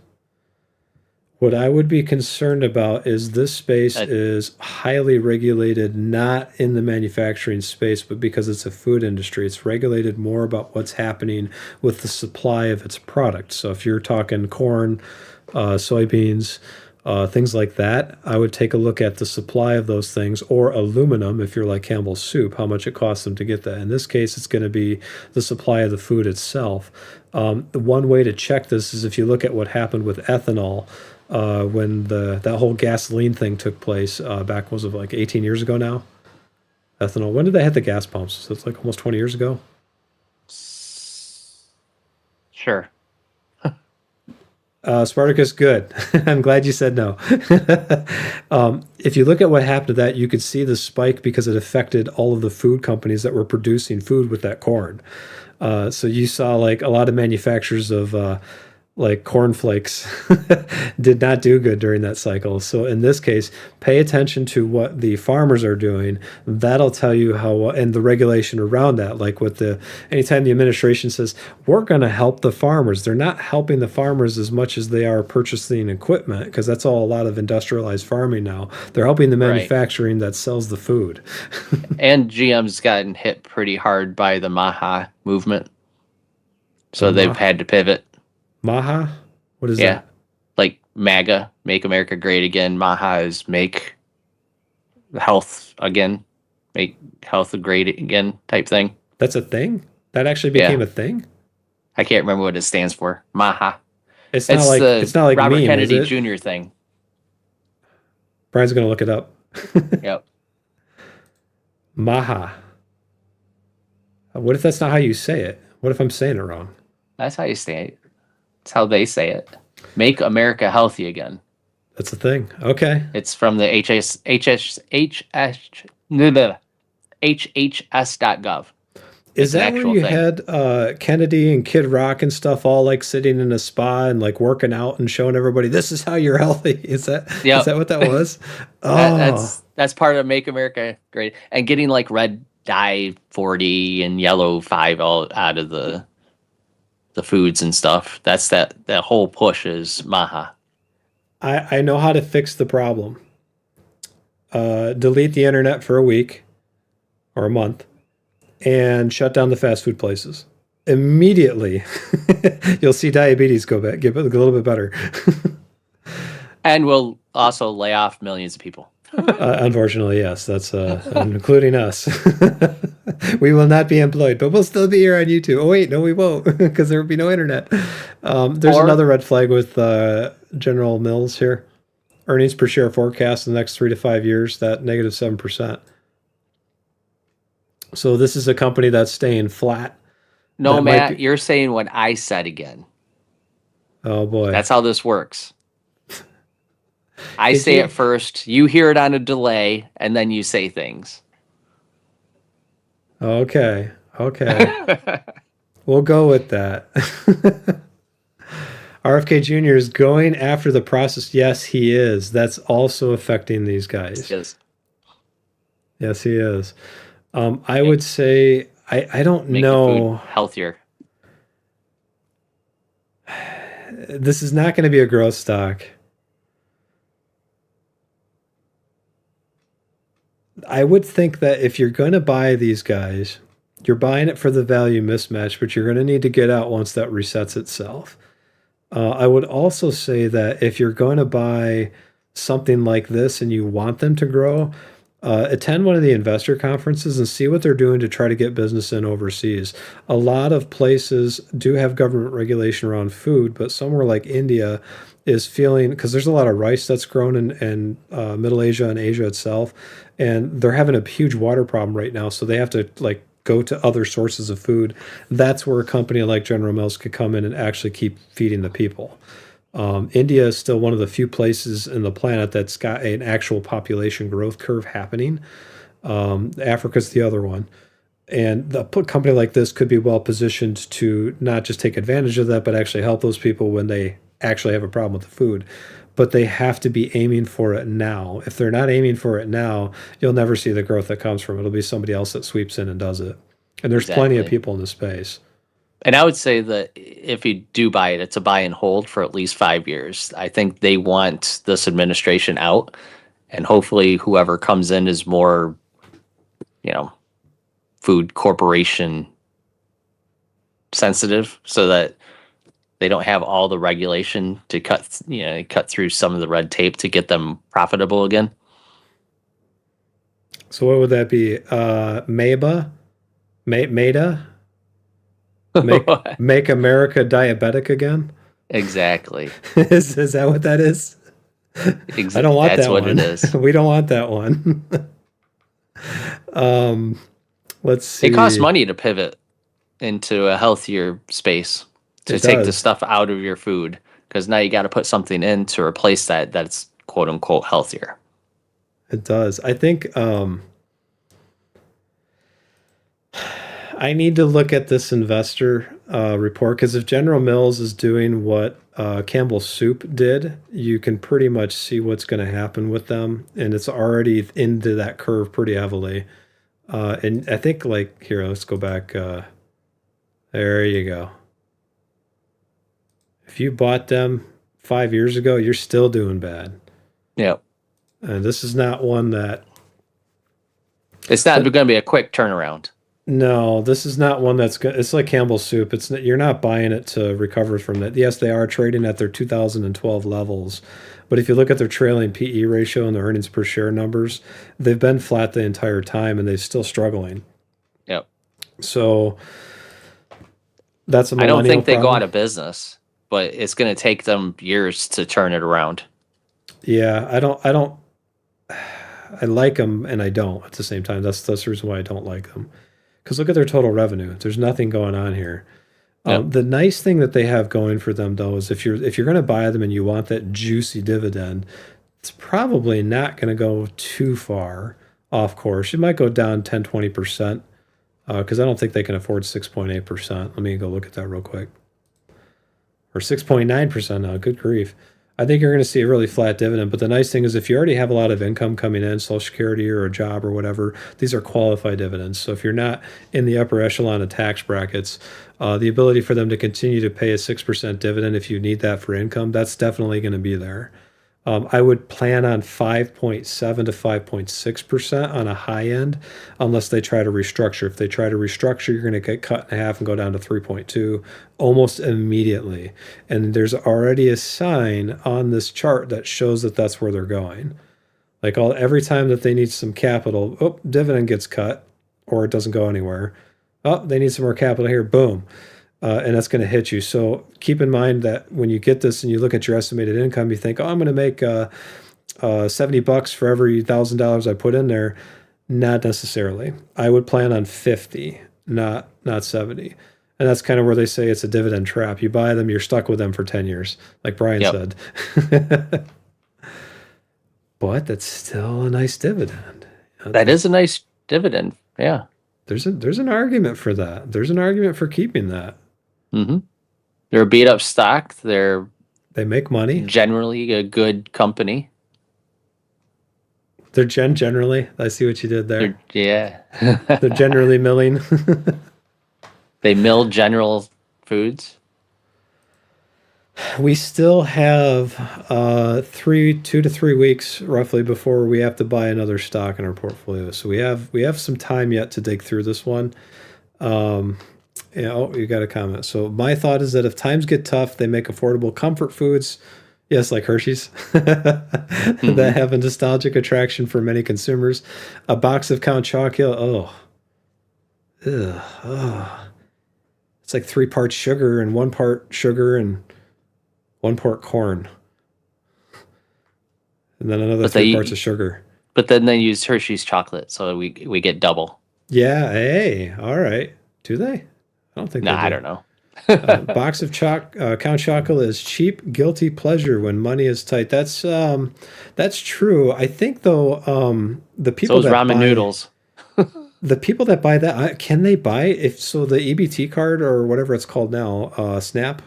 What I would be concerned about is this space is highly regulated, not in the manufacturing space, but because it's a food industry. It's regulated more about what's happening with the supply of its product. So if you're talking corn, soybeans, things like that. I would take a look at the supply of those things, or aluminum if you're like Campbell's Soup, how much it costs them to get that. In this case, it's going to be the supply of the food itself. One way to check this is if you look at what happened with ethanol when that whole gasoline thing took place back, was it like 18 years ago now? Ethanol. When did they hit the gas pumps? So it's like almost 20 years ago. Sure. Spartacus, good. I'm glad you said no. If you look at what happened to that, you could see the spike because it affected all of the food companies that were producing food with that corn. So you saw like a lot of manufacturers of like cornflakes did not do good during that cycle. So in this case, pay attention to what the farmers are doing. That'll tell you how, and the regulation around that, like with anytime the administration says, we're going to help the farmers, they're not helping the farmers as much as they are purchasing equipment, because that's all a lot of industrialized farming now. They're helping the manufacturing that sells the food. And GM's gotten hit pretty hard by the Maha movement. So they've had to pivot. Maha? What is that? Like MAGA, Make America Great Again. Maha is Make Health Again, Make Health Great Again type thing. That's a thing? That actually became a thing? I can't remember what it stands for. Maha. It's not like Robert meme, Kennedy is it? Jr. thing. Brian's going to look it up. Yep. Maha. What if that's not how you say it? What if I'm saying it wrong? That's how you say it. That's how they say it. Make America Healthy Again. That's the thing. Okay. It's from the HHS.gov. Is that where you had Kennedy and Kid Rock and stuff all like sitting in a spa and like working out and showing everybody this is how you're healthy? Is that what that was? That's part of Make America Great, and getting like red dye 40 and yellow 5 all out of the foods and stuff. That's that whole push is Maha. I know how to fix the problem. Delete the internet for a week or a month and shut down the fast food places. Immediately, you'll see diabetes get a little bit better. And we'll also lay off millions of people. Unfortunately, yes. That's including us. We will not be employed, but we'll still be here on YouTube. Oh, wait, no, we won't, because there will be no internet. There's another red flag with General Mills here. Earnings per share forecast in the next 3 to 5 years, that negative 7%. So this is a company that's staying flat. No, Matt, you're saying what I said again. Oh, boy. That's how this works. I say it first, you hear it on a delay, and then you say things. Okay. We'll go with that. RFK Jr. is going after the process. Yes, he is. That's also affecting these guys. Yes, he is. I would say, I don't know. The food healthier. This is not going to be a growth stock. I would think that if you're going to buy these guys, you're buying it for the value mismatch, but you're going to need to get out once that resets itself. I would also say that if you're going to buy something like this and you want them to grow, attend one of the investor conferences and see what they're doing to try to get business in overseas. A lot of places do have government regulation around food, but somewhere like India is feeling, because there's a lot of rice that's grown in Middle Asia and Asia itself, and they're having a huge water problem right now, so they have to like go to other sources of food. That's where a company like General Mills could come in and actually keep feeding the people. India is still one of the few places in the planet that's got an actual population growth curve happening. Africa's the other one. And a company like this could be well positioned to not just take advantage of that, but actually help those people when they actually have a problem with the food. But they have to be aiming for it now. If they're not aiming for it now, you'll never see the growth that comes from it. It'll be somebody else that sweeps in and does it. And there's plenty of people in the space. And I would say that if you do buy it, it's a buy and hold for at least 5 years. I think they want this administration out, and hopefully whoever comes in is more, food corporation sensitive, so that They don't have all the regulation to cut through some of the red tape to get them profitable again. So what would that be? MEBA? MEDA? Make America diabetic again? Exactly. Is that what that is? I don't want That's that what one. it is. We don't want that one. Let's see. It costs money to pivot into a healthier space, to take the stuff out of your food, because now you got to put something in to replace that's quote unquote healthier. It does. I think I need to look at this investor report, because if General Mills is doing what Campbell's Soup did, you can pretty much see what's going to happen with them, and it's already into that curve pretty heavily. And I think, like, here, let's go back. There you go. If you bought them 5 years ago, you're still doing bad. Yep. And this is not one that... It's not going to be a quick turnaround. No, this is not one that's good. It's like Campbell's Soup. You're not buying it to recover from that. Yes, they are trading at their 2012 levels, but if you look at their trailing PE ratio and their earnings per share numbers, they've been flat the entire time, and they're still struggling. Yep. So that's a I don't think they problem. go out of business, but it's going to take them years to turn it around. Yeah, I like them, and I don't at the same time. That's the reason why I don't like them. Because look at their total revenue. There's nothing going on here. Yep. The nice thing that they have going for them, though, is if you're going to buy them and you want that juicy dividend, it's probably not going to go too far off course. It might go down 10, 20%, because I don't think they can afford 6.8%. Let me go look at that real quick. Or 6.9% now. Good grief. I think you're going to see a really flat dividend, but the nice thing is if you already have a lot of income coming in, Social Security or a job or whatever, these are qualified dividends. So if you're not in the upper echelon of tax brackets, the ability for them to continue to pay a 6% dividend if you need that for income, that's definitely going to be there. I would plan on 5.7 to 5.6% on a high end, unless they try to restructure. If they try to restructure, you're going to get cut in half and go down to 3.2 almost immediately. And there's already a sign on this chart that shows that that's where they're going. Like every time that they need some capital, dividend gets cut, or it doesn't go anywhere. Oh, they need some more capital here. Boom. And that's going to hit you. So keep in mind that when you get this and you look at your estimated income, you think, I'm going to make $70 for every $1,000 I put in there. Not necessarily. I would plan on 50, not 70. And that's kind of where they say it's a dividend trap. You buy them, you're stuck with them for 10 years, like Brian said. But that's still a nice dividend. That is a nice dividend. Yeah. There's an argument for that. There's an argument for keeping that. Mm-hmm. They're a beat up stock. They make money. Generally a good company. They're generally. I see what you did there. They're generally milling. They mill General Foods. We still have 2 to 3 weeks roughly before we have to buy another stock in our portfolio. So we have some time yet to dig through this one. You got a comment. So my thought is that if times get tough, they make affordable comfort foods. Yes, like Hershey's, that have a nostalgic attraction for many consumers. A box of Count Chocula. It's like 3 parts sugar and 1 part sugar and 1 part corn. And then another 3 parts of sugar. But then they use Hershey's chocolate, so we get double. Yeah, hey, all right. Do they? I don't think they do. I don't know. Box of Count Chocula is cheap, guilty pleasure when money is tight. That's true. I think though, the people that ramen noodles. The people that buy that, can they buy the EBT card or whatever it's called now? Snap.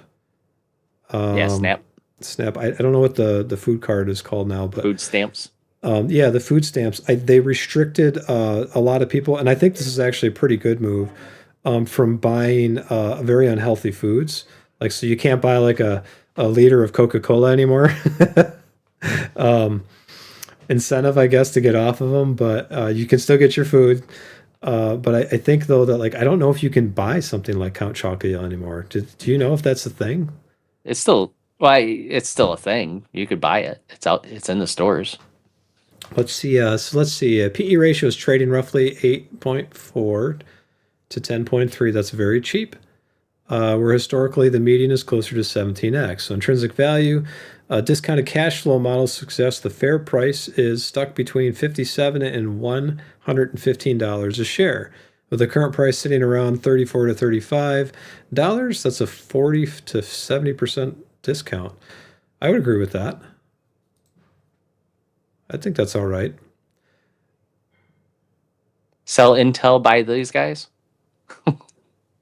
Snap. Snap. I don't know what the food card is called now, but food stamps. The food stamps. They restricted a lot of people, and I think this is actually a pretty good move. From buying very unhealthy foods. Like, so you can't buy like a liter of Coca-Cola anymore. Incentive, I guess, to get off of them, but you can still get your food. But I think, though, that, like, I don't know if you can buy something like Count Chocula anymore. Do you know if that's a thing? It's still it's still a thing. You could buy it. It's out. It's in the stores. Let's see. Let's see. PE ratio is trading roughly 8.4 to 10.3. That's very cheap. Where historically the median is closer to 17x. So intrinsic value, discounted cash flow model success, the fair price is stuck between $57 and $115 a share. With the current price sitting around $34 to $35, that's a 40 to 70% discount. I would agree with that. I think that's all right. Sell Intel, buy these guys.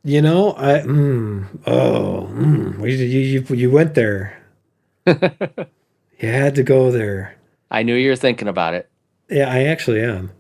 You know, you went there. You had to go there. I knew you were thinking about it. Yeah, I actually am.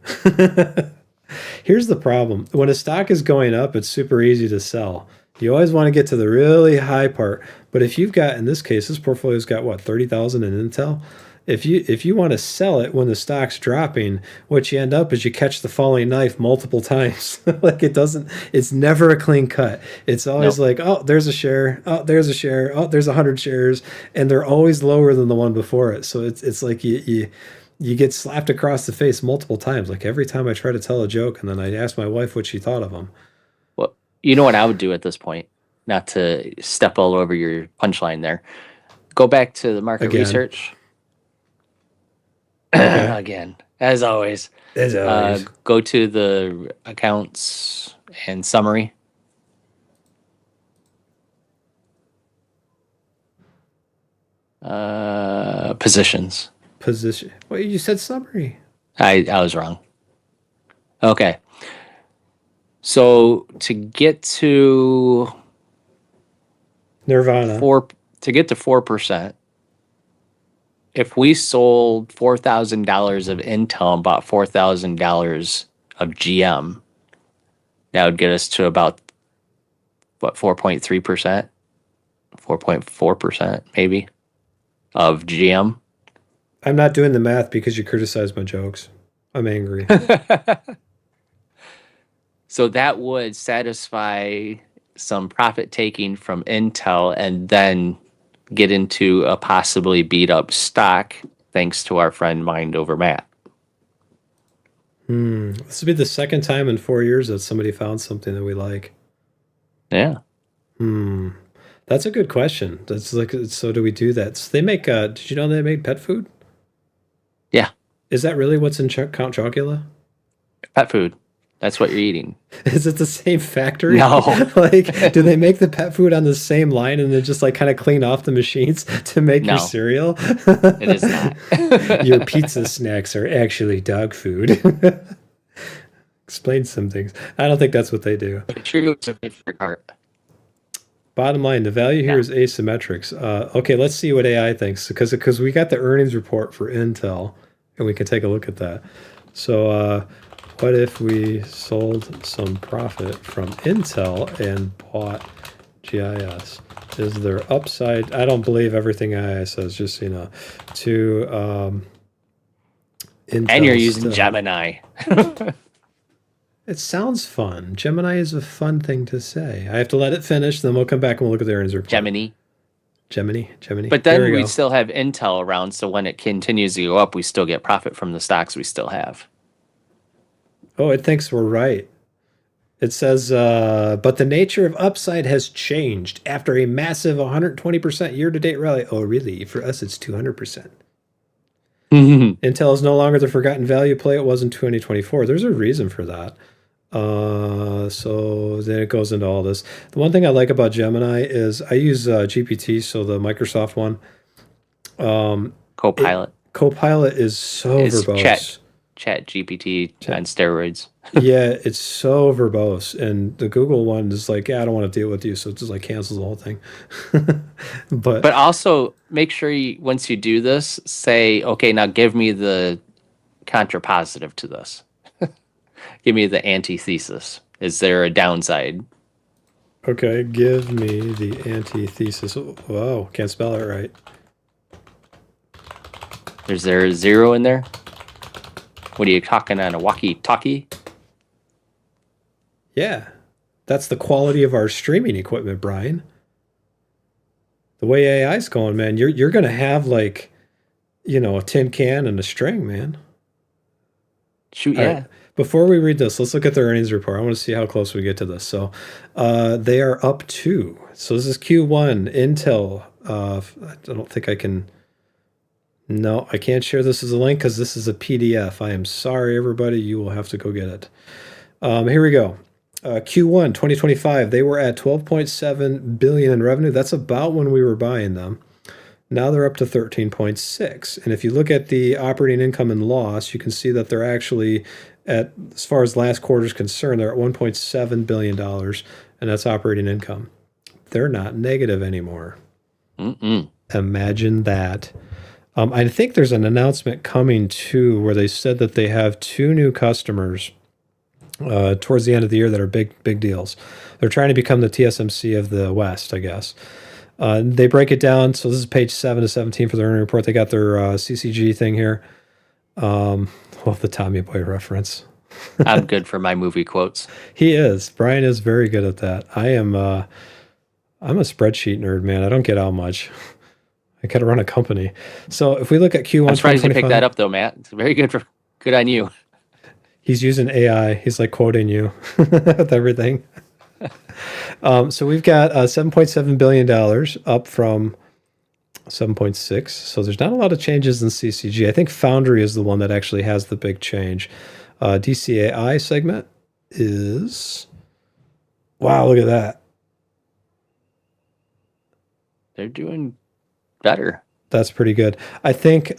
Here's the problem. When a stock is going up, it's super easy to sell. You always want to get to the really high part. But if you've got, in this case, this portfolio's got what, 30,000 in Intel? If you want to sell it when the stock's dropping, what you end up is you catch the falling knife multiple times. Like it's never a clean cut. It's always like, oh, there's a share. Oh, there's a share. Oh, there's 100 shares. And they're always lower than the one before it. So it's like you get slapped across the face multiple times. Like every time I try to tell a joke and then I ask my wife what she thought of them. Well, you know what I would do at this point, not to step all over your punchline there. Go back to the market research. Okay. Again, as always. Go to the accounts and summary. Positions. Position. Well, you said summary. I was wrong. Okay. So to get to Nirvana. To get to 4%, if we sold $4,000 of Intel and bought $4,000 of GM, that would get us to about, what, 4.3%? 4.4% maybe of GM. I'm not doing the math because you criticized my jokes. I'm angry. So that would satisfy some profit taking from Intel and then get into a possibly beat up stock thanks to our friend Mind Over Matt. This will be the second time in 4 years that somebody found something that we like. Yeah. That's a good question. That's like, so do we do that? So they make, did you know they make pet food? Yeah. Is that really what's in Count Chocula? Pet food. That's what you're eating. Is it the same factory? No. Like, do they make the pet food on the same line and then just like kind of clean off the machines to make your cereal? It is not. Your pizza snacks are actually dog food. Explain some things. I don't think that's what they do. Bottom line, the value here is asymmetrics. Okay, let's see what AI thinks because we got the earnings report for Intel and we can take a look at that. So what if we sold some profit from Intel and bought GIS? Is there upside? I don't believe everything AI says, just, you know, to Intel. And you're using Gemini. It sounds fun. Gemini is a fun thing to say. I have to let it finish, then we'll come back and we'll look at the earnings report. Gemini. But then we still have Intel around, so when it continues to go up, we still get profit from the stocks we still have. Oh, it thinks we're right. It says, but the nature of upside has changed after a massive 120% year-to-date rally. Oh, really? For us, it's 200%. Intel is no longer the forgotten value play it was in 2024. There's a reason for that. So then it goes into all this. The one thing I like about Gemini is I use GPT, so the Microsoft one. Copilot. Copilot is so verbose. Chat GPT on steroids. Yeah, it's so verbose. And the Google one is like, yeah, I don't want to deal with you. So it just like cancels the whole thing. But also make sure you, once you do this, say, okay, now give me the contrapositive to this. Give me the antithesis. Is there a downside? Okay, give me the antithesis. Whoa, can't spell it right. Is there a zero in there? What are you talking on, a walkie-talkie? Yeah, that's the quality of our streaming equipment, Brian. The way AI's going, man, you're gonna have like, a tin can and a string, man. Shoot, All yeah. right. Before we read this, let's look at their earnings report. I want to see how close we get to this. So, they are up two. So this is Q1 Intel. I don't think I can. No, I can't share this as a link because this is a PDF. I am sorry, everybody. You will have to go get it. Here we go. Q1 2025, they were at 12.7 billion in revenue. That's about when we were buying them. Now they're up to 13.6. And if you look at the operating income and loss, you can see that they're actually at, as far as last quarter is concerned, they're at $1.7 billion, and that's operating income. They're not negative anymore. Imagine that. I think there's an announcement coming too where they said that they have 2 new customers towards the end of the year that are big deals. They're trying to become the TSMC of the West, I guess. They break it down. So this is page 7 to 17 for their earnings report. They got their CCG thing here. Love the Tommy Boy reference. I'm good for my movie quotes. He is. Brian is very good at that. I'm a spreadsheet nerd, man. I don't get out much. I got to run a company. So if we look at Q1, I'm surprised you picked that up, though, Matt. It's very good on you. He's using AI. He's like quoting you with everything. So we've got $7.7 billion up from 7.6. So there's not a lot of changes in CCG. I think Foundry is the one that actually has the big change. DCAI segment is, wow, look at that. They're doing better. That's pretty good. I think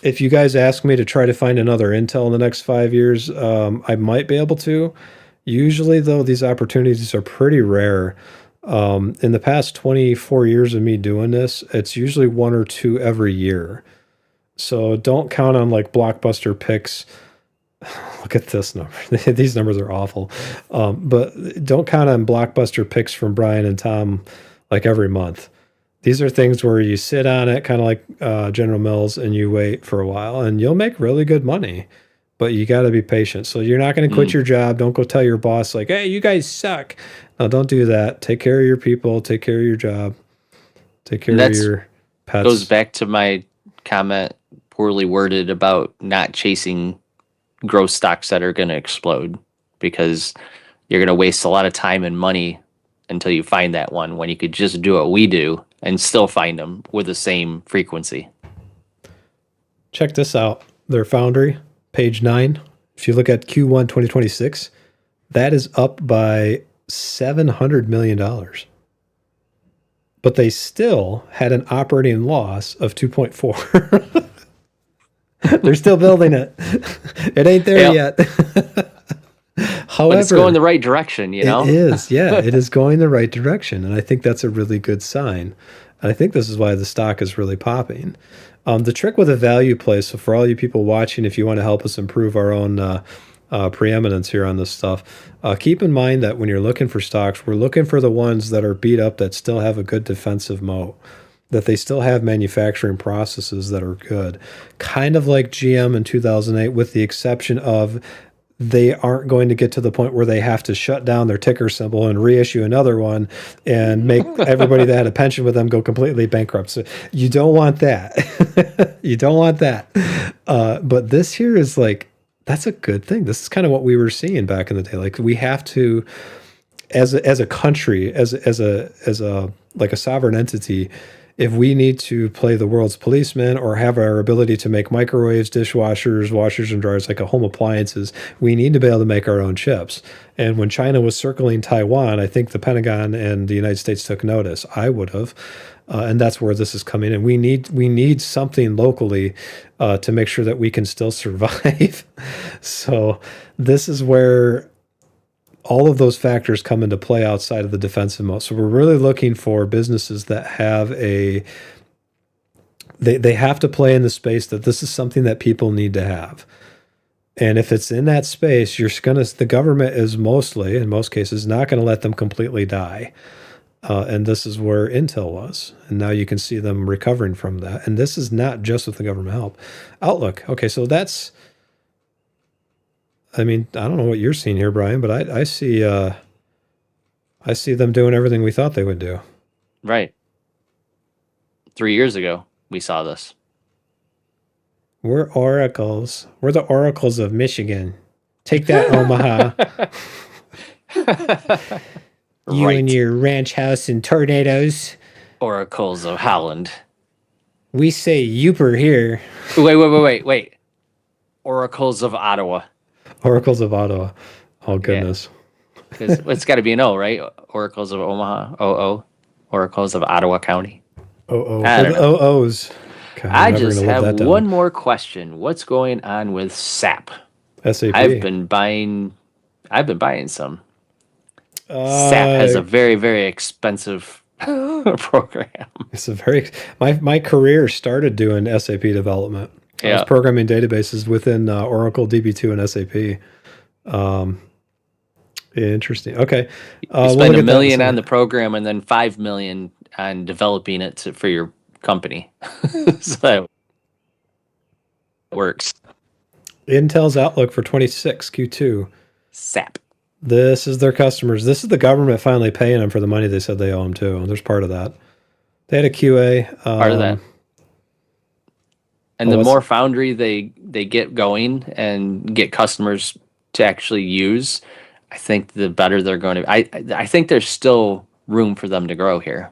if you guys ask me to try to find another Intel in the next 5 years, I might be able to. Usually, though, these opportunities are pretty rare. In the past 24 years of me doing this, it's usually 1 or 2 every year. So don't count on like blockbuster picks. Look at this number. These numbers are awful. But don't count on blockbuster picks from Brian and Tom like every month. These are things where you sit on it, kind of like General Mills, and you wait for a while, and you'll make really good money. But you got to be patient. So you're not going to quit your job. Don't go tell your boss like, "Hey, you guys suck." No, don't do that. Take care of your people. Take care of your job. Take care of your pets. Goes back to my comment, poorly worded, about not chasing growth stocks that are going to explode, because you're going to waste a lot of time and money until you find that one, when you could just do what we do and still find them with the same frequency. Check this out. Their Foundry, page 9. If you look at Q1 2026, that is up by $700 million. But they still had an operating loss of 2.4. They're still building it. It ain't there yet. However, but it's going the right direction, you know? It is, yeah. It is going the right direction. And I think that's a really good sign. And I think this is why the stock is really popping. The trick with a value play, so for all you people watching, if you want to help us improve our own preeminence here on this stuff, keep in mind that when you're looking for stocks, we're looking for the ones that are beat up that still have a good defensive moat, that they still have manufacturing processes that are good. Kind of like GM in 2008, with the exception of they aren't going to get to the point where they have to shut down their ticker symbol and reissue another one and make everybody that had a pension with them go completely bankrupt. So you don't want that. You don't want that. But this here is like, that's a good thing. This is kind of what we were seeing back in the day. Like, we have to, as a country, as a like a sovereign entity, if we need to play the world's policeman or have our ability to make microwaves, dishwashers, washers and dryers, like a home appliances, we need to be able to make our own chips. And when China was circling Taiwan, I think the Pentagon and the United States took notice. I would have. And that's where this is coming in. We need something locally to make sure that we can still survive. So this is where all of those factors come into play outside of the defensive moat. So we're really looking for businesses that have they have to play in the space that this is something that people need to have. And if it's in that space, the government is mostly, in most cases, not going to let them completely die. And this is where Intel was. And now you can see them recovering from that. And this is not just with the government help. Outlook. Okay, so that's, I mean, I don't know what you're seeing here, Brian, but I see them doing everything we thought they would do. Right. 3 years ago, we saw this. We're oracles. We're the oracles of Michigan. Take that, Omaha. You Right. and your ranch house and tornadoes. Oracles of Holland. We say youper here. Wait. Oracles of Ottawa. Oracles of Ottawa. Oh, goodness. Because it's got to be an O, right? Oracles of Omaha. OO. Oracles of Ottawa County. Oh, I don't the know. OOs. God, I I'm never just gonna live have that down. one more question. What's going on with SAP? SAP. I've been buying some. SAP has a very, very expensive program. It's a very my career started doing SAP development. I was Yeah. programming databases within Oracle, DB2, and SAP. Interesting. Okay, You we'll spend look $1 at that in a million on second. the program and then $5 million on developing it for your company. So that works. Intel's outlook for 26 Q2. SAP. This is their customers. This is the government finally paying them for the money they said they owe them too. There's part of that. They had a QA. Part of that. And Oh, the what's- more Foundry they get going and get customers to actually use, I think the better they're going to. I think there's still room for them to grow here.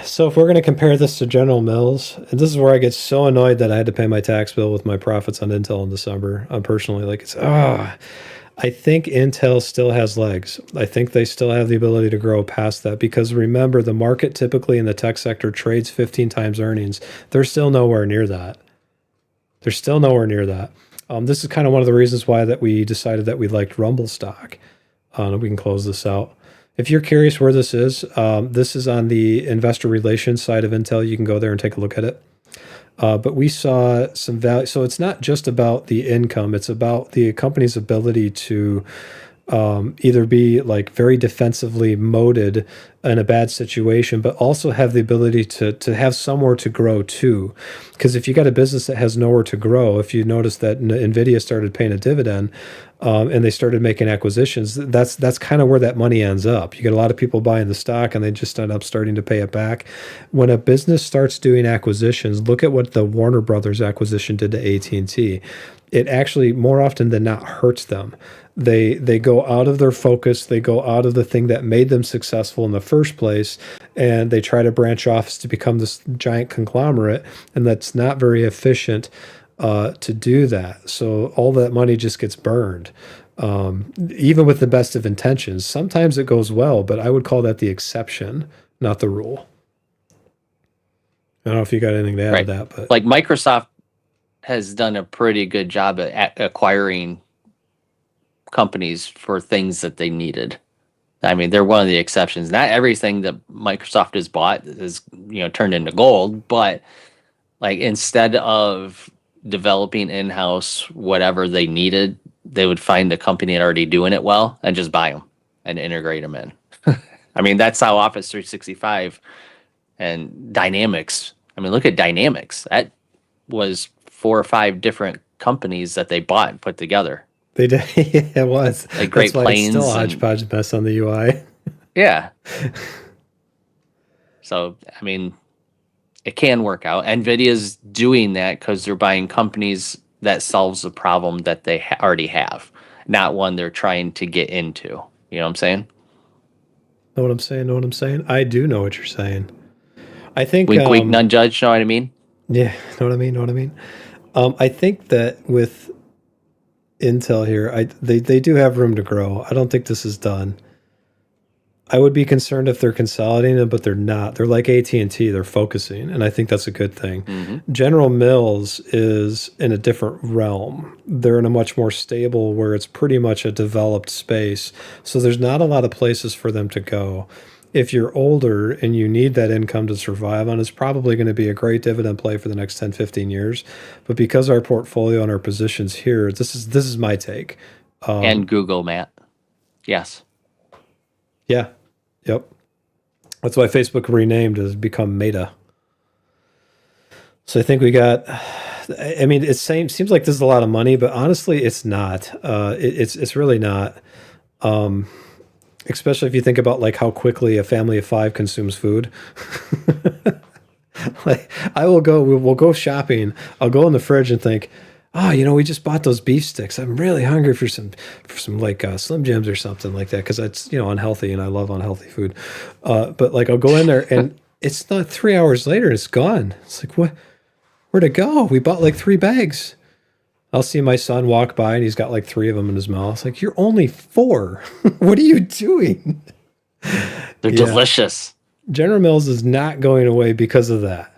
So if we're going to compare this to General Mills, and this is where I get so annoyed that I had to pay my tax bill with my profits on Intel in December. I'm personally like, I think Intel still has legs. I think they still have the ability to grow past that because remember, the market typically in the tech sector trades 15 times earnings. They're still nowhere near that. They're still nowhere near that. This is kind of one of the reasons why that we decided that we liked Rumble stock. We can close this out. If you're curious where this is on the investor relations side of Intel. You can go there and take a look at it. But we saw some value. So it's not just about the income. It's about the company's ability to either be like very defensively moated in a bad situation, but also have the ability to have somewhere to grow too. Because if you got a business that has nowhere to grow, if you notice that NVIDIA started paying a dividend and they started making acquisitions, that's kind of where that money ends up. You get a lot of people buying the stock and they just end up starting to pay it back. When a business starts doing acquisitions, look at what the Warner Brothers acquisition did to AT&T. It actually more often than not hurts them. They go out of their focus, they go out of the thing that made them successful in the first place, and they try to branch off to become this giant conglomerate, and that's not very efficient to do that. So all that money just gets burned. Even with the best of intentions, sometimes it goes well, but I would call that the exception, not the rule. I don't know if you got anything to add to that, but like Microsoft has done a pretty good job at acquiring companies for things that they needed. I mean, they're one of the exceptions. Not everything that Microsoft has bought is, turned into gold, but like instead of developing in-house whatever they needed, they would find a company already doing it well and just buy them and integrate them in. I mean, that's how Office 365 and Dynamics. I mean, look at Dynamics. That was 4 or 5 different companies that they bought and put together. they did. It was Like Great That's why it's still a Plains and- hodgepodge mess on the UI. Yeah. So, I mean, it can work out. NVIDIA's doing that because they're buying companies that solves a problem that they already have, not one they're trying to get into. You know what I'm saying? Know what I'm saying? Know what I'm saying? I do know what you're saying. I think Wink, wink, none judge. Know what I mean? Yeah, know what I mean. Know what I mean. I think that with Intel here, they do have room to grow. I don't think this is done. I would be concerned if they're consolidating it, but they're not. They're like AT&T. They're focusing, and I think that's a good thing. Mm-hmm. General Mills is in a different realm. They're in a much more stable, where it's pretty much a developed space. So there's not a lot of places for them to go. If you're older and you need that income to survive on, it's probably going to be a great dividend play for the next 10, 15 years. But because our portfolio and our positions here, this is my take. And Google, Matt. Yes. Yeah. Yep. That's why Facebook renamed has become Meta. So I think we got. I mean, it seems like this is a lot of money, but honestly, it's not. It's really not. Especially if you think about like how quickly a family of 5 consumes food. Like we'll go shopping. I'll go in the fridge and think, oh, we just bought those beef sticks. I'm really hungry for some like Slim Jims or something like that because it's unhealthy and I love unhealthy food. But like I'll go in there and it's not 3 hours later. It's gone. It's like what? Where'd it go? We bought like 3 bags. I'll see my son walk by and he's got like 3 of them in his mouth. It's like, you're only 4. What are you doing? They're delicious. General Mills is not going away because of that.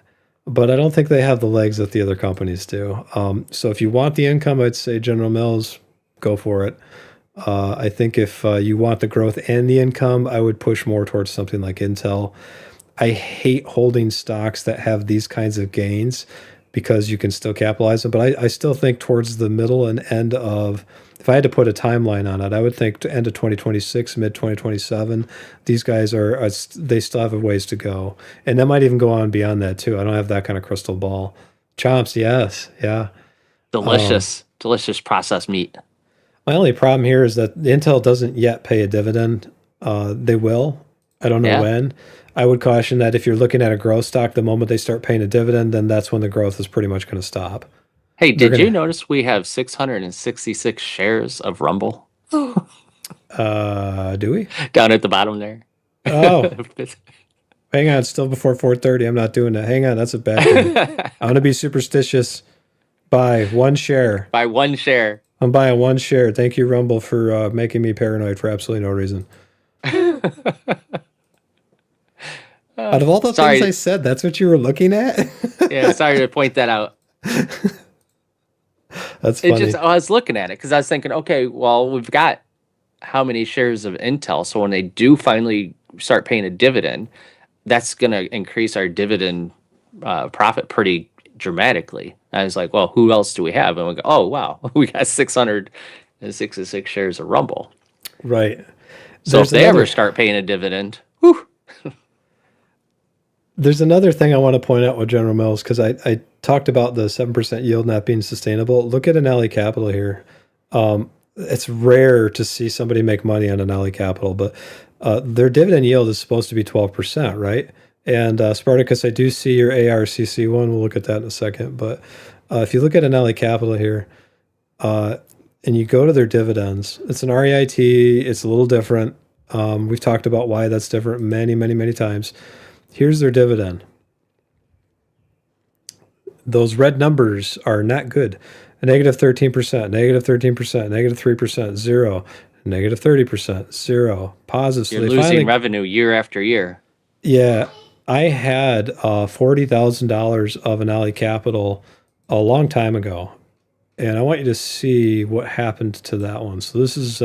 But I don't think they have the legs that the other companies do. So if you want the income, I'd say General Mills, go for it. I think if you want the growth and the income, I would push more towards something like Intel. I hate holding stocks that have these kinds of gains because you can still capitalize them. But I still think towards the middle and end of, if I had to put a timeline on it, I would think to end of 2026, mid 2027, these guys they still have a ways to go. And that might even go on beyond that too. I don't have that kind of crystal ball. Chomps, yes. Yeah. Delicious processed meat. My only problem here is that Intel doesn't yet pay a dividend. They will. I don't know when. I would caution that if you're looking at a growth stock, the moment they start paying a dividend, then that's when the growth is pretty much going to stop. Hey, did you notice we have 666 shares of Rumble? Do we? Down at the bottom there. Oh. Hang on, it's still before 4:30. I'm not doing that. Hang on, that's a bad thing. I'm going to be superstitious. Buy 1 share. Buy 1 share. I'm buying 1 share. Thank you, Rumble, for making me paranoid for absolutely no reason. Out of all the things I said, that's what you were looking at? Yeah, sorry to point that out. That's funny. I was looking at it because I was thinking, okay, well, we've got how many shares of Intel, so when they do finally start paying a dividend, that's going to increase our dividend profit pretty dramatically. I was like, well, who else do we have? And we go, oh, wow, we got 666 shares of Rumble. Right. So if they ever start paying a dividend, whew. There's another thing I want to point out with General Mills because I talked about the 7% yield not being sustainable. Look at an Alley Capital here. It's rare to see somebody make money on an Alley Capital, but their dividend yield is supposed to be 12%, right? And Spartacus, I do see your ARCC one. We'll look at that in a second. But if you look at an Alley Capital here and you go to their dividends, it's an REIT. It's a little different. We've talked about why that's different many, many, many times. Here's their dividend. Those red numbers are not good. A -13%, -13%, -3%, 0, -30%, 0, positive. You're losing revenue year after year. Yeah. I had $40,000 of an Alley Capital a long time ago. And I want you to see what happened to that one. So this is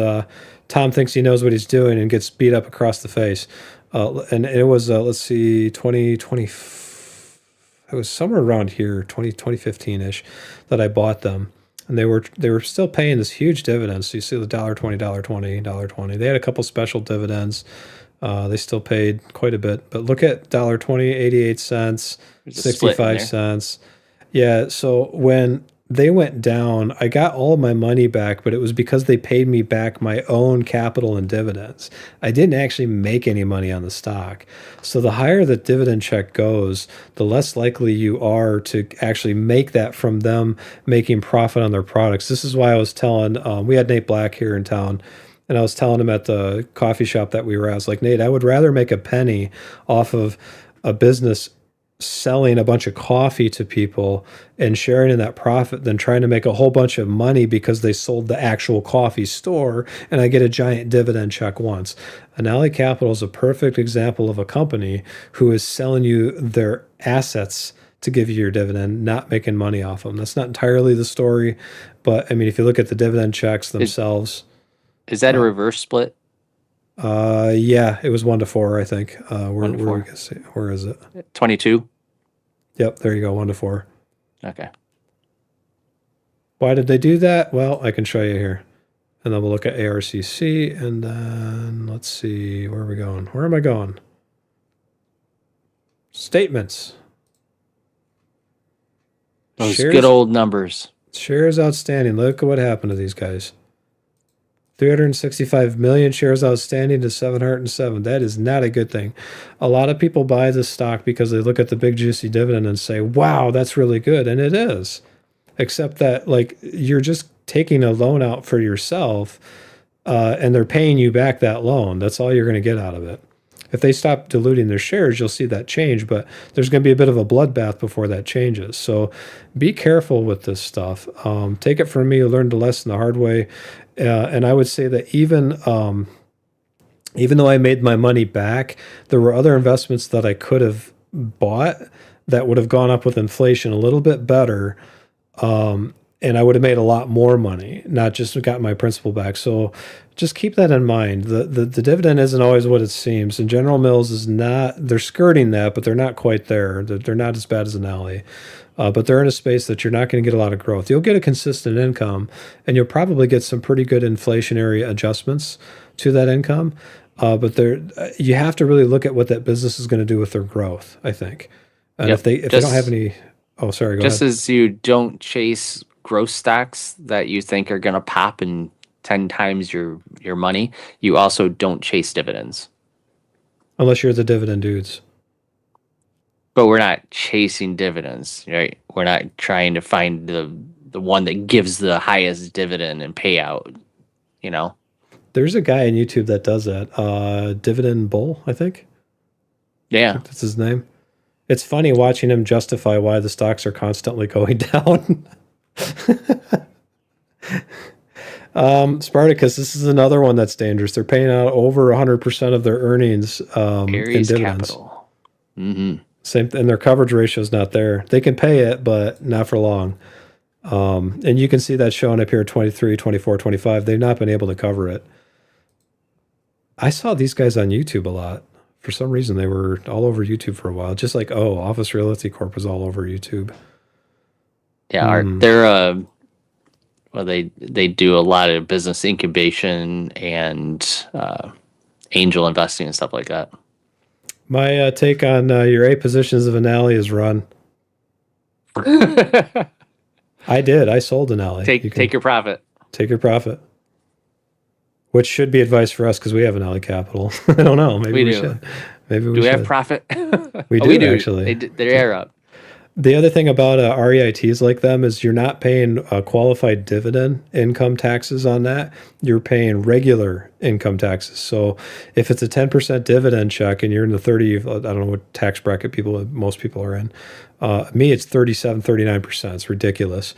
Tom thinks he knows what he's doing and gets beat up across the face. And it was, let's see, 2020, it was somewhere around here, 2015-ish, that I bought them. And they were still paying this huge dividend. So you see the $1.20, $1.20, $1.20. They had a couple special dividends. They still paid quite a bit. But look at $1.20, 88 cents, 65 cents. Yeah, so when they went down, I got all of my money back, but it was because they paid me back my own capital and dividends. I didn't actually make any money on the stock. So the higher the dividend check goes, the less likely you are to actually make that from them making profit on their products. This is why I was telling, we had Nate Black here in town, and I was telling him at the coffee shop that we were at, I was like, Nate, I would rather make a penny off of a business selling a bunch of coffee to people and sharing in that profit than trying to make a whole bunch of money because they sold the actual coffee store and I get a giant dividend check once. And Alley Capital is a perfect example of a company who is selling you their assets to give you your dividend, not making money off them. That's not entirely the story, but I mean, if you look at the dividend checks themselves. Is that a reverse split? Yeah, it was 1-4, I think. Where is it? 22. Yep, there you go, 1-4. Okay. Why did they do that? Well, I can show you here. And then we'll look at ARCC, and then let's see, where are we going? Where am I going? Statements. Those good old numbers. Shares outstanding. Look at what happened to these guys. 365 million shares outstanding to 707. That is not a good thing. A lot of people buy this stock because they look at the big juicy dividend and say, wow, that's really good. And it is. Except that, like, you're just taking a loan out for yourself, and they're paying you back that loan. That's all you're going to get out of it. If they stop diluting their shares, you'll see that change, but there's going to be a bit of a bloodbath before that changes. So be careful with this stuff. Take it from me, you learned the lesson the hard way. And I would say that even though I made my money back, there were other investments that I could have bought that would have gone up with inflation a little bit better. And I would have made a lot more money, not just got my principal back. So just keep that in mind. The dividend isn't always what it seems. And General Mills is not, they're skirting that, but they're not quite there. They're not as bad as an alley. But they're in a space that you're not going to get a lot of growth. You'll get a consistent income, and you'll probably get some pretty good inflationary adjustments to that income. But you have to really look at what that business is going to do with their growth, I think. And if they don't have any, oh, sorry, go ahead. Just as you don't chase growth stocks that you think are going to pop in 10 times your money, you also don't chase dividends. Unless you're the dividend dudes. But we're not chasing dividends, right? We're not trying to find the one that gives the highest dividend and payout, you know? There's a guy on YouTube that does that. Dividend Bull, I think. Yeah. That's his name. It's funny watching him justify why the stocks are constantly going down. Spartacus, this is another one that's dangerous. They're paying out over 100% of their earnings in dividends. Capital. Mm-hmm. Same, and their coverage ratio is not there. They can pay it, but not for long. And you can see that showing up here 23, 24, 25. They've not been able to cover it. I saw these guys on YouTube a lot. For some reason, they were all over YouTube for a while. Just like, Office Realty Corp was all over YouTube. Yeah, they're well, they do a lot of business incubation and angel investing and stuff like that. My take on your 8 positions of an alley is run. I did. I sold an alley. Take your profit. Take your profit. Which should be advice for us because we have an alley capital. I don't know. Maybe we should. Maybe we should. Do we have profit? We do, actually. They're air up. The other thing about REITs like them is you're not paying qualified dividend income taxes on that. You're paying regular income taxes. So if it's a 10% dividend check and you're in the 30, I don't know what tax bracket most people are in. Me, it's 37, 39%. It's ridiculous.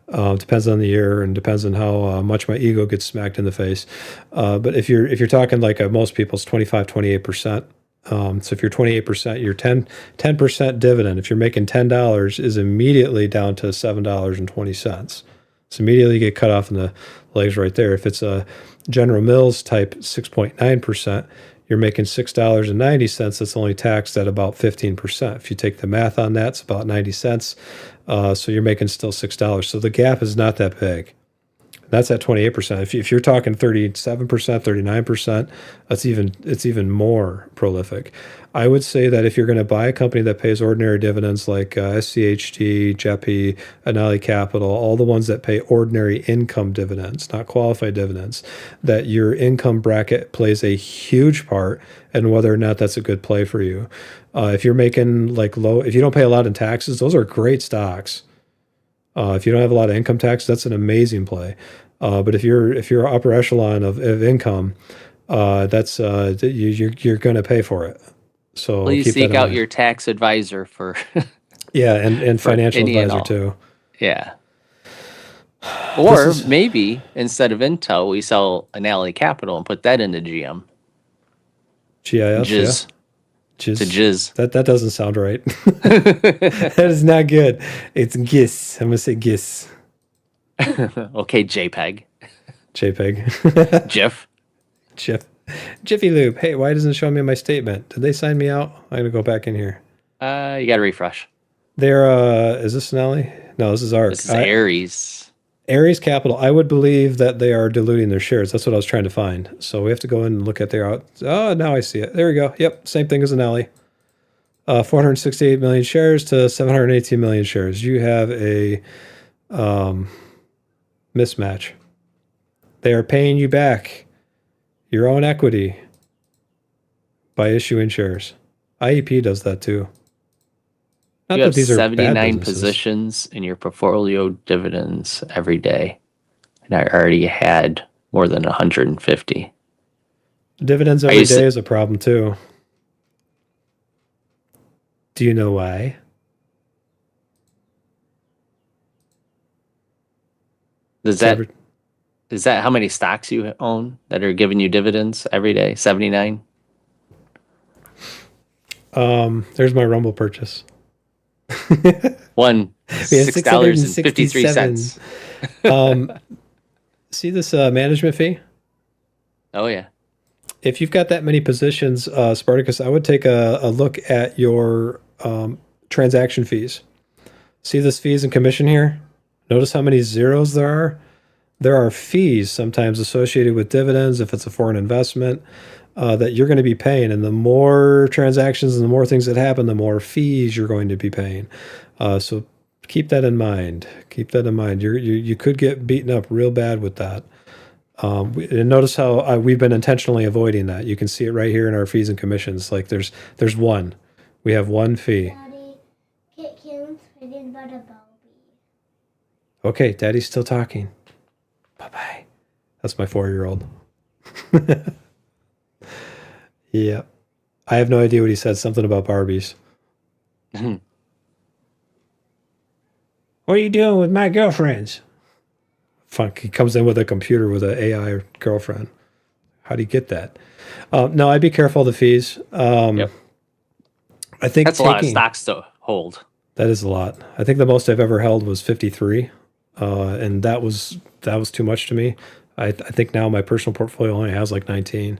Depends on the year and depends on how much my ego gets smacked in the face. But if you're talking like most people's 25, 28%. So if you're 28%, your 10% dividend, if you're making $10, is immediately down to $7.20. So immediately you get cut off in the legs right there. If it's a General Mills type 6.9%, you're making $6.90. That's only taxed at about 15%. If you take the math on that, it's about 90 cents. So you're making still $6. So the gap is not that big. That's at 28%. If you're talking 37%, 39%, it's even more prolific. I would say that if you're going to buy a company that pays ordinary dividends like SCHD, JEPI, Anali Capital, all the ones that pay ordinary income dividends, not qualified dividends, that your income bracket plays a huge part in whether or not that's a good play for you. If you're making if you don't pay a lot in taxes, those are great stocks. If you don't have a lot of income tax, that's an amazing play. But if you're upper echelon of income, that's you're going to pay for it. So please seek out your tax advisor for. Yeah, and financial advisor too. Yeah. Or maybe instead of Intel, we sell Anali Capital and put that into GM. GIS. Jizz. Jizz. To jizz. That doesn't sound right. That is not good. It's GIS. I'm gonna say GIS. Okay, JPEG. JPEG. GIF. Jiffy Lube. Hey, why doesn't it show me my statement? Did they sign me out? I'm gonna go back in here. You gotta refresh. They're is this Nelly? No, this is ARK. This is Aries. Aries Capital. I would believe that they are diluting their shares. That's what I was trying to find. So we have to go in and look at their oh, now I see it. There we go. Yep, same thing as Anali. 468 million shares to 718 million shares. You have a mismatch. They are paying you back your own equity by issuing shares. IEP does that too. Not You that have these are bad 79 businesses. positions in your portfolio dividends every day. And I already had more than 150. Dividends every day is a problem too. Do you know why? Is that how many stocks you own that are giving you dividends every day? 79? There's my Rumble purchase. One $6.53. $6.53. See this management fee? Oh yeah. If you've got that many positions, Spartacus, I would take a look at your transaction fees. See this fees and commission here? Notice how many zeros there are? There are fees sometimes associated with dividends if it's a foreign investment that you're going to be paying. And the more transactions and the more things that happen, the more fees you're going to be paying. So keep that in mind. Keep that in mind. You could get beaten up real bad with that. And notice how we've been intentionally avoiding that. You can see it right here in our fees and commissions. Like there's one. We have one fee. Daddy, can forget about a Barbie. Okay, Daddy's still talking. Bye-bye. That's my 4-year-old. Yeah. I have no idea what he said. Something about Barbies. What are you doing with my girlfriends? Fuck, he comes in with a computer with an AI girlfriend. How do you get that? No, I'd be careful of the fees. Yep. I think that's a lot of stocks to hold. That is a lot. I think the most I've ever held was 53, and that was too much to me. I think now my personal portfolio only has like 19.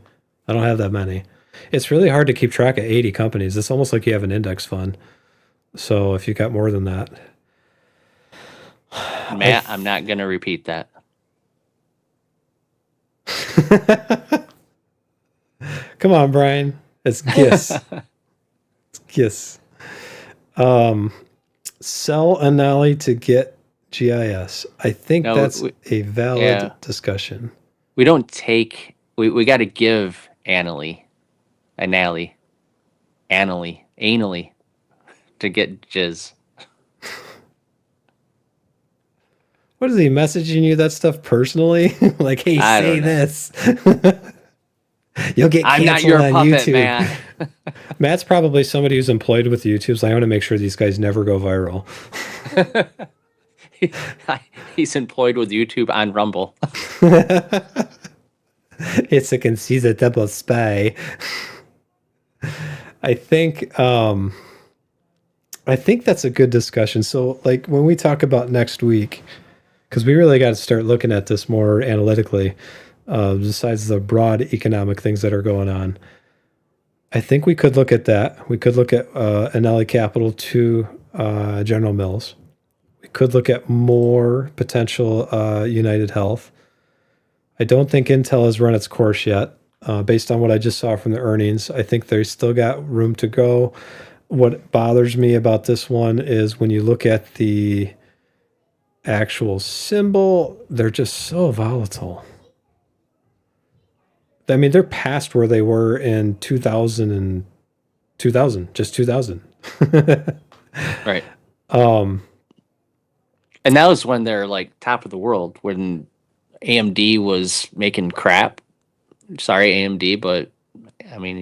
I don't have that many. It's really hard to keep track of 80 companies. It's almost like you have an index fund. So if you got more than that. Matt, I'm not going to repeat that. Come on, Brian. It's GIS. It's GIS. Sell Anali to get GIS. I think that's a valid discussion. We don't take... We got to give anally to get jizz. What is he messaging you that stuff personally? Like, hey, say this. You'll get canceled I'm not your on puppet, YouTube. Matt. Matt's probably somebody who's employed with YouTube, so I want to make sure these guys never go viral. He's employed with YouTube on Rumble. It's he's a double spy. I think that's a good discussion. So, like, when we talk about next week, because we really got to start looking at this more analytically, besides the broad economic things that are going on. I think we could look at that. We could look at Anali Capital to General Mills. We could look at more potential United Health. I don't think Intel has run its course yet. Based on what I just saw from the earnings, I think they still got room to go. What bothers me about this one is when you look at the actual symbol, they're just so volatile. I mean, they're past where they were in 2000, just 2000. Right. And that was when they're like top of the world, when AMD was making crap. Sorry, AMD, but I mean,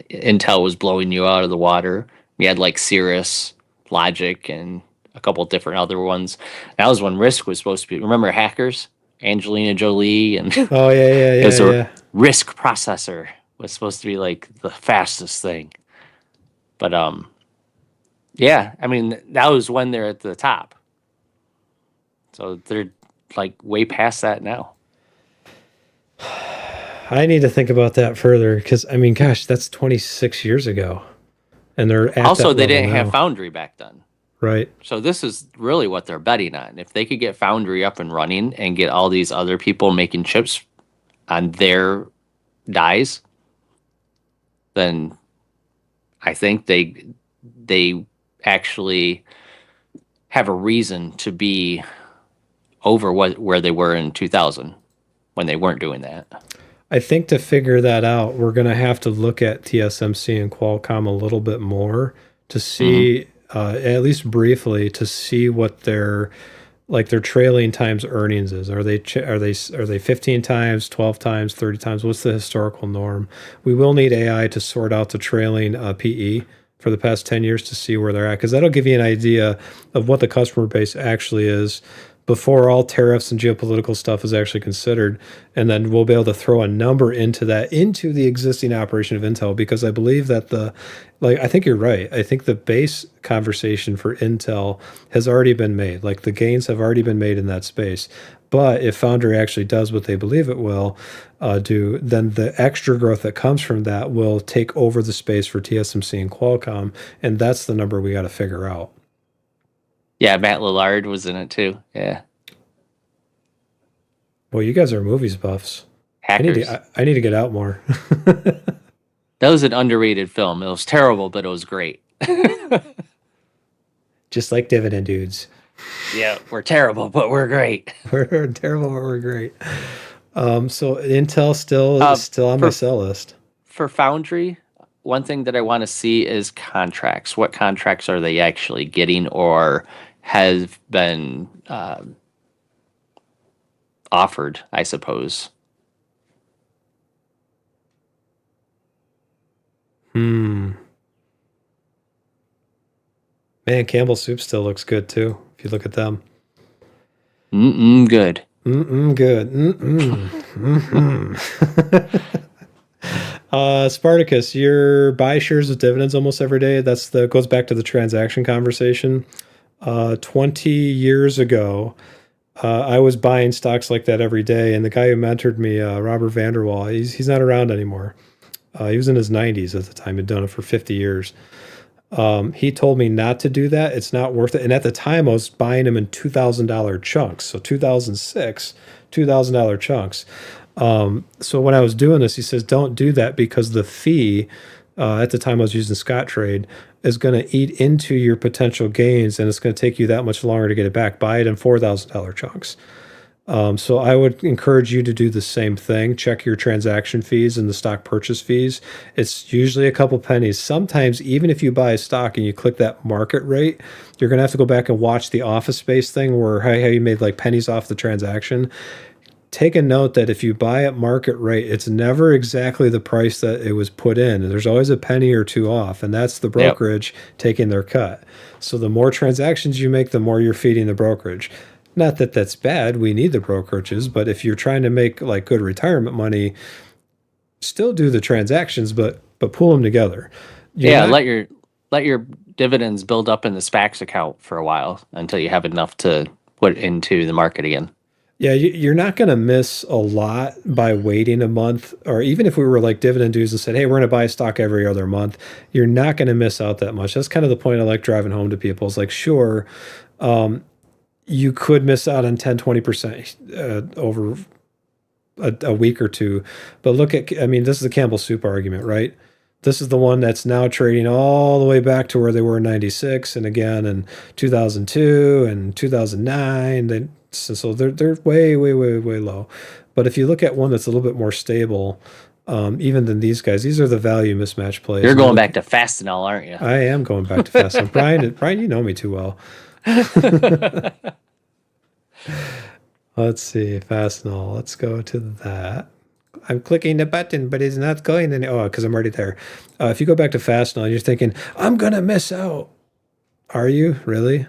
Intel was blowing you out of the water. You had like Cirrus, Logic, and a couple different other ones. That was when Risk was supposed to be. Remember Hackers? Angelina Jolie and oh yeah. It was a RISC processor was supposed to be like the fastest thing. But yeah, I mean that was when they're at the top. So they're like way past that now. I need to think about that further because I mean, gosh, that's 26 years ago, and they're at also that they level didn't now. have Foundry back then. Right. So this is really what they're betting on. If they could get Foundry up and running and get all these other people making chips on their dies, then I think they actually have a reason to be over where they were in 2000. when they weren't doing that. I think to figure that out, we're going to have to look at TSMC and Qualcomm a little bit more to see, at least briefly, to see what their trailing times earnings is. Are they 15 times, 12 times, 30 times? What's the historical norm? We will need AI to sort out the trailing PE for the past 10 years to see where they're at, because that'll give you an idea of what the customer base actually is before all tariffs and geopolitical stuff is actually considered. And then we'll be able to throw a number into the existing operation of Intel, because I believe that I think you're right. I think the base conversation for Intel has already been made. Like, the gains have already been made in that space. But if Foundry actually does what they believe it will do, then the extra growth that comes from that will take over the space for TSMC and Qualcomm. And that's the number we got to figure out. Yeah, Matt Lillard was in it too. Yeah. Well, you guys are movies buffs. Hackers. I need to get out more. That was an underrated film. It was terrible, but it was great. Just like Dividend Dudes. Yeah, we're terrible, but we're great. We're terrible, but we're great. So Intel is still on my sell list. For Foundry, one thing that I want to see is contracts. What contracts are they actually getting or have been offered, I suppose. Man, Campbell Soup still looks good too, if you look at them. Good. Good. Spartacus, you buy shares with dividends almost every day. Goes back to the transaction conversation. 20 years ago, I was buying stocks like that every day, and the guy who mentored me, Robert Vanderwall, he's not around anymore. He was in his 90s at the time. He'd done it for 50 years. He told me not to do that. It's not worth it. And at the time, I was buying them in $2,000 chunks. So 2006, $2,000 chunks. So when I was doing this, he says, don't do that, because the fee, at the time I was using Scottrade, is going to eat into your potential gains, and it's going to take you that much longer to get it back. Buy it in $4,000 chunks. So I would encourage you to do the same thing. Check your transaction fees and the stock purchase fees. It's usually a couple pennies. Sometimes, even if you buy a stock and you click that market rate, you're going to have to go back and watch the Office Space thing where how you made like pennies off the transaction. Take a note that if you buy at market rate, it's never exactly the price that it was put in. There's always a penny or two off, and that's the brokerage taking their cut. So the more transactions you make, the more you're feeding the brokerage. Not that that's bad. We need the brokerages, but if you're trying to make like good retirement money, still do the transactions, but pull them together. Let your dividends build up in the SPACs account for a while until you have enough to put into the market again. Yeah, you're not going to miss a lot by waiting a month, or even if we were like Dividend Dudes and said, hey, we're going to buy stock every other month, you're not going to miss out that much. That's kind of the point I like driving home to people. It's like, sure, you could miss out on 10, 20% over a week or two. But look at, this is the Campbell Soup argument, right? This is the one that's now trading all the way back to where they were in 96 and again in 2002 and 2009. So they're way, way, way, way low. But if you look at one that's a little bit more stable, even than these guys, these are the value mismatch plays. You're going back to Fastenal, aren't you? I am going back to Fastenal. Brian, you know me too well. Let's see, Fastenal. Let's go to that. I'm clicking the button, but it's not going any. Oh, because I'm already there. If you go back to Fastenal, you're thinking, I'm going to miss out. Are you? Really?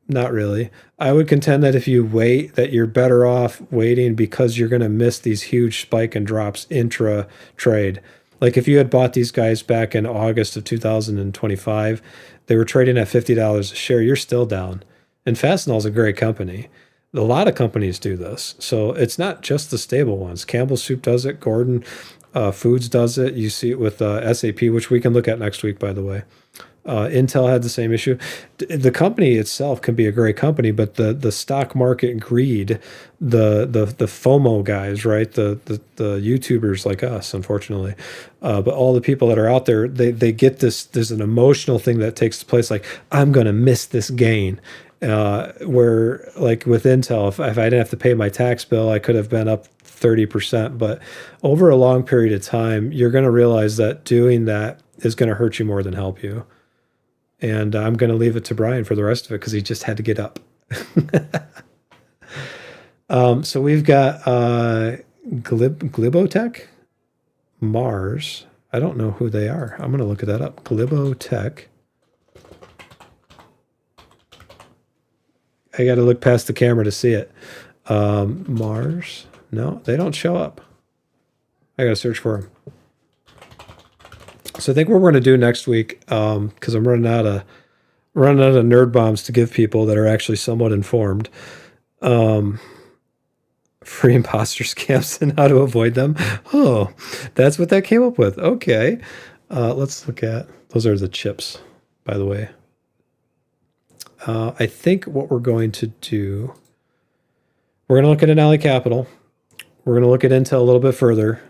Not really. I would contend that if you wait, that you're better off waiting, because you're going to miss these huge spike and drops intra trade. Like if you had bought these guys back in August of 2025, they were trading at $50 a share. You're still down. And Fastenal is a great company. A lot of companies do this. So it's not just the stable ones. Campbell Soup does it. Gordon Foods does it. You see it with SAP, which we can look at next week, by the way. Intel had the same issue. The company itself can be a great company, but the stock market greed, the FOMO guys, right? The YouTubers like us, unfortunately, but all the people that are out there, they get this. There's an emotional thing that takes place, like I'm going to miss this gain, Where like with Intel, if I didn't have to pay my tax bill, I could have been up 30%. But over a long period of time, you're going to realize that doing that is going to hurt you more than help you. And I'm going to leave it to Brian for the rest of it because he just had to get up. So we've got Glibotech, Mars. I don't know who they are. I'm going to look that up. Glibotech. I got to look past the camera to see it. Mars. No, they don't show up. I got to search for them. So I think what we're going to do next week, because I'm running out of nerd bombs to give people that are actually somewhat informed. Free imposter scams and how to avoid them. Oh, that's what that came up with. Okay. Let's look at, those are the chips, by the way. I think what we're going to do, we're going to look at Anali Capital. We're going to look at Intel a little bit further,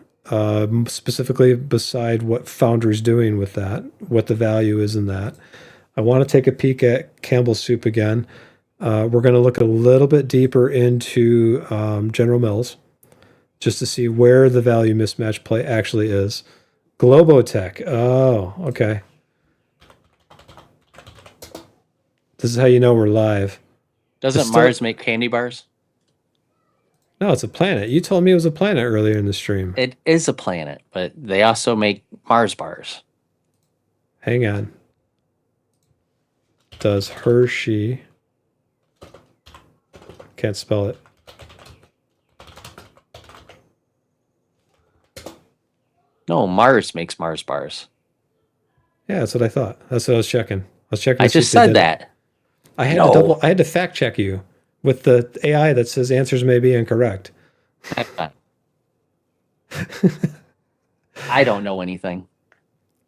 specifically beside what Foundry's doing with that, what the value is in that. I want to take a peek at Campbell's Soup again. We're going to look a little bit deeper into General Mills, just to see where the value mismatch play actually is. Globotech. Oh, okay. This is how you know we're live. Doesn't Mars make candy bars? No, it's a planet. You told me it was a planet earlier in the stream. It is a planet, but they also make Mars bars. Hang on. Does Hershey... Can't spell it. No, Mars makes Mars bars. Yeah, that's what I thought. That's what I was checking. I just said that. I had to fact check you with the AI that says answers may be incorrect. I don't know anything.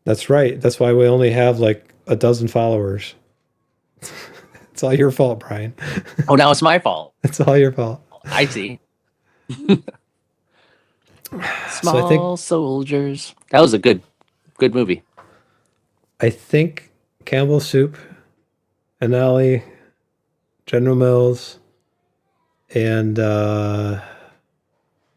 That's right. That's why we only have like a dozen followers. It's all your fault, Brian. Oh, now it's my fault. It's all your fault. I see. Small soldiers. That was a good movie. I think Campbell's Soup, Anali, General Mills, and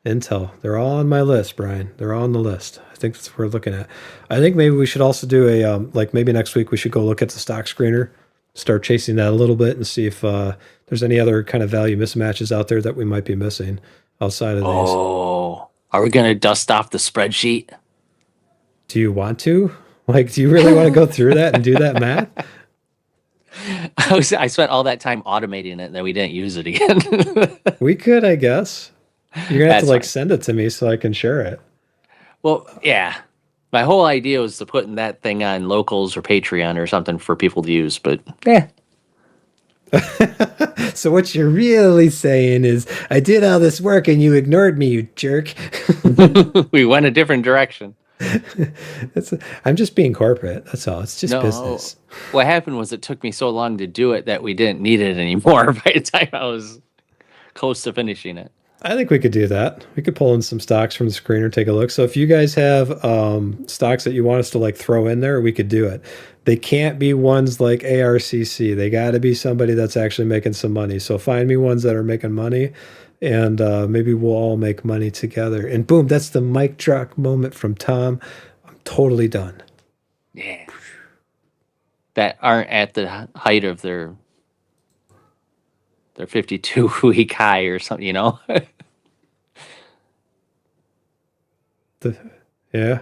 Intel. They're all on my list, Brian. They're all on the list. I think that's what we're looking at. I think maybe we should also do a, like maybe next week we should go look at the stock screener, start chasing that a little bit and see if there's any other kind of value mismatches out there that we might be missing outside of these. Oh, are we going to dust off the spreadsheet? Do you want to? Like, do you really want to go through that and do that math? I spent all that time automating it and then we didn't use it again. We could, I guess. You're going to have to like fine. send it to me so I can share it. Well, yeah. My whole idea was to put that thing on Locals or Patreon or something for people to use, but yeah. So what you're really saying is, I did all this work and you ignored me, you jerk. We went a different direction. I'm just being corporate. That's all. It's just business. What happened was it took me so long to do it that we didn't need it anymore by the time I was close to finishing it. I think we could do that. We could pull in some stocks from the screener, take a look. So if you guys have stocks that you want us to like throw in there, we could do it. They can't be ones like ARCC. They got to be somebody that's actually making some money. So find me ones that are making money, and maybe we'll all make money together. And boom, that's the mic drop moment from Tom. I'm totally done. Yeah. That aren't at the height of their 52-week high or something, you know? Yeah.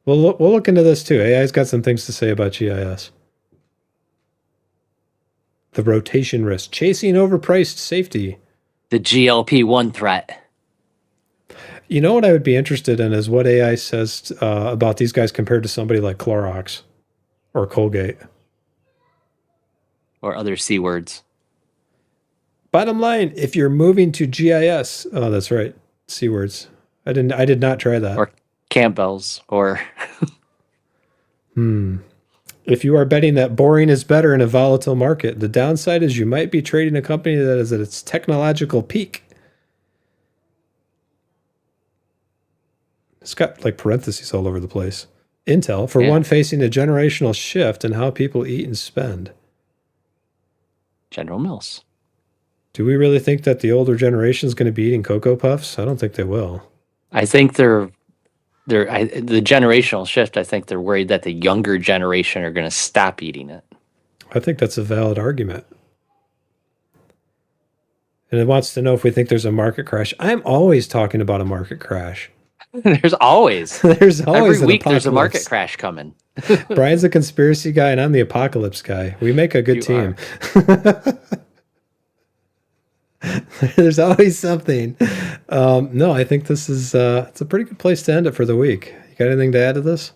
We'll look into this too. AI's got some things to say about GIS. The rotation risk. Chasing overpriced safety. The GLP-1 threat. You know what I would be interested in is what AI says about these guys compared to somebody like Clorox or Colgate. Or other C words. Bottom line, if you're moving to GIS, oh, that's right, C words. I did not try that. Or Campbell's, or If you are betting that boring is better in a volatile market, the downside is you might be trading a company that is at its technological peak. It's got like parentheses all over the place. Intel, for one, facing a generational shift in how people eat and spend. General Mills. Do we really think that the older generation is going to be eating Cocoa Puffs? I don't think they will. I think the generational shift. I think they're worried that the younger generation are going to stop eating it. I think that's a valid argument. And it wants to know if we think there's a market crash. I'm always talking about a market crash. There's always every week there's a market crash coming. Brian's a conspiracy guy and I'm the apocalypse guy. We make a good team. There's always something. No, I think this is it's a pretty good place to end it for the week. You got anything to add to this?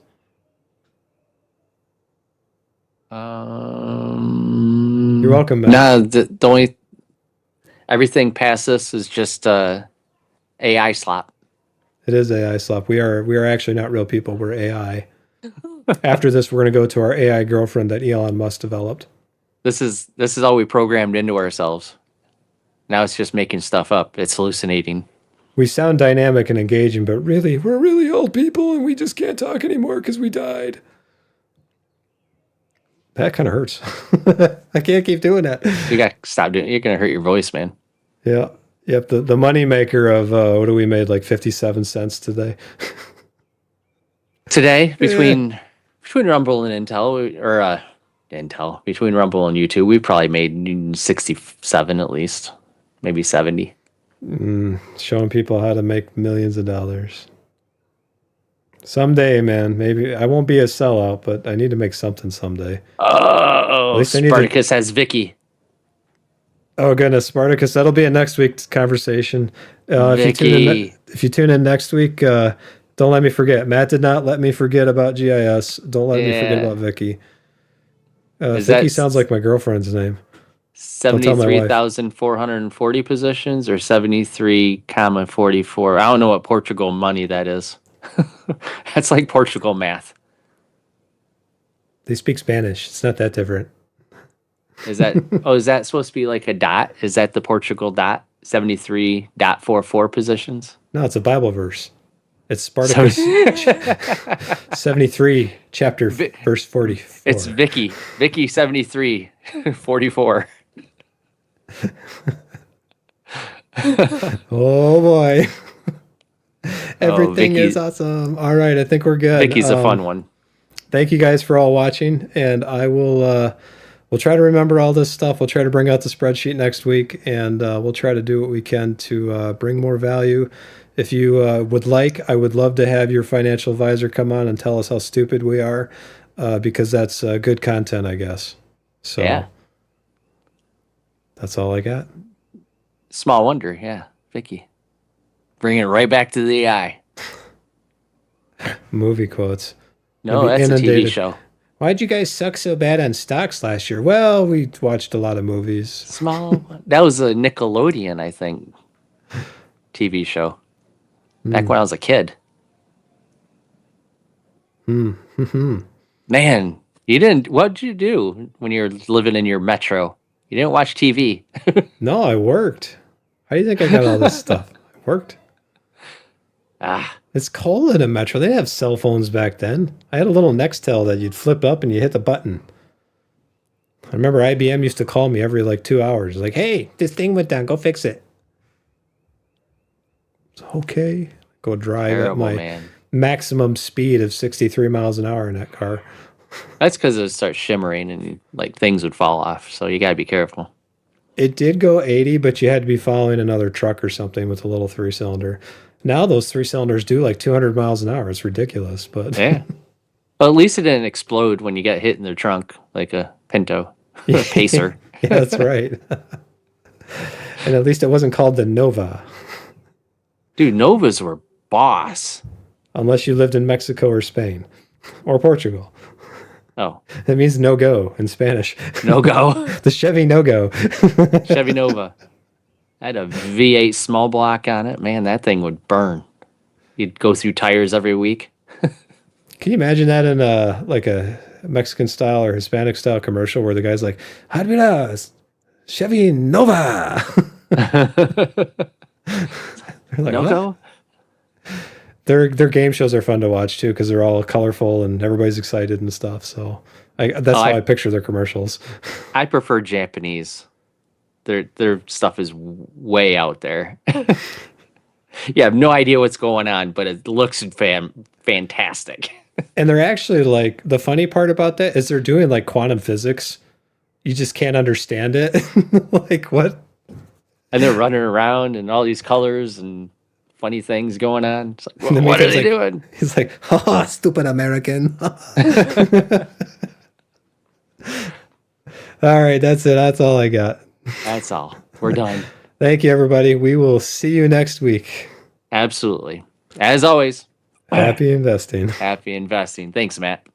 You're welcome, Matt. No, the only everything past this is just AI slop. It is AI slop. We are actually not real people. We're AI. After this, we're going to go to our AI girlfriend that Elon Musk developed. This is all we programmed into ourselves. Now it's just making stuff up. It's hallucinating. We sound dynamic and engaging, but really, we're really old people and we just can't talk anymore because we died. That kind of hurts. I can't keep doing that. You got to stop doing it. You're going to hurt your voice, man. Yeah. Yep. The money maker of what do we made, like 57 cents today? Today, between Rumble and Intel, between Rumble and YouTube, we probably made 67 at least, maybe 70. Showing people how to make millions of dollars. Someday, man. Maybe I won't be a sellout, but I need to make something someday. Oh, Spartacus has Vicky. Oh goodness, Spartacus. That'll be a next week's conversation. If you tune in next week, don't let me forget. Matt did not let me forget about GIS. Don't let me forget about Vicky. Vicky sounds like my girlfriend's name. 73,440 positions or 73,44. I don't know what Portugal money that is. That's like Portugal math. They speak Spanish. It's not that different. Is that is that supposed to be like a dot? Is that the Portugal dot? 73.44 positions? No, it's a Bible verse. It's Spartacus 73 chapter verse 44. It's Vicky 73 44. Oh boy. Everything is awesome. All right, I think we're good. Vicky's a fun one. Thank you guys for all watching, and I will we'll try to remember all this stuff. We'll try to bring out the spreadsheet next week, and we'll try to do what we can to bring more value. If you would like, I would love to have your financial advisor come on and tell us how stupid we are, because that's good content, I guess. So yeah. That's all I got. Small wonder, yeah, Vicky. Bring it right back to the AI. Movie quotes. No, that's inundated. A TV show. Why'd you guys suck so bad on stocks last year? Well, we watched a lot of movies. That was a Nickelodeon, I think, TV show. Back when I was a kid. Man, what'd you do when you were living in your metro? You didn't watch TV. No, I worked. How do you think I got all this stuff? I worked. It's cold in a metro. They didn't have cell phones back then. I had a little Nextel that you'd flip up and you hit the button. I remember IBM used to call me every like 2 hours. Like, hey, this thing went down. Go fix it. It's okay. Go drive at my maximum speed of 63 miles an hour in that car. That's because it would start shimmering and like things would fall off. So you got to be careful. It did go 80, but you had to be following another truck or something with a little 3-cylinder. Now those 3-cylinders do like 200 miles an hour. It's ridiculous, but yeah. Well, at least it didn't explode when you got hit in the trunk like a Pinto or a Pacer. Yeah, that's right. And at least it wasn't called the Nova. Dude, Novas were boss. Unless you lived in Mexico or Spain or Portugal. Oh. That means no go in Spanish. No go. The Chevy no go. Chevy Nova. I had a V8 small block on it. Man, that thing would burn. You'd go through tires every week. Can you imagine that in a Mexican style or Hispanic style commercial where the guy's like, Chevy Nova. Like, no go? Their game shows are fun to watch too because they're all colorful and everybody's excited and stuff. So that's how I picture their commercials. I prefer Japanese. Their stuff is way out there. You have no idea what's going on, but it looks fantastic. And they're actually like, the funny part about that is they're doing like quantum physics. You just can't understand it. Like what? And they're running around and all these colors and funny things going on. It's like, And the what are Miko's they like- doing? He's like, haha, stupid American. All right, that's it. That's all I got. That's all. We're done. Thank you, everybody. We will see you next week. Absolutely. As always, Happy investing. happy investing. Thanks, Matt.